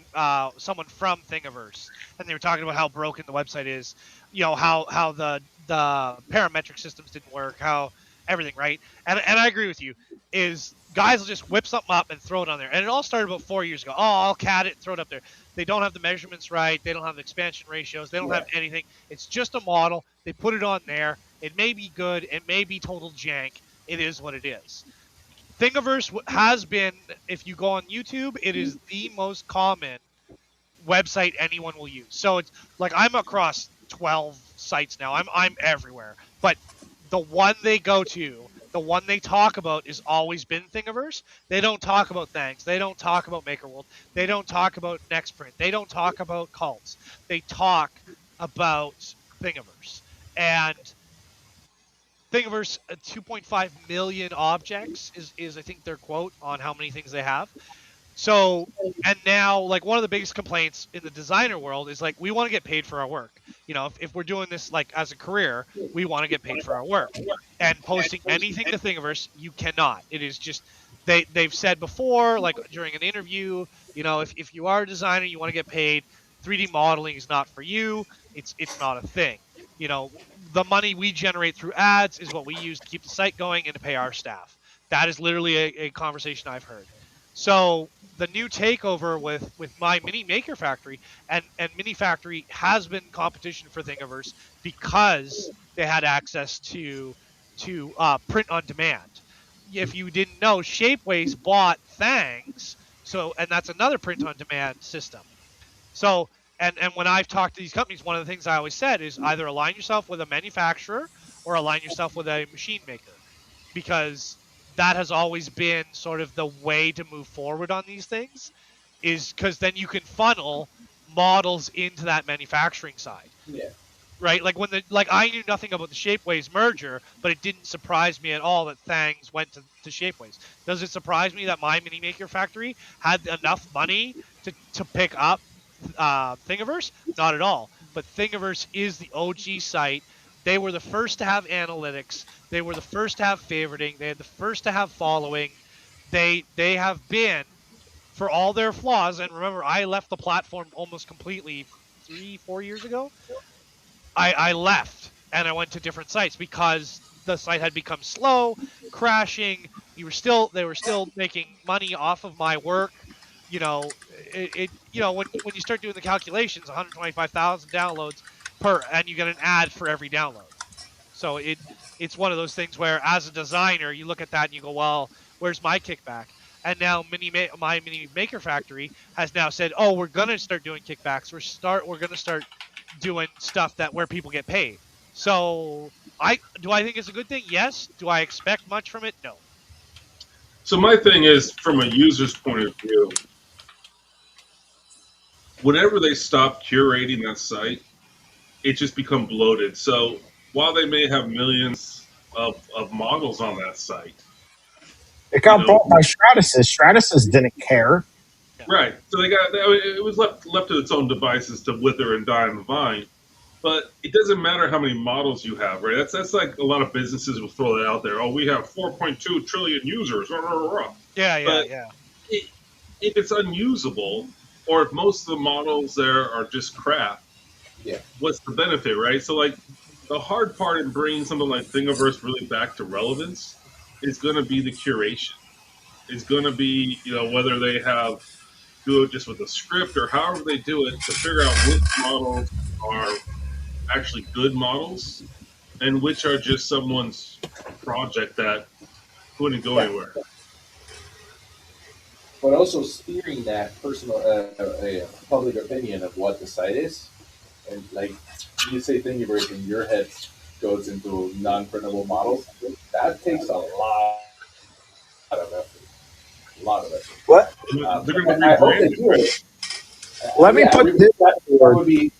someone from Thingiverse, and they were talking about how broken the website is. How the parametric systems didn't work, how everything, right? And I agree with you. Is guys will just whip something up and throw it on there, and it all started about 4 years ago. Oh, I'll CAD it and throw it up there. They don't have the measurements right. They don't have the expansion ratios. They don't Yeah, have anything. It's just a model. They put it on there. It may be good. It may be total jank. It is what it is. Thingiverse has been, if you go on YouTube, it is the most common website anyone will use. So it's like I'm across 12 sites now. I'm everywhere. But the one they go to, the one they talk about is always been Thingiverse. They don't talk about Thanks. They don't talk about MakerWorld. They don't talk about Nextprint. They don't talk about cults. They talk about Thingiverse. And Thingiverse, 2.5 million objects is I think their quote on how many things they have. So, and now, like, one of the biggest complaints in the designer world is like, we want to get paid for our work. If we're doing this like as a career, we want to get paid for our work. And posting anything to Thingiverse, you cannot. It is just, they've said before, like during an interview, if you are a designer, you want to get paid. 3D modeling is not for you. It's not a thing. You know, the money we generate through ads is what we use to keep the site going and to pay our staff. That is literally a conversation I've heard. So the new takeover with my mini maker factory and mini factory has been competition for Thingiverse because they had access to print on demand. If you didn't know, Shapeways bought Thangs, and that's another print on demand system. So and when I've talked to these companies, one of the things I always said is either align yourself with a manufacturer or align yourself with a machine maker, because that has always been sort of the way to move forward on these things, is because then you can funnel models into that manufacturing side. yeah. right? Like I knew nothing about the Shapeways merger, but it didn't surprise me at all that Thangs went to Shapeways. Does it surprise me that my Mini Maker Factory had enough money to pick up Thingiverse? Not at all. But Thingiverse is the OG site. They were the first to have analytics. They were the first to have favoriting. They had the first to have following. They have been, for all their flaws. And remember, I left the platform almost completely 3-4 years ago. I left and I went to different sites because the site had become slow, crashing. They were still making money off of my work. When you start doing the calculations, 125,000 downloads and you get an ad for every download. So it's one of those things where, as a designer, you look at that and you go, well, where's my kickback? And now my Mini Maker Factory has now said, oh, we're gonna start doing kickbacks. We're gonna start doing stuff where people get paid. So I think it's a good thing? Yes. Do I expect much from it? No. So my thing is, from a user's point of view, whenever they stop curating that site, it just become bloated. So while they may have millions of models on that site, It you got know, bought by Stratasys. Stratasys didn't care. right? So it was left to its own devices to wither and die on the vine. But it doesn't matter how many models you have, right? That's like a lot of businesses will throw that out there. Oh, we have 4.2 trillion users. Rah, rah, rah. But Yeah. if it's unusable, or if most of the models there are just crap, Yeah. what's the benefit, right? So, like, the hard part in bringing something like Thingiverse really back to relevance is going to be the curation. It's going to be, whether they do it just with a script or however they do it to figure out which models are actually good models and which are just someone's project that couldn't go Yeah. anywhere. But also steering that personal public opinion of what the site is, and like you say Thingiverse in your head goes into non-printable models. That takes a lot of effort. A lot of effort. What? They're going to be I hope they rebranded. do it. Let me put this that forward. would be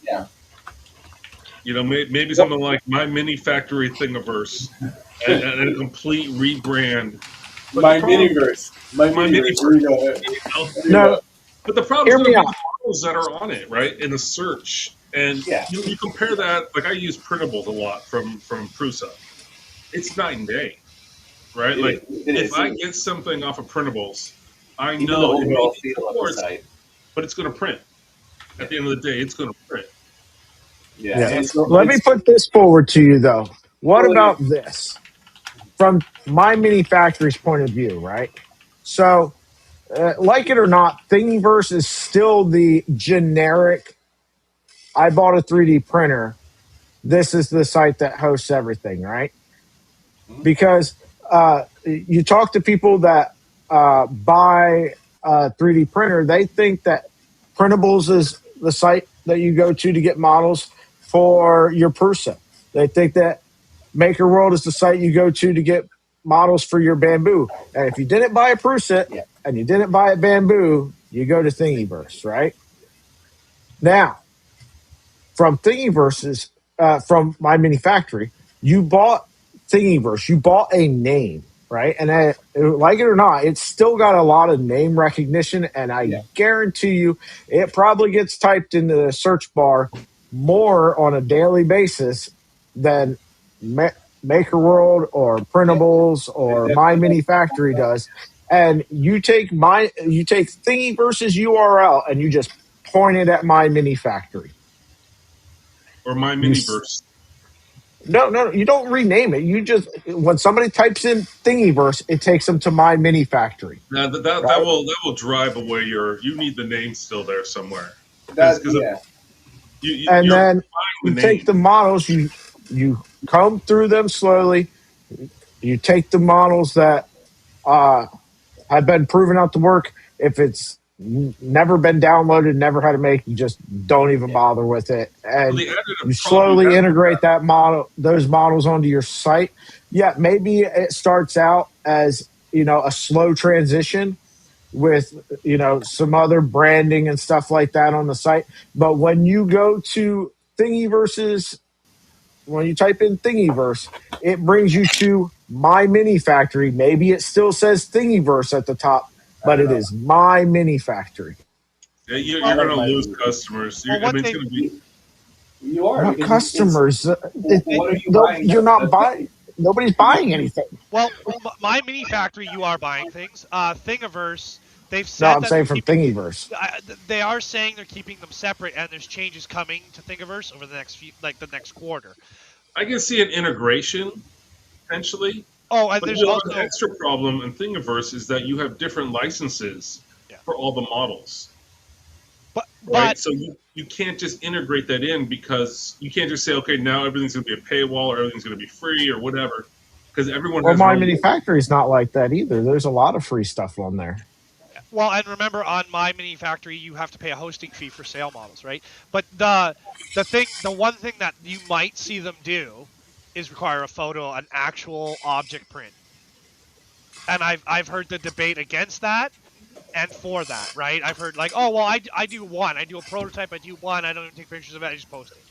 Maybe something like My Mini Factory Thingiverse and a complete rebrand. But my Miniverse. My Miniverse. Here we go. No, But the problem is hear going me to be out. the models that are on it, right? In the search. And Yeah. you compare that, like I use printables a lot from Prusa. It's night and day, right? Like if I get something off of printables, I Even know the it overall may be feel of the short, site. but it's going to print. At the end of the day, it's going to print. Yeah. Yeah. So Let me put this forward to you, though. What about this? From my Mini Factory's point of view, right? So, like it or not, Thingiverse is still the generic. I bought a 3D printer. This is the site that hosts everything, right? Because you talk to people that buy a 3D printer, they think that Printables is the site that you go to get models for your Prusa. They think that Maker World is the site you go to get models for your Bamboo. And if you didn't buy a Prusa and you didn't buy a Bamboo, you go to Thingiverse, right? Now, from Thingiverse's, from my Mini Factory, you bought Thingiverse. You bought a name, right? And like it or not, it's still got a lot of name recognition. And I guarantee you, it probably gets typed into the search bar more on a daily basis than Maker World or Printables or My Mini Factory does. And you take Thingiverse's URL and you just point it at My Mini Factory. Or My Miniverse. No, you don't rename it. You just, when somebody types in Thingiverse, it takes them to My Mini Factory. Now that will drive away you need the name still there somewhere. Then you take the models, you comb through them slowly. You take the models that have been proven out to work. If it's never been downloaded, never had to make, you just don't even bother with it, and you slowly integrate those models onto your site. Yeah, maybe it starts out as a slow transition with some other branding and stuff like that on the site, but when you go to Thingiverse's when you type in Thingiverse, it brings you to My Mini Factory. Maybe it still says Thingiverse at the top, I but don't it know. is My Mini Factory. Yeah, I you're like going to my lose movie. customers. Well, I what mean, it's they going to be. You are What because it's customers? what are you buying You're though? not That's buying. Nobody's buying anything. well, my mini factory, you are buying things. Thingiverse, they've No, said I'm that they're saying from keeping. Thingiverse. They are saying they're keeping them separate, and there's changes coming to Thingiverse over the next few, like the next quarter. I can see an integration potentially, Oh, and but there's you'll have an also extra problem in Thingiverse is that you have different licenses yeah, for all the models, but right? So you can't just integrate that in because you can't just say, okay, now everything's going to be a paywall or everything's going to be free or whatever, because everyone Well, has their My own. Mini Factory is not like that either. There's a lot of free stuff on there. well, and remember on my mini factory, you have to pay a hosting fee for sale models, right? But the one thing that you might see them do is require a photo, an actual object print. And I've heard the debate against that and for that, right? I've heard like, oh well, I do one, I do a prototype, I do one, I don't even take pictures of it, I just post it.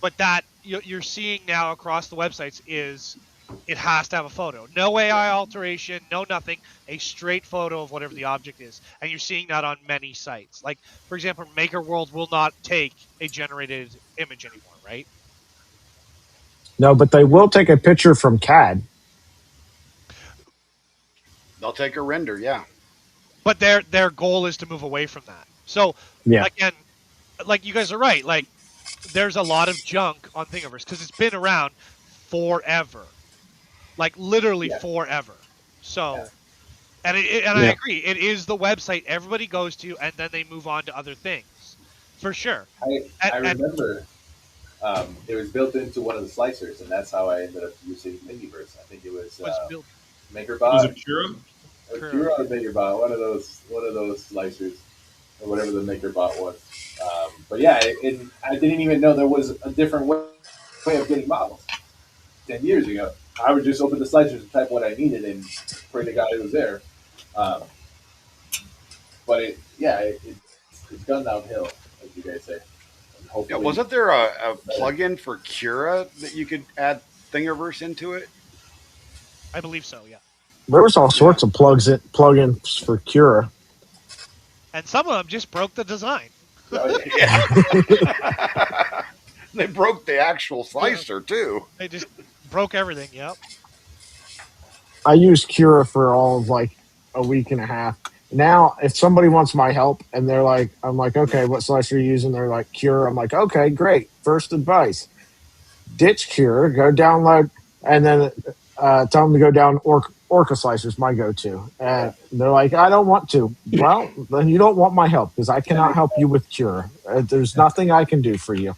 But that you're seeing now across the websites is it has to have a photo, no AI alteration, no nothing, a straight photo of whatever the object is, and you're seeing that on many sites. Like for example, Maker World will not take a generated image anymore, right? No, but they will take a picture from CAD. They'll take a render, yeah. But their goal is to move away from that. So Yeah. again, like you guys are right, like there's a lot of junk on Thingiverse because it's been around forever, like literally yeah, forever. yeah. So, and I Yeah. agree, it is the website everybody goes to, and then they move on to other things, for sure. I And remember it was built into one of the slicers, and that's how I ended up using Thingiverse. I think it was was built Was it MakerBot Cura? or Kuro. Cura or MakerBot, one of those slicers or whatever the MakerBot was. But yeah, I didn't even know there was a different way of getting models 10 years ago. I would just open the slicers and type what I needed and pray to God it was there. Um, but it's gone downhill, as you guys say. And Yeah, hopefully, wasn't there a better. plugin for Cura that you could add Thingiverse into it? I believe so, yeah. There was all Yeah. sorts of plugins for Cura. And some of them just broke the design. Oh yeah, Yeah. They broke the actual Yeah, slicer too. they just broke everything. Yep. I used Cura for all of like a week and a half. Now, if somebody wants my help and they're like, I'm like, okay, what slicer are you using? They're like, Cura. I'm like, okay, great. First advice, ditch Cura, go download, and then tell them to go down Orca Slicer's my go-to. yeah. And they're like, I don't want to. Well, then you don't want my help because I cannot help you with Cura. There's nothing I can do for you.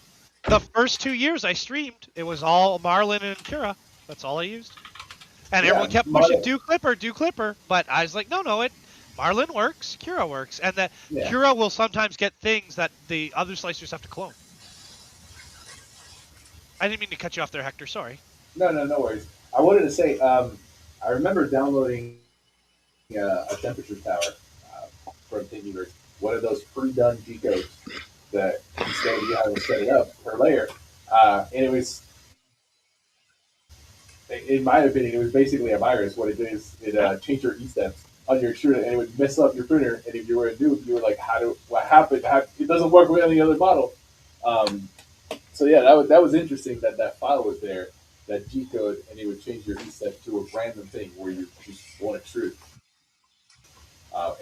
The first 2 years I streamed, it was all Marlin and Kira. That's all I used. And everyone Yeah, kept pushing do Clipper, do Clipper. But I was like, no, it Marlin works, Kira works. And that yeah. Kira will sometimes get things that the other slicers have to clone. I didn't mean to cut you off there, Hector. Sorry. No worries. I wanted to say, I remember downloading a temperature tower from Thingiverse, one of those pre-done G codes that instead of you having to set it up per layer, and it was, in my opinion, it was basically a virus. What it did is it Yeah. changed your e-steps on your extruder, and it would mess up your printer. And if you were a noob, you were like, what happened? It doesn't work with any other model. Um, So yeah, that was interesting that that file was there, that G code, and it would change your reset to a random thing where you just want to truth.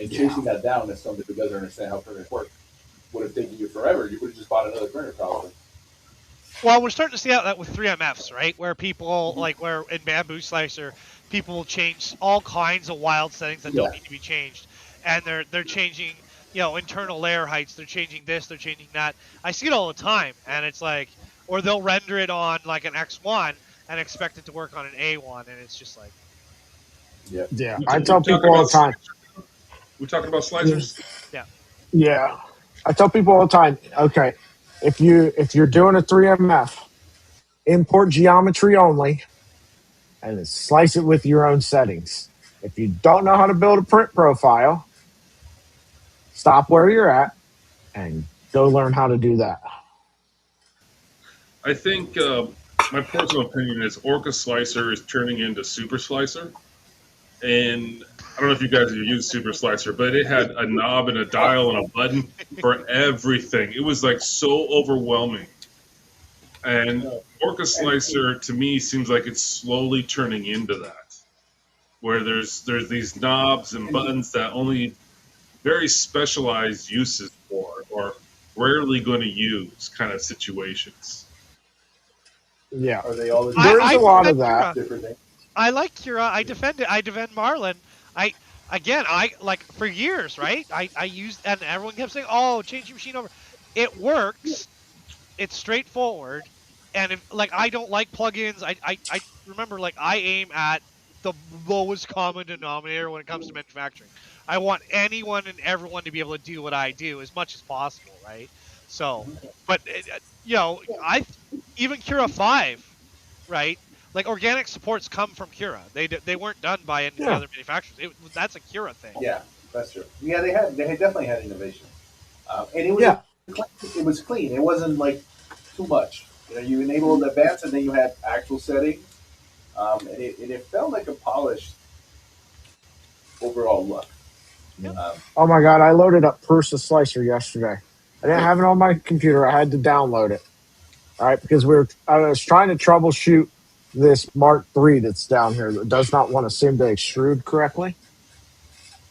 And chasing that down as somebody who doesn't understand how printers work would have taken you forever. You would have just bought another printer probably. Well, we're starting to see that with 3MFs, right? Where people, Mm-hmm. like where in Bamboo Slicer, people will change all kinds of wild settings that Yeah, don't need to be changed. And they're changing, internal layer heights. They're changing this, they're changing that. I see it all the time. And it's like, or they'll render it on like an X1 and expect it to work on an A1. And it's just like, yeah, Yeah, We, I we tell talking people all about the time. slicers? We talking about Yeah, slicers? yeah. yeah. I tell people all the time. Okay, if you're doing a 3MF, import geometry only, and then slice it with your own settings. If you don't know how to build a print profile, stop where you're at and go learn how to do that. I think my personal opinion is Orca Slicer is turning into Super Slicer. And I don't know if you guys have used Super Slicer, but it had a knob and a dial and a button for everything. It was like so overwhelming. And Orca Slicer to me seems like it's slowly turning into that, where there's these knobs and buttons that only very specialized uses for or rarely going to use kind of situations. Yeah. Are they all the There is a lot of defend that. Kira. different things? I like Kira. I defend it. I defend Marlin. I like for years, right? I used, and everyone kept saying, "Oh, change your machine over." It works. It's straightforward, and if like I don't like plugins, I remember like I aim at the lowest common denominator when it comes to manufacturing. I want anyone and everyone to be able to do what I do as much as possible, right? So, but I even Cura 5, right? Like organic supports come from Cura. They weren't done by any Yeah. other manufacturers. That's a Cura thing. Yeah, that's true. Yeah, they had definitely had innovation, and Yeah. it was clean. It wasn't like too much. You enabled advanced, and then you had actual settings, and it felt like a polished overall look. Yep. Oh my God, I loaded up Prusa Slicer yesterday. I didn't have it on my computer. I had to download it. All right, because I was trying to troubleshoot this Mark III that's down here that does not want to seem to extrude correctly.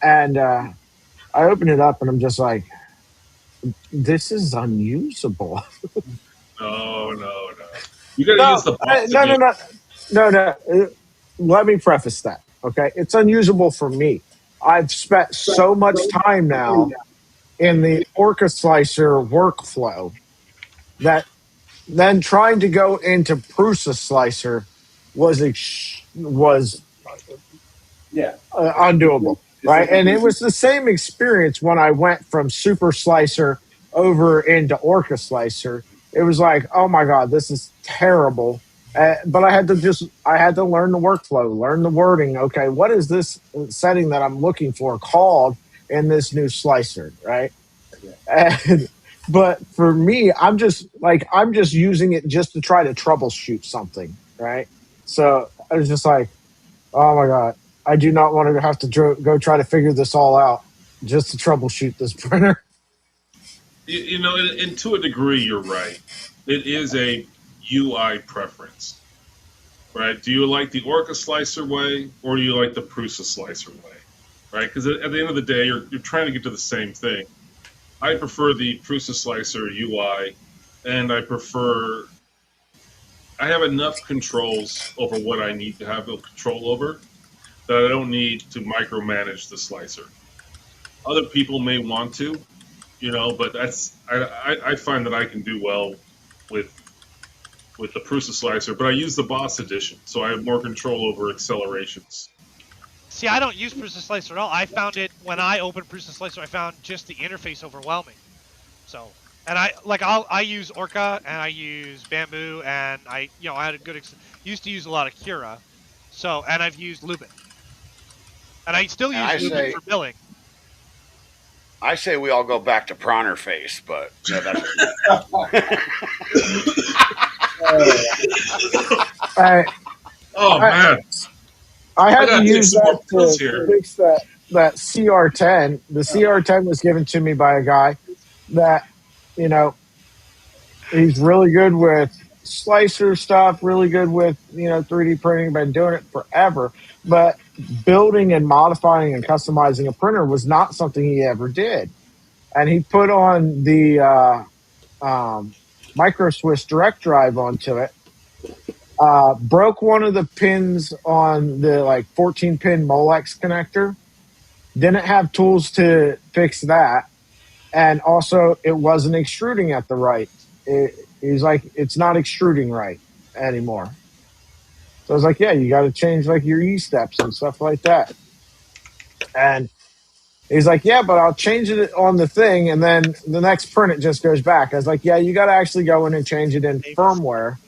And I opened it up and I'm just like, this is unusable. No. You got to use the box again. No. Let me preface that. Okay, it's unusable for me. I've spent so much time now in the Orca Slicer workflow that then trying to go into Prusa Slicer was Yeah, undoable, It's right? a And it complete- was the same experience when I went from Super Slicer over into Orca Slicer. It was like, oh my God, this is terrible. But I had to learn the workflow, learn the wording. Okay, what is this setting that I'm looking for called in this new slicer, right? And, but for me, I'm just using it just to try to troubleshoot something, right? So I was just like, oh my God, I do not want to have to go try to figure this all out just to troubleshoot this printer. And to a degree, you're right. It is a UI preference, right? Do you like the Orca Slicer way or do you like the Prusa Slicer way, right? Because at the end of the day, you're trying to get to the same thing. I prefer the Prusa Slicer UI, and I have enough controls over what I need to have control over that I don't need to micromanage the slicer. Other people may want to, but I find that I can do well with the Prusa Slicer, but I use the Boss Edition, so I have more control over accelerations. See, I don't use Prusa Slicer at all. I found it when I opened Prusa Slicer. I found just the interface overwhelming. So, and I use Orca and I use Bamboo and I had a good used to use a lot of Cura. So, and I've used Lubin. And I still use Lubin for billing. I say we all go back to Praner face, but that's man. I had to use that to fix that CR10. The CR10 was given to me by a guy that, he's really good with slicer stuff, really good with, 3D printing, been doing it forever. But building and modifying and customizing a printer was not something he ever did. And he put on the Micro Swiss direct drive onto it. Broke one of the pins on the 14 pin Molex connector. Didn't have tools to fix that. And also it wasn't extruding at the right. He's like, it's not extruding right anymore. So I was like, yeah, you got to change your E-steps and stuff like that. And he's like, yeah, but I'll change it on the thing. And then the next print, it just goes back. I was like, yeah, you got to actually go in and change it in firmware,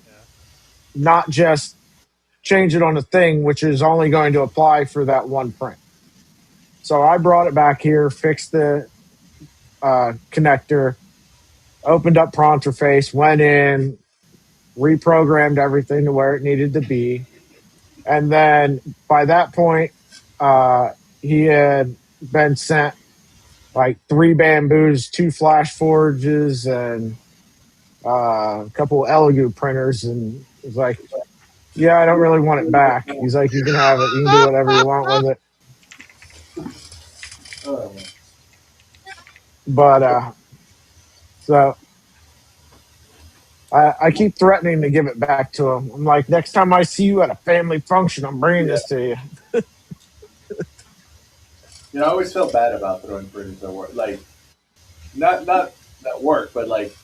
not just change it on the thing, which is only going to apply for that one print. So I brought it back here, fixed the connector, opened up Pronterface, went in, reprogrammed everything to where it needed to be. And then by that point, he had been sent like 3 bamboos, 2 flash forges, and a couple Elegoo printers. And he's like, yeah, I don't really want it back. He's like, you can have it. You can do whatever you want with it. Oh, man. But so I keep threatening to give it back to him. I'm like, next time I see you at a family function, I'm bringing this to you. You know, I always felt bad about throwing printers at work. Like, not at work, but like,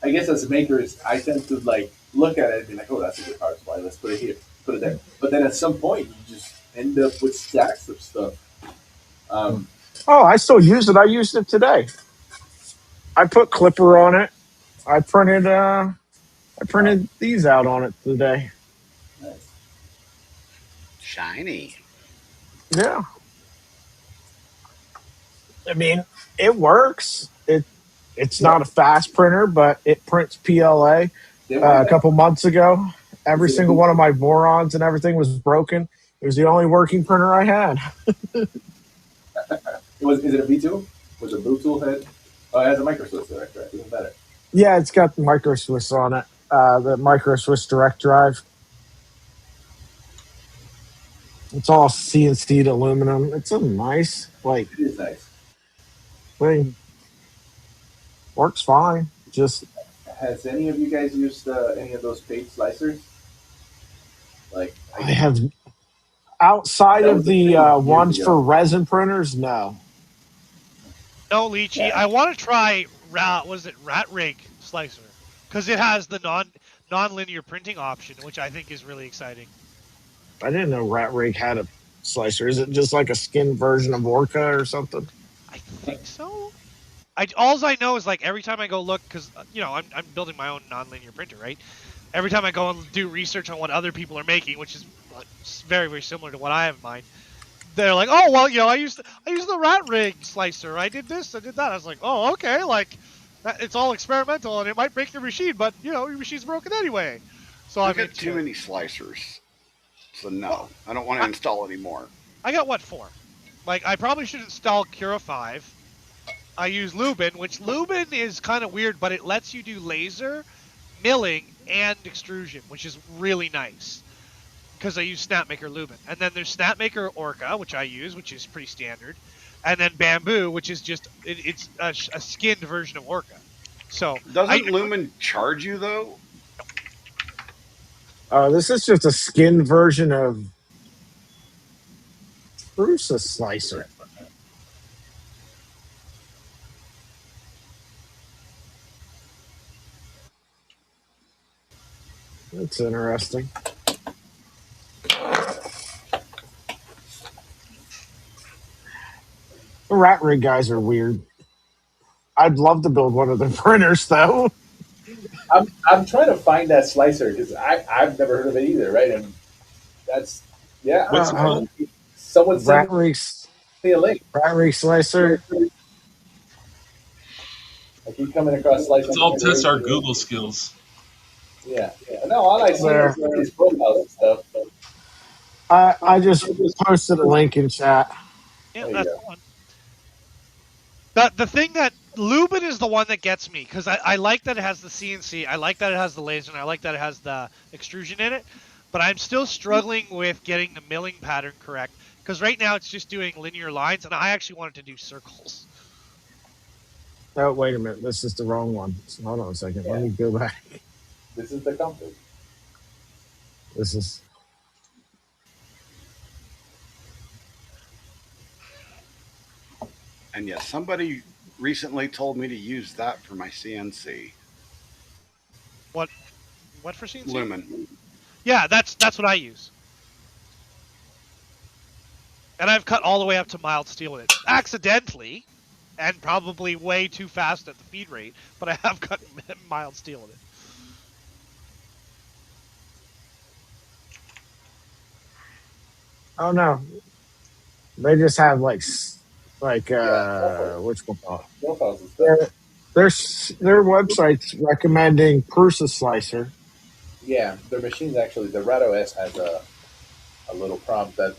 I guess as makers, I tend to like look at it and be like, oh, that's a good power supply. Let's put it here, put it there. But then at some point, you just end up with stacks of stuff. Oh, I still use it. I used it today. I put Clipper on it. I printed these out on it today. Nice. Shiny. Yeah. I mean, it works. It's Yeah. not a fast printer, but it prints PLA. A couple months ago, every Is it a single one of my Vorons and everything was broken. It was the only working printer I had. Is it a V2? Was it a Blue Tool head? Oh, it has a micro Swiss direct, right? Even better. Yeah, it's got the micro Swiss on it. The micro Swiss direct drive. It's all CNC'd aluminum. It's a nice It is nice. thing. Works fine. Just Has any of you guys used any of those page slicers? Like, I have outside that of was a the thing years ones ago. for resin printers. No. No, Lychee. Yeah. I want to try Rat Rig Slicer because it has the non-linear printing option, which I think is really exciting. I didn't know Rat Rig had a slicer. Is it just like a skin version of Orca or something? I think so. Alls I know is like every time I go look, because I'm building my own non-linear printer, right? Every time I go and do research on what other people are making, which is very, very similar to what I have in mind, they're like, oh well, I used the Rat Rig Slicer. I did this, I did that. I was like, oh okay, like it's all experimental and it might break your machine, but your machine's broken anyway. So I've got too many slicers, so no, I don't want to install anymore. I got 4. Like I probably should install Cura 5. I use Lubin, which Lubin is kind of weird, but it lets you do laser, milling, and extrusion, which is really nice. Because I use Snapmaker Lubin. And then there's Snapmaker Orca, which I use, which is pretty standard. And then Bamboo, which is just, it's a skinned version of Orca. So Doesn't Lumen charge you, though? This is just a skin version of Prusa Slicer. That's interesting. The Rat Rig guys are weird. I'd love to build one of their printers, though. I'm trying to find that slicer because I've never heard of it either, right? And that's someone sent me a link. Rat Rig Slicer. I keep coming across slicers. Let's all test our Google skills. Yeah. No, all I see is these profiles and stuff. I just posted a link in chat. Yeah, that's the one. The thing that Lubin is the one that gets me because I like that it has the CNC, I like that it has the laser, and I like that it has the extrusion in it. But I'm still struggling with getting the milling pattern correct because right now it's just doing linear lines, and I actually wanted to do circles. Oh, wait a minute. This is the wrong one. Hold on a second. Let me go back. This is the compass. This is. And yes, somebody recently told me to use that for my CNC. What for CNC? Lumen. Yeah, that's what I use. And I've cut all the way up to mild steel with it. Accidentally, and probably way too fast at the feed rate, but I have cut mild steel with it. Oh, no. They just have, what's going on? Their website's recommending Prusa Slicer. Yeah, their machines actually. The RadOS has a little prompt that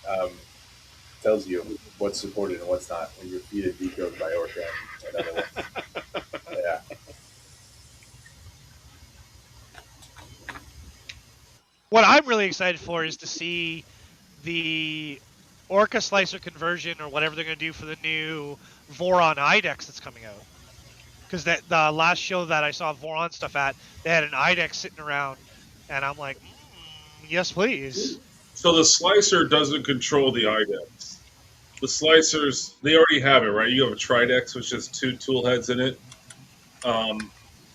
um, tells you what's supported and what's not when you feed it decode by Orca and other ones. Yeah, What I'm really excited for is to see the Orca slicer conversion or whatever they're going to do for the new Voron IDEX that's coming out. Because that the last show that I saw Voron stuff at, they had an IDEX sitting around, and I'm like, yes, please. So the slicer doesn't control the IDEX. The slicers, they already have it, right? You have a Tridex, which has two tool heads in it,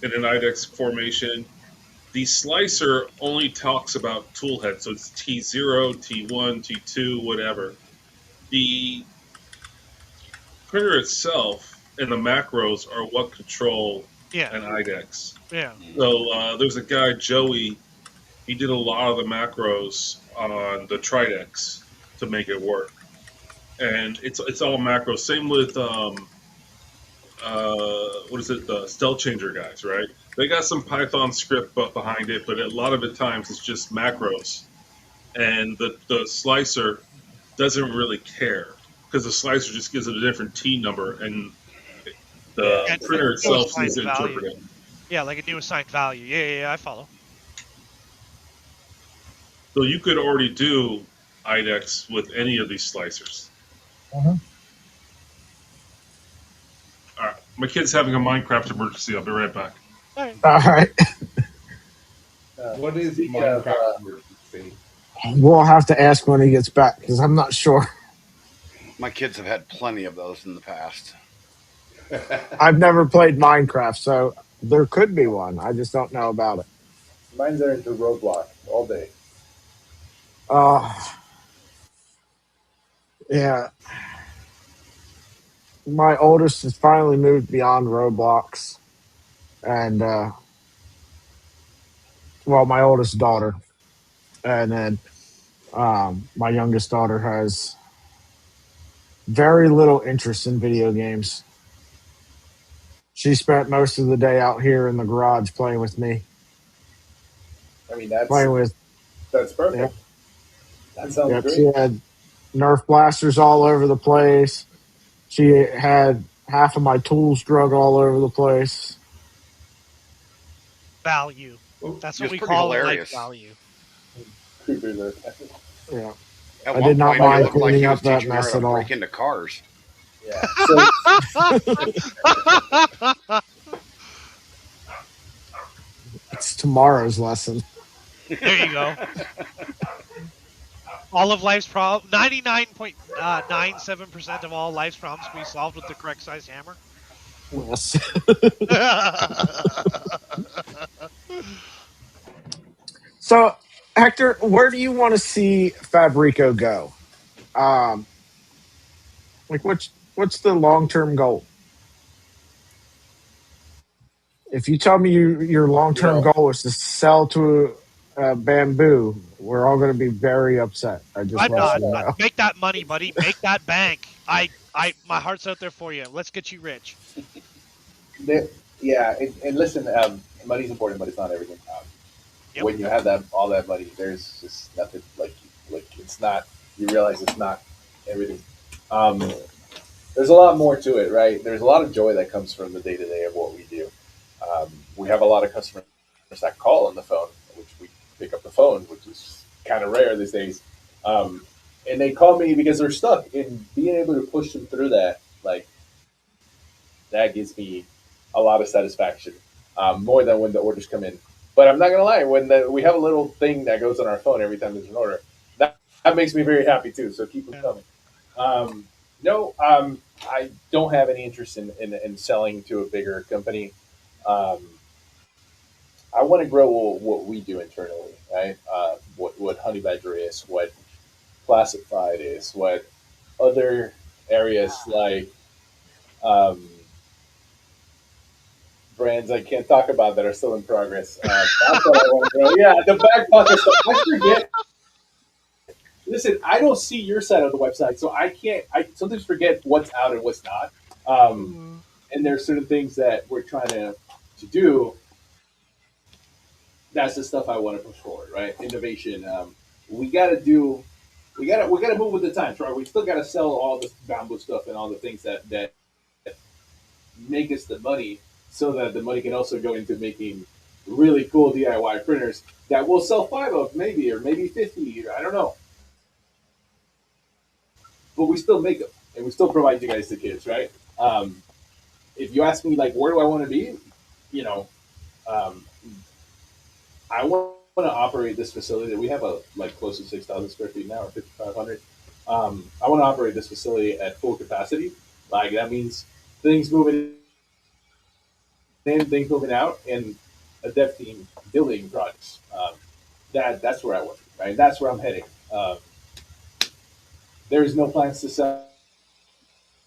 in an IDEX formation. The slicer only talks about tool heads, so it's T0, T1, T2, whatever. The printer itself and the macros are what control Yeah, an IDEX. yeah. So there's a guy, Joey, he did a lot of the macros on the Tridex to make it work. And it's all macros. Same with what is it, the Stealth Changer guys, right? They got some Python script behind it, but a lot of the times it's just macros. And the slicer doesn't really care because the slicer just gives it a different T number, and yeah. the And it's like printer a new itself assigned needs to value. interpret it. Yeah, like a new assigned value. Yeah, yeah, yeah, I follow. So you could already do IDEX with any of these slicers. Mhm. All right, my kid's having a Minecraft emergency. I'll be right back. All right. All right. What is Speaking of, Minecraft emergency? We'll have to ask when he gets back because I'm not sure. My kids have had plenty of those in the past. I've never played Minecraft, so there could be one. I just don't know about it. mine's are into Roadblock all day. Uh, yeah. My oldest has finally moved beyond Roblox. And, well, my oldest daughter. And then my youngest daughter has very little interest in video games. She spent most of the day out here in the garage playing with me, I mean, playing with, that's yeah, perfect. That sounds yep. She great. had Nerf blasters all over the place. She had half of my tools drug all over the place. Value. That's It what was we pretty call life hilarious. value. Creepers are. Yeah. At I one did not point, it mind looked like cleaning he up was that teaching her mess how at to all. break into cars. Yeah. So It's tomorrow's lesson. There you go. All of life's problems, 99.97% of all life's problems can be solved with the correct size hammer. Yes. So, Hector, where do you want to see Fabrico go? Um, like, what's the long term goal? If you tell me your long you term know, goal is to sell to Bamboo, we're all going to be very upset. I just I'm want you not. to uh, know. Make that money, buddy. Make that bank. My heart's out there for you. Let's get you rich. yeah, and listen, money's important, but it's not everything. Yep. When you have that all that money, there's just nothing like it's not. You realize it's not everything. Um, there's a lot more to it, right? There's a lot of joy that comes from the day to day of what we do. We have a lot of customers that call on the phone, which we pick up the phone, which is kind of rare these days. Um, and they call me because they're stuck, and being able to push them through that, like that gives me a lot of satisfaction, more than when the orders come in. But I'm not gonna lie, when we have a little thing that goes on our phone every time there's an order, that makes me very happy too. So keep them Yeah. coming. No, I don't have any interest in selling to a bigger company. Um, I want to grow what we do internally, right? What Honey Badger is, what Classified is, what other areas like um, brands I can't talk about that are still in progress. That's what I want to grow. Yeah, the back pocket stuff. I forget. Listen, I don't see your side of the website, so I can't. I sometimes forget what's out and what's not. Um, and there's certain things that we're trying to do. that's the stuff I want to push forward, right? Innovation. We got to do. We got to move with the times, right? We still got to sell all this bamboo stuff and all the things that make us the money, so that the money can also go into making really cool DIY printers that we'll sell five of, maybe, or maybe 50. I don't know, but we still make them and we still provide you guys the kids, right? Um, if you ask me, like, where do I want to be, you know, um, I want to operate this facility. We have a like close to 6,000 square feet now, or 5,500. I want to operate this facility at full capacity. Like that means things moving in, things moving out, and a dev team building projects. That's where I want to be, right? That's where I'm heading. There's no plans to sell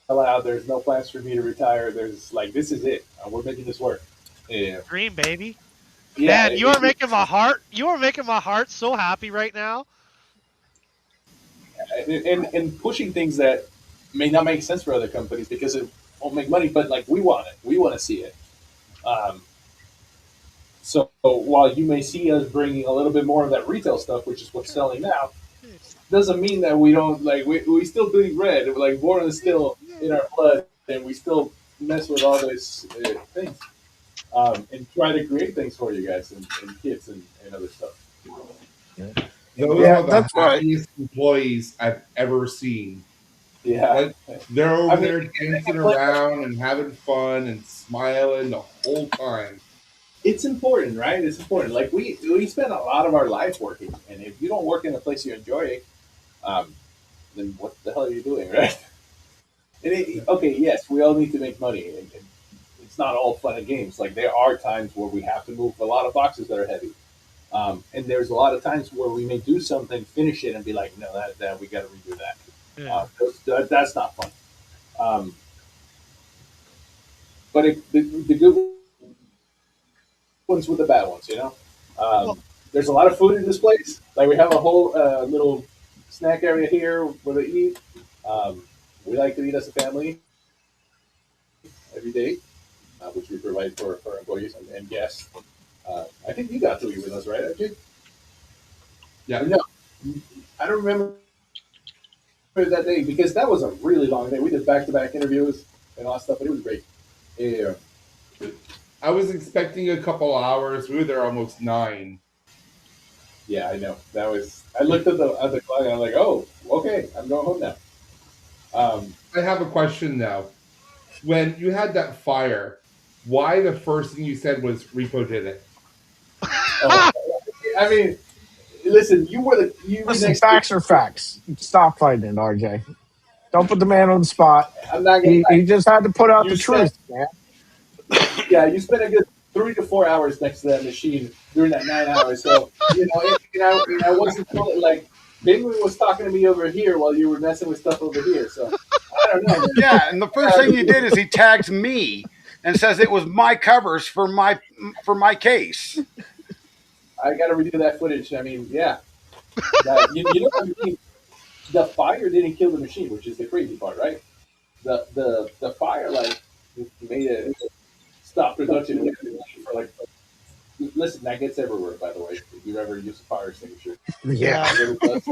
out. There's no plans for me to retire. There's like this is it. We're making this work. Yeah, Dream, baby. yeah. Man, you are making my heart so happy right now. And pushing things that may not make sense for other companies because it won't make money, but like we want it, we want to see it. Um, so while you may see us bringing a little bit more of that retail stuff, which is what's selling now, doesn't mean that we don't like we still bleed red. Like born is still in our blood, and we still mess with all those things and try to create things for you guys and kids and other stuff. Those Yeah, are the that's right. happiest employees I've ever seen. Yeah, Like they're I over mean, there dancing around and having fun and smiling the whole time. it's important, right? It's important. Like we spend a lot of our life working, and if you don't work in a place you enjoy, um, then what the hell are you doing, right? Okay, yes, we all need to make money, and it's not all fun and games. Like there are times where we have to move a lot of boxes that are heavy, and there's a lot of times where we may do something, finish it, and be like, no, that we got to redo that. Yeah. That's not fun. Um, but the good ones with the bad ones, you know. Well, There's a lot of food in this place. Like we have a whole little snack area here where they eat. Um, we like to eat as a family every day, which we provide for employees and guests. I think you got to eat with us, right, AJ? Yeah. No, I don't remember that day because that was a really long day. We did back-to-back interviews and all that stuff, but it was great. Yeah, I was expecting a couple hours. We were there almost 9. yeah, I know. That was. I looked at the clock and I'm like, oh, okay, I'm going home now. Um, I have a question now. When you had that fire, why the first thing you said was Repo did it? oh, I mean, listen, you were Listen, next to. facts are facts. Stop fighting it, RJ. Don't put the man on the spot. I'm not gonna He lie. just had to put out You the spent truth, man. Yeah, you spent a good 3 to 4 hours next to that machine during that 9 hours. So and I wasn't like Benjamin was talking to me over here while you were messing with stuff over here. So I don't know, man. Yeah, and the first thing he did is he tags me and says it was my covers for my case. I got to redo that footage. I mean, yeah, you know, I mean, the fire didn't kill the machine, which is the crazy part, right? The fire like made it stop production and everything for like. Listen, that gets everywhere. By the way, if you ever use a fire extinguisher, Yeah. it really does.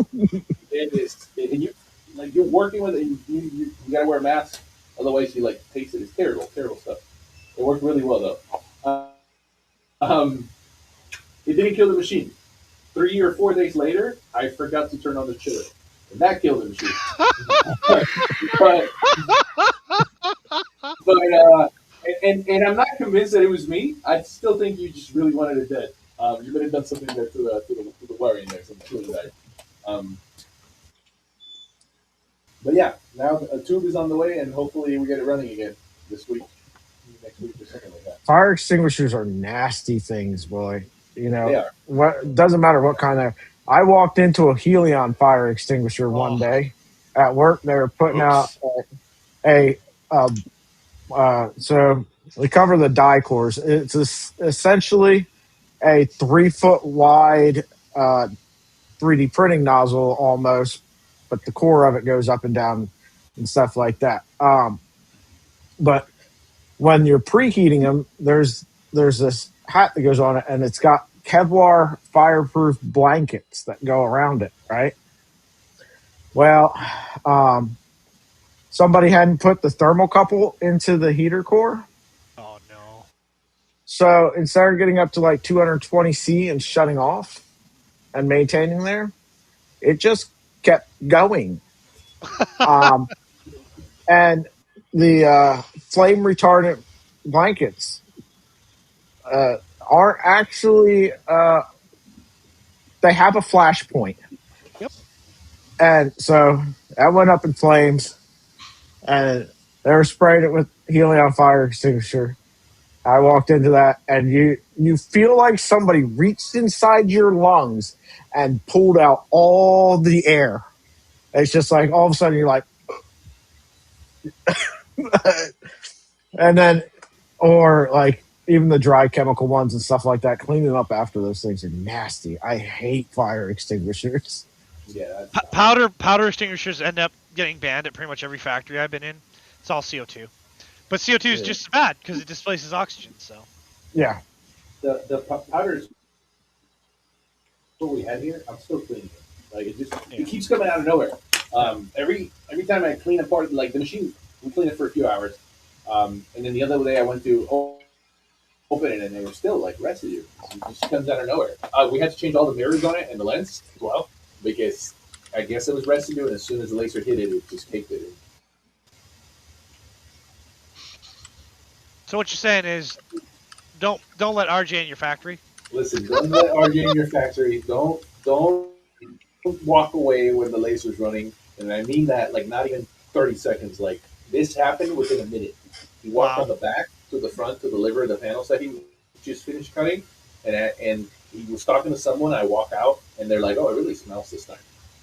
It is, and you like you're working with it. You gotta wear a mask, otherwise you like taste it. It's terrible, terrible stuff. It worked really well though. Um, it didn't kill the machine. 3 or 4 days later, I forgot to turn on the chiller, and that killed the machine. but but and I'm not convinced that it was me. I still think you just really wanted it dead. You may have done something there to the wiring there, something really bad. Um, but yeah, now a tube is on the way, and hopefully we get it running again this week, next week, or something like that. Fire extinguishers are nasty things, boy. You They know, are. what doesn't matter what kind of. I walked into a Helion fire extinguisher one oh, day at work. They were putting out Oops. a so we cover the die cores. It's essentially a 3 foot wide 3D printing nozzle almost, but the core of it goes up and down and stuff like that. But when you're preheating them, there's this hat that goes on it, and it's got Kevlar fireproof blankets that go around it, right? Well, somebody hadn't put the thermocouple into the heater core. Oh no. So instead of getting up to like 220 C and shutting off and maintaining there, it just kept going. Um, and the flame retardant blankets are actually, they have a flash point. Yep. And so that went up in flames, and they were spraying it with helium fire extinguisher. I walked into that, and you feel like somebody reached inside your lungs and pulled out all the air. It's just like all of a sudden you're like, and then, or like even the dry chemical ones and stuff like that, cleaning up after those things are nasty. I hate fire extinguishers. Yeah, Powder extinguishers end up getting banned at pretty much every factory I've been in. It's all CO2, but CO2 is just as bad because it displaces oxygen. So Yeah. the powders what we had here, I'm still cleaning it. Like it keeps coming out of nowhere. Every time I clean a part, like the machine, we clean it for a few hours, and then the other day I went to open it and they were still like residue. It just comes out of nowhere. We had to change all the mirrors on it and the lens as well because I guess it was residue, and as soon as the laser hit it, it just caked it. So what you're saying is, don't let RJ in your factory. Listen, don't let RJ in your factory. Don't walk away when the laser's running, and I mean that like not even 30 seconds. Like this happened within a minute. He walked Wow. from the back to the front to deliver the panels that he just finished cutting, and he was talking to someone. I walk out, and they're like, "Oh, it really smells this time."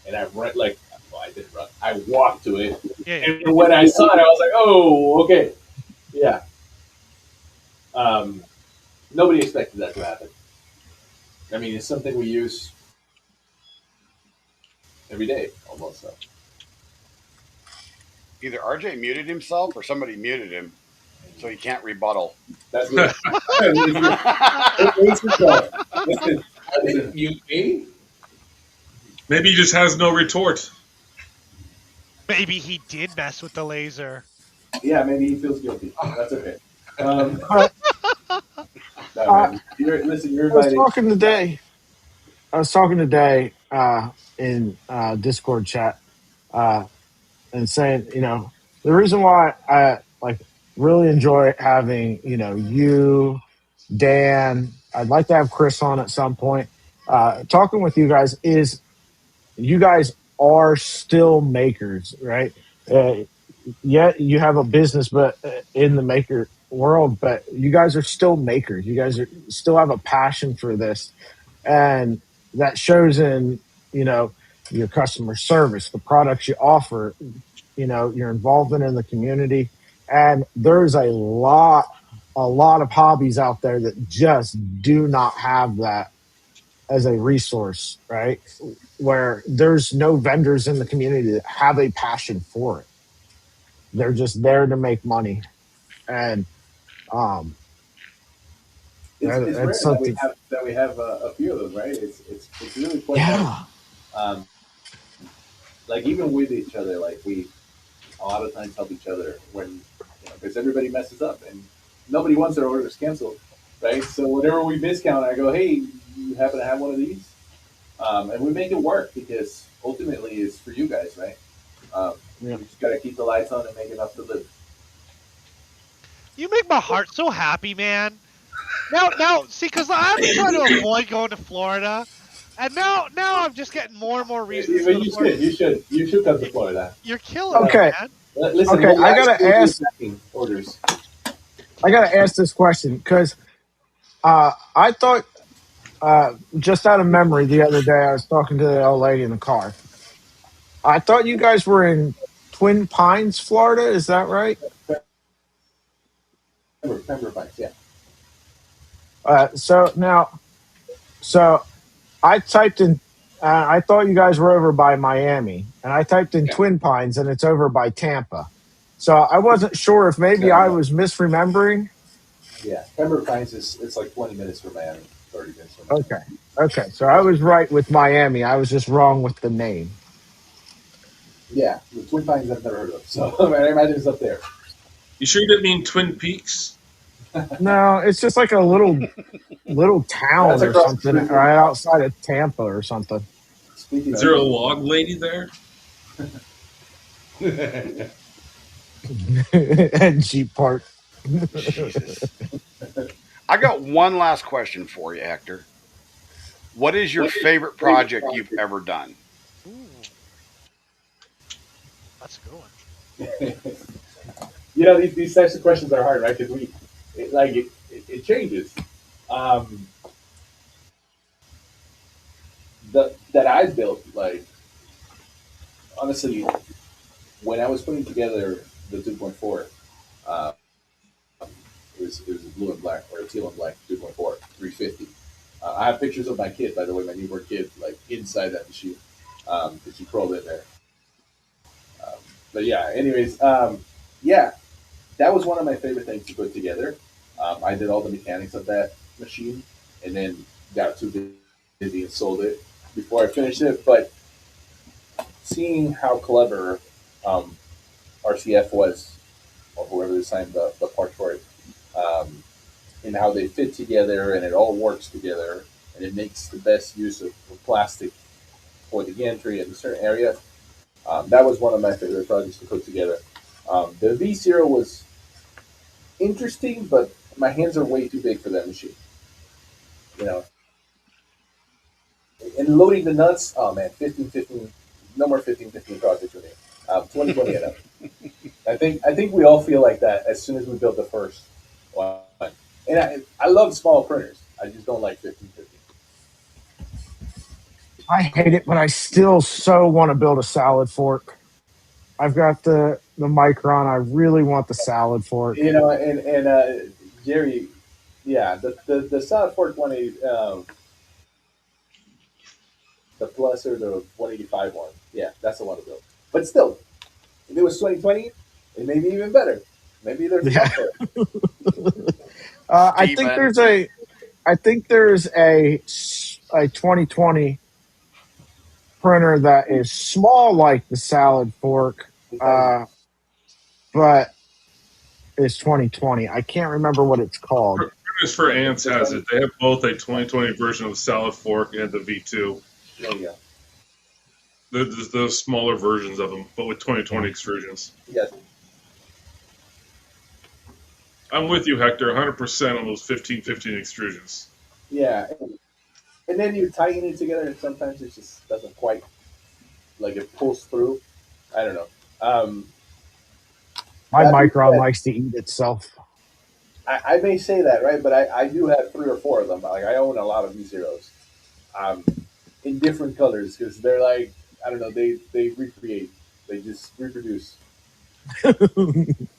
And I run like, well, I didn't run. I walked to it, Yeah. and when I saw it, I was like, "Oh, okay, yeah." Nobody expected that to happen. I mean, it's something we use every day almost. So. Either RJ muted himself or somebody muted him, so he can't rebuttal. That's good. Listen, you me? Maybe he just has no retort. Maybe he did mess with the laser. Yeah, maybe he feels guilty. That's okay. But Listen, you're I was invited. talking today. In Discord chat, and saying, the reason why I like really enjoy having, you, Dan, I'd like to have Chris on at some point. Talking with you guys is you guys are still makers, right? Yeah, you have a business, but in the maker world, but you guys are still makers. You guys still have a passion for this, and that shows in your customer service, the products you offer, your involvement in the community, and there's a lot of hobbies out there that just do not have that as a resource, right? Where there's no vendors in the community that have a passion for it. They're just there to make money, and It's rare that's something. that we have a few of them, right? It's really quite Yeah. nice. Like even with each other, like we a lot of times help each other when because everybody messes up and nobody wants their orders canceled, right? So whenever we discount, I go, hey, you happen to have one of these, and we make it work because ultimately it's for you guys, right? Yeah. You just got to keep the lights on and make enough to live. You make my heart so happy, man. Now, see, because I've been trying to avoid going to Florida, and now I'm just getting more and more reasons. But you should come to Florida. You're killing Okay. me, man. Listen, Okay, I gotta actually ask. do orders. I gotta ask this question because I thought, just out of memory, the other day I was talking to the old lady in the car. I thought you guys were in Twin Pines, Florida. Is that right? Pembroke Pines, yeah. So I typed in. I thought you guys were over by Miami, and I typed in Twin Pines, and it's over by Tampa. So I wasn't sure if maybe I was misremembering. Yeah, Pembroke Pines is it's like 20 minutes from Miami. So 30 minutes from now. Okay. So I was right with Miami. I was just wrong with the name. Yeah, the Twin Pines I've never heard of, so I imagine it's up there. You sure you didn't mean Twin Peaks? No, it's just like a little town That's or across the something street from right outside of Tampa or something. Speaking Is of, there a log lady there? And Jeep Park. Jesus. I got one last question for you, Hector. What is your favorite project you've ever done? Ooh, that's a good one. these types of questions are hard, right? Because it changes. Um, that I built, like, honestly, when I was putting together the 2.4, uh, it was a blue and black or a teal and black 2.4 350. I have pictures of my kid, by the way, my newborn kid, like inside that machine, because she crawled in there. But yeah, anyways, yeah, that was one of my favorite things to put together. I did all the mechanics of that machine, and then got too busy and sold it before I finished it. But seeing how clever um, RCF was, or whoever designed the part for it, um, and how they fit together, and it all works together, and it makes the best use of plastic for the gantry in a certain area. That was one of my favorite projects to put together. The V0 was interesting, but my hands are way too big for that machine. You know, and loading the nuts. Oh man, 15, 15, no more 15, 15 projects with me. 2020 and up. I think we all feel like that as soon as we build the first one. And I love small printers. I just don't like 15, 15. I hate it, but I still so want to build a salad fork. I've got the Micron. I really want the salad fork. And Jerry, yeah, the Solid Fork 180, the Plus or the 185 one, yeah, that's the one to build. But still, if it was 2020, it may be even better. Maybe there's Yeah. stuff there. I think Steven. there's a 2020 printer that is small like the salad fork, It's tiny. uh, but it's 2020. I can't remember what it's called. Printers for Ants has it. They have both a 2020 version of the Salad Fork and the V2. There you go. The smaller versions of them, but with 2020 Yeah. extrusions. Yes. I'm with you, Hector, 100% on those 15 extrusions. Yeah. And then you tighten it together, and sometimes it just doesn't quite, like, it pulls through. I don't know. My That being Micron said, likes to eat itself. I may say that, right? But I do have 3 or 4 of them. Like, I own a lot of V0s, um, in different colors because they're like, I don't know, they recreate, they just reproduce.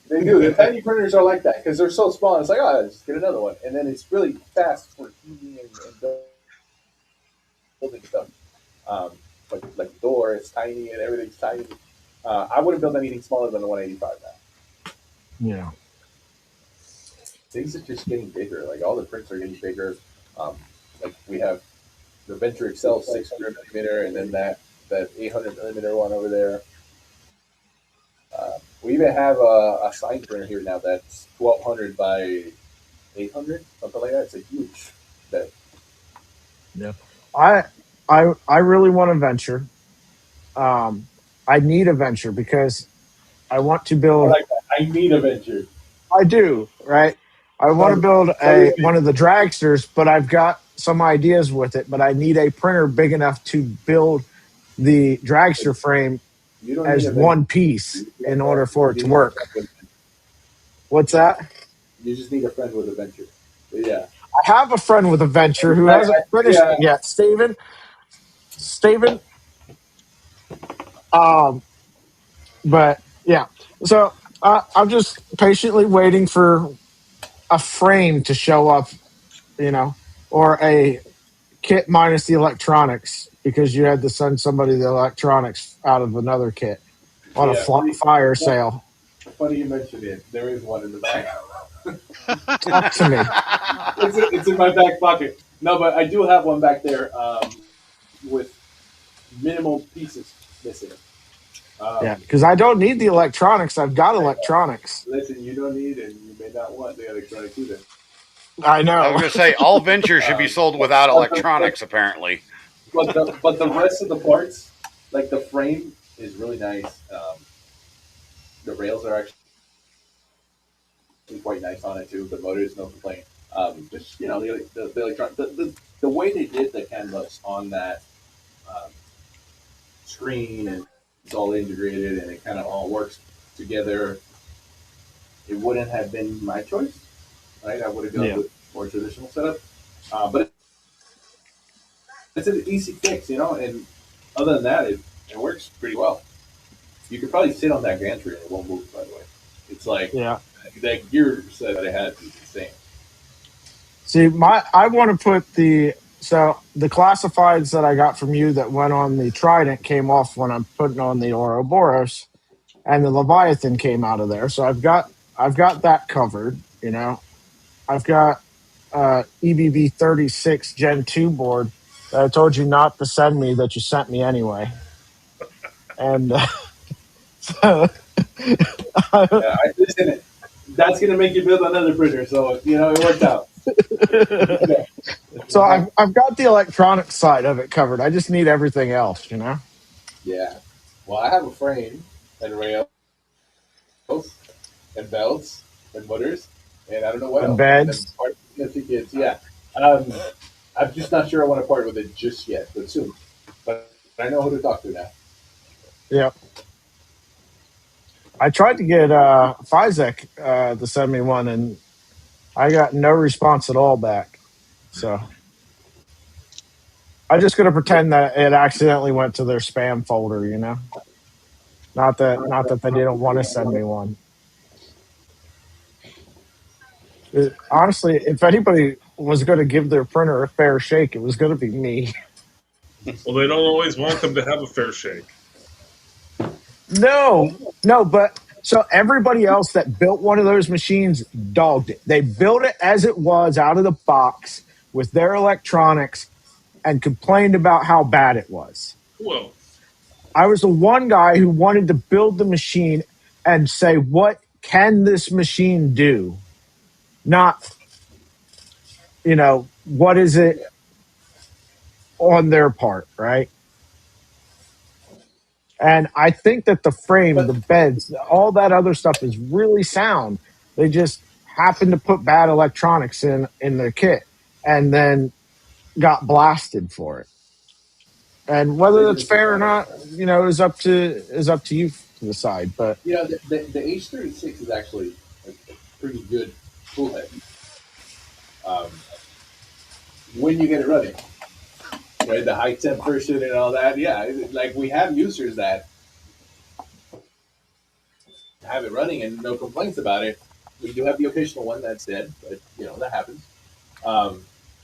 They do. The tiny printers are like that because they're so small. It's like, oh, just get another one, and then it's really fast for heating and building stuff. Um, like the door is tiny and everything's tiny. I wouldn't build anything smaller than the 185 now. Yeah. Things are just getting bigger. Like all the prints are getting bigger. Um, like we have the Venture Excel 600 millimeter, and then that 800 millimeter one over there. We even have a sign printer here now that's 1200 by 800, something like that. It's a huge bed. Yeah. I I really want to venture. Um, I need a venture because I want to I build. like that. I need a Venture. I do, right? I want to Tell, build tell me a what one of the dragsters, but I've got some ideas with it. But I need a printer big enough to build the dragster frame you don't need as a Venture. one piece in order for it You to need a work. friend with, What's that? you just need a friend with a Venture. But yeah. I have a friend with a venture who I, hasn't finished yeah. it yet, Steven. Steven. Um, but yeah, so I'm just patiently waiting for a frame to show up, you know, or a kit minus the electronics because you had to send somebody the electronics out of another kit on a Yeah. fire sale. Funny you mentioned it. There is one in the back. Talk to me. It's in my back pocket. No, but I do have one back there with minimal pieces missing. Yeah, because I don't need the electronics. I've got electronics. Listen, you don't need and you may not want the electronics either. I I know. was going to say all ventures should be sold without electronics. Apparently, But the rest of the parts, like the frame, is really nice. The rails are actually quite nice on it too. The motor is no complaint. Just the electronic, the way they did the CAN bus on that um, screen, and it's all integrated and it kind of all works together. It wouldn't have been my choice, right? I would have gone with more traditional setup, but it's an easy fix, And other than that, it works pretty well. You could probably sit on that gantry and it won't move. By the way, it's like that gear set that I had is insane. See, I want to put the classifieds that I got from you that went on the Trident came off when I'm putting on the Ouroboros, and the Leviathan came out of there. So I've got that covered. I've got EBB 36 Gen 2 board that I told you not to send me that you sent me anyway. And so listen, that's going to make you build another printer. So, it worked out. So I've got the electronic side of it covered. I just need everything else, Yeah. Well, I have a frame and rails and belts and motors, and I don't know what And else. beds. And then kids, yeah. I'm just not sure I want to part with it just yet, but soon. But I know who to talk to now. Yep. I tried to get Fizek to send me one, and I got no response at all back. So I'm just going to pretend that it accidentally went to their spam folder, Not that they didn't want to send me one. Honestly, if anybody was going to give their printer a fair shake, it was going to be me. Well, they don't always want them to have a fair shake. No, but so everybody else that built one of those machines dogged it. They built it as it was out of the box with their electronics and complained about how bad it was. Whoa. I was the one guy who wanted to build the machine and say, what can this machine do? Not, what is it on their part, right? And I think that the frame, the beds, all that other stuff is really sound. They just happened to put bad electronics in their kit and then got blasted for it. And whether that's fair or not, is up to you to decide. But the H36 is actually a pretty good full head. When you get it running, right? The high temp version and all that, yeah. Like we have users that have it running and no complaints about it. We do have the occasional one that's dead, but that happens.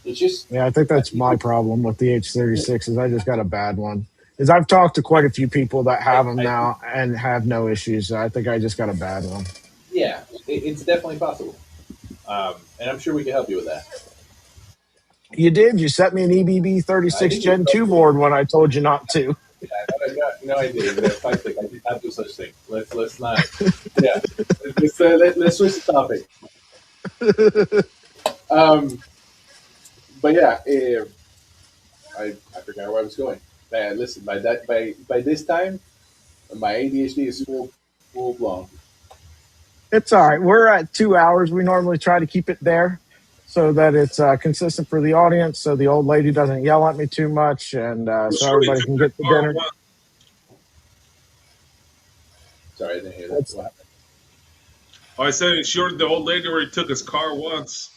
It's just I think that's my problem with the H36 is I just got a bad one. Is I've talked to quite a few people that have them now and have no issues. I think I just got a bad one. Yeah, it's definitely possible, and I'm sure we can help you with that. You did. You sent me an EBB 36 Gen 2 board when I told you not to. Yeah, no, I did. I did not do such thing. Let's not. Yeah, let's switch the topic. But yeah, I forgot where I was going. Listen, by this time, my ADHD is full blown. It's all right. We're at 2 hours. We normally try to keep it there so that it's consistent for the audience, so the old lady doesn't yell at me too much, and so everybody can get the dinner. Sorry, I didn't hear that. What happened? Oh, I said she ordered the old lady where he took his car once.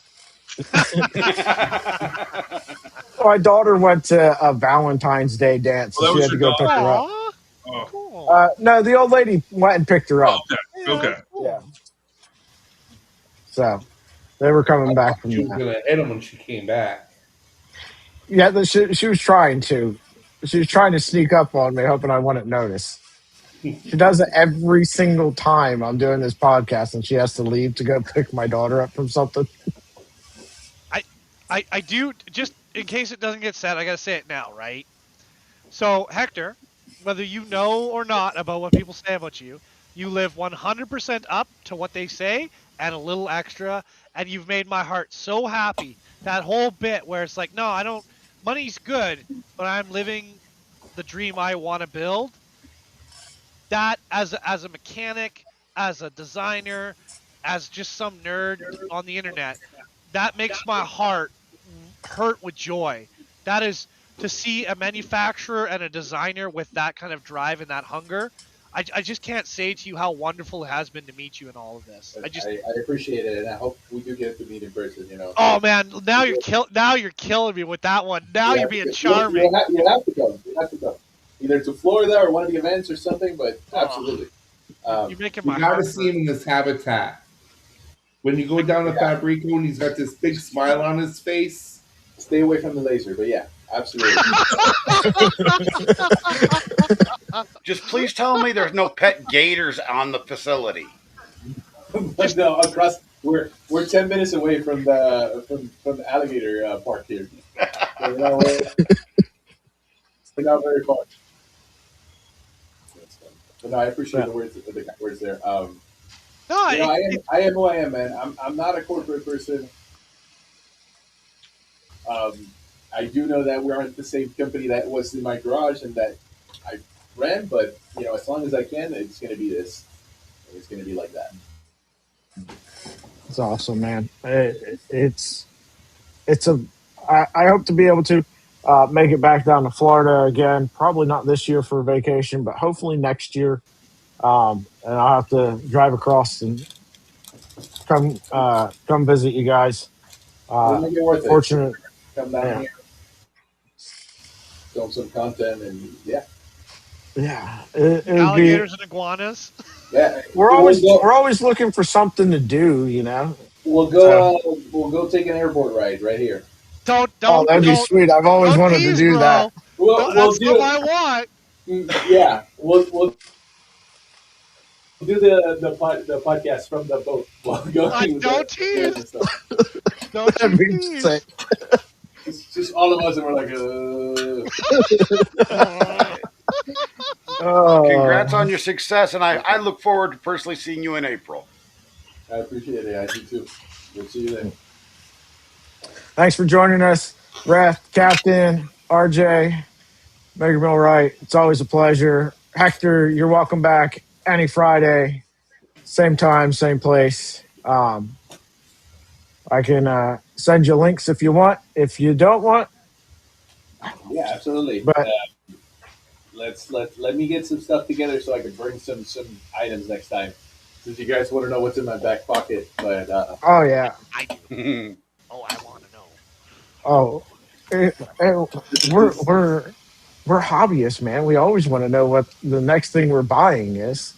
My daughter went to a Valentine's Day dance, so she had to go pick her up. Oh. No, the old lady went and picked her up. Okay. Yeah. So they were coming back from She was going to hit him when she came back. Yeah, she was trying to. She was trying to sneak up on me, hoping I wouldn't notice. She does it every single time I'm doing this podcast, and she has to leave to go pick my daughter up from something. I do just in case it doesn't get said, I gotta say it now, right? So, Hector, whether you know or not about what people say about you, you live 100% up to what they say and a little extra, and you've made my heart so happy. That whole bit where it's like, no, I don't, money's good, but I'm living the dream I want to build. That as a mechanic, as a designer, as just some nerd on the internet, that makes my heart hurt with joy. That is to see a manufacturer and a designer with that kind of drive and that hunger. I just can't say to you how wonderful it has been to meet you in all of this. I appreciate it, and I hope we do get to meet in person. Oh man, now you're killing me with that one. Now Yeah, you're being charming. you have to come. You have to come, either to Florida or one of the events or something. But absolutely, You're making You my got to heart see hurt. him in this habitat. When you go down to Fabrico and he's got this big smile on his face. Stay away from the laser, but yeah, absolutely. Just please tell me there's no pet gators on the facility. But no, across we're 10 minutes away from the alligator park here. So we're not very far. But no, I appreciate the kind words there. No, I am who I am, man. I'm not a corporate person. Um, I do know that we aren't the same company that was in my garage and that I ran, but as long as I can, it's going to be this. It's going to be like that. It's awesome, man. It's a. I hope to be able to make it back down to Florida again. Probably not this year for vacation, but hopefully next year. And I'll have to drive across and come visit you guys. It'll make it worth it. Fortunate, Come down yeah, here, film some content, and yeah, yeah. It'd be. alligators and iguanas. yeah. We're We'll always go. we're always looking for something to do, you know. We'll So, go. We'll go take an airport ride right here. Don't oh, don't that'd be don't sweet. I've always don't wanted to tease, do that. bro. We'll That's something do. I want. Yeah, we'll do the podcast from the boat while going with Don't the cameras tease. and stuff. Don't you That'd be sick. tease. It's just all of us, and we're like, Congrats Oh, on your success, and I look forward to personally seeing you in April. I appreciate it. I do too. We'll see you then. thanks for joining us, Ref, Captain, RJ, Mega Mill Right. It's always a pleasure. Hector, you're welcome back any Friday, same time, same place. I can send you links if you want. If you don't want, Yeah, absolutely. but Let me get some stuff together so I can bring some items next time. Since you guys want to know what's in my back pocket, but oh yeah, I do. Oh, I want to know. oh, we're this, we're hobbyists, man. We always want to know what the next thing we're buying is.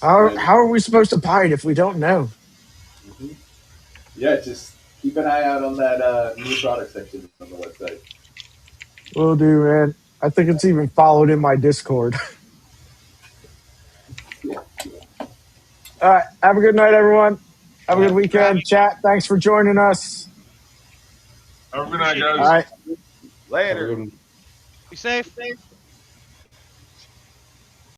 How are we supposed to buy it if we don't know? mhm. Yeah, just keep an eye out on that new product section on the website. Will do, man. I think it's even followed in my Discord. Yeah. All right. Have a good night, everyone. Have a good Thanks for having weekend. Chat, thanks for joining us. Have a good night, All guys. right. Later. Be safe.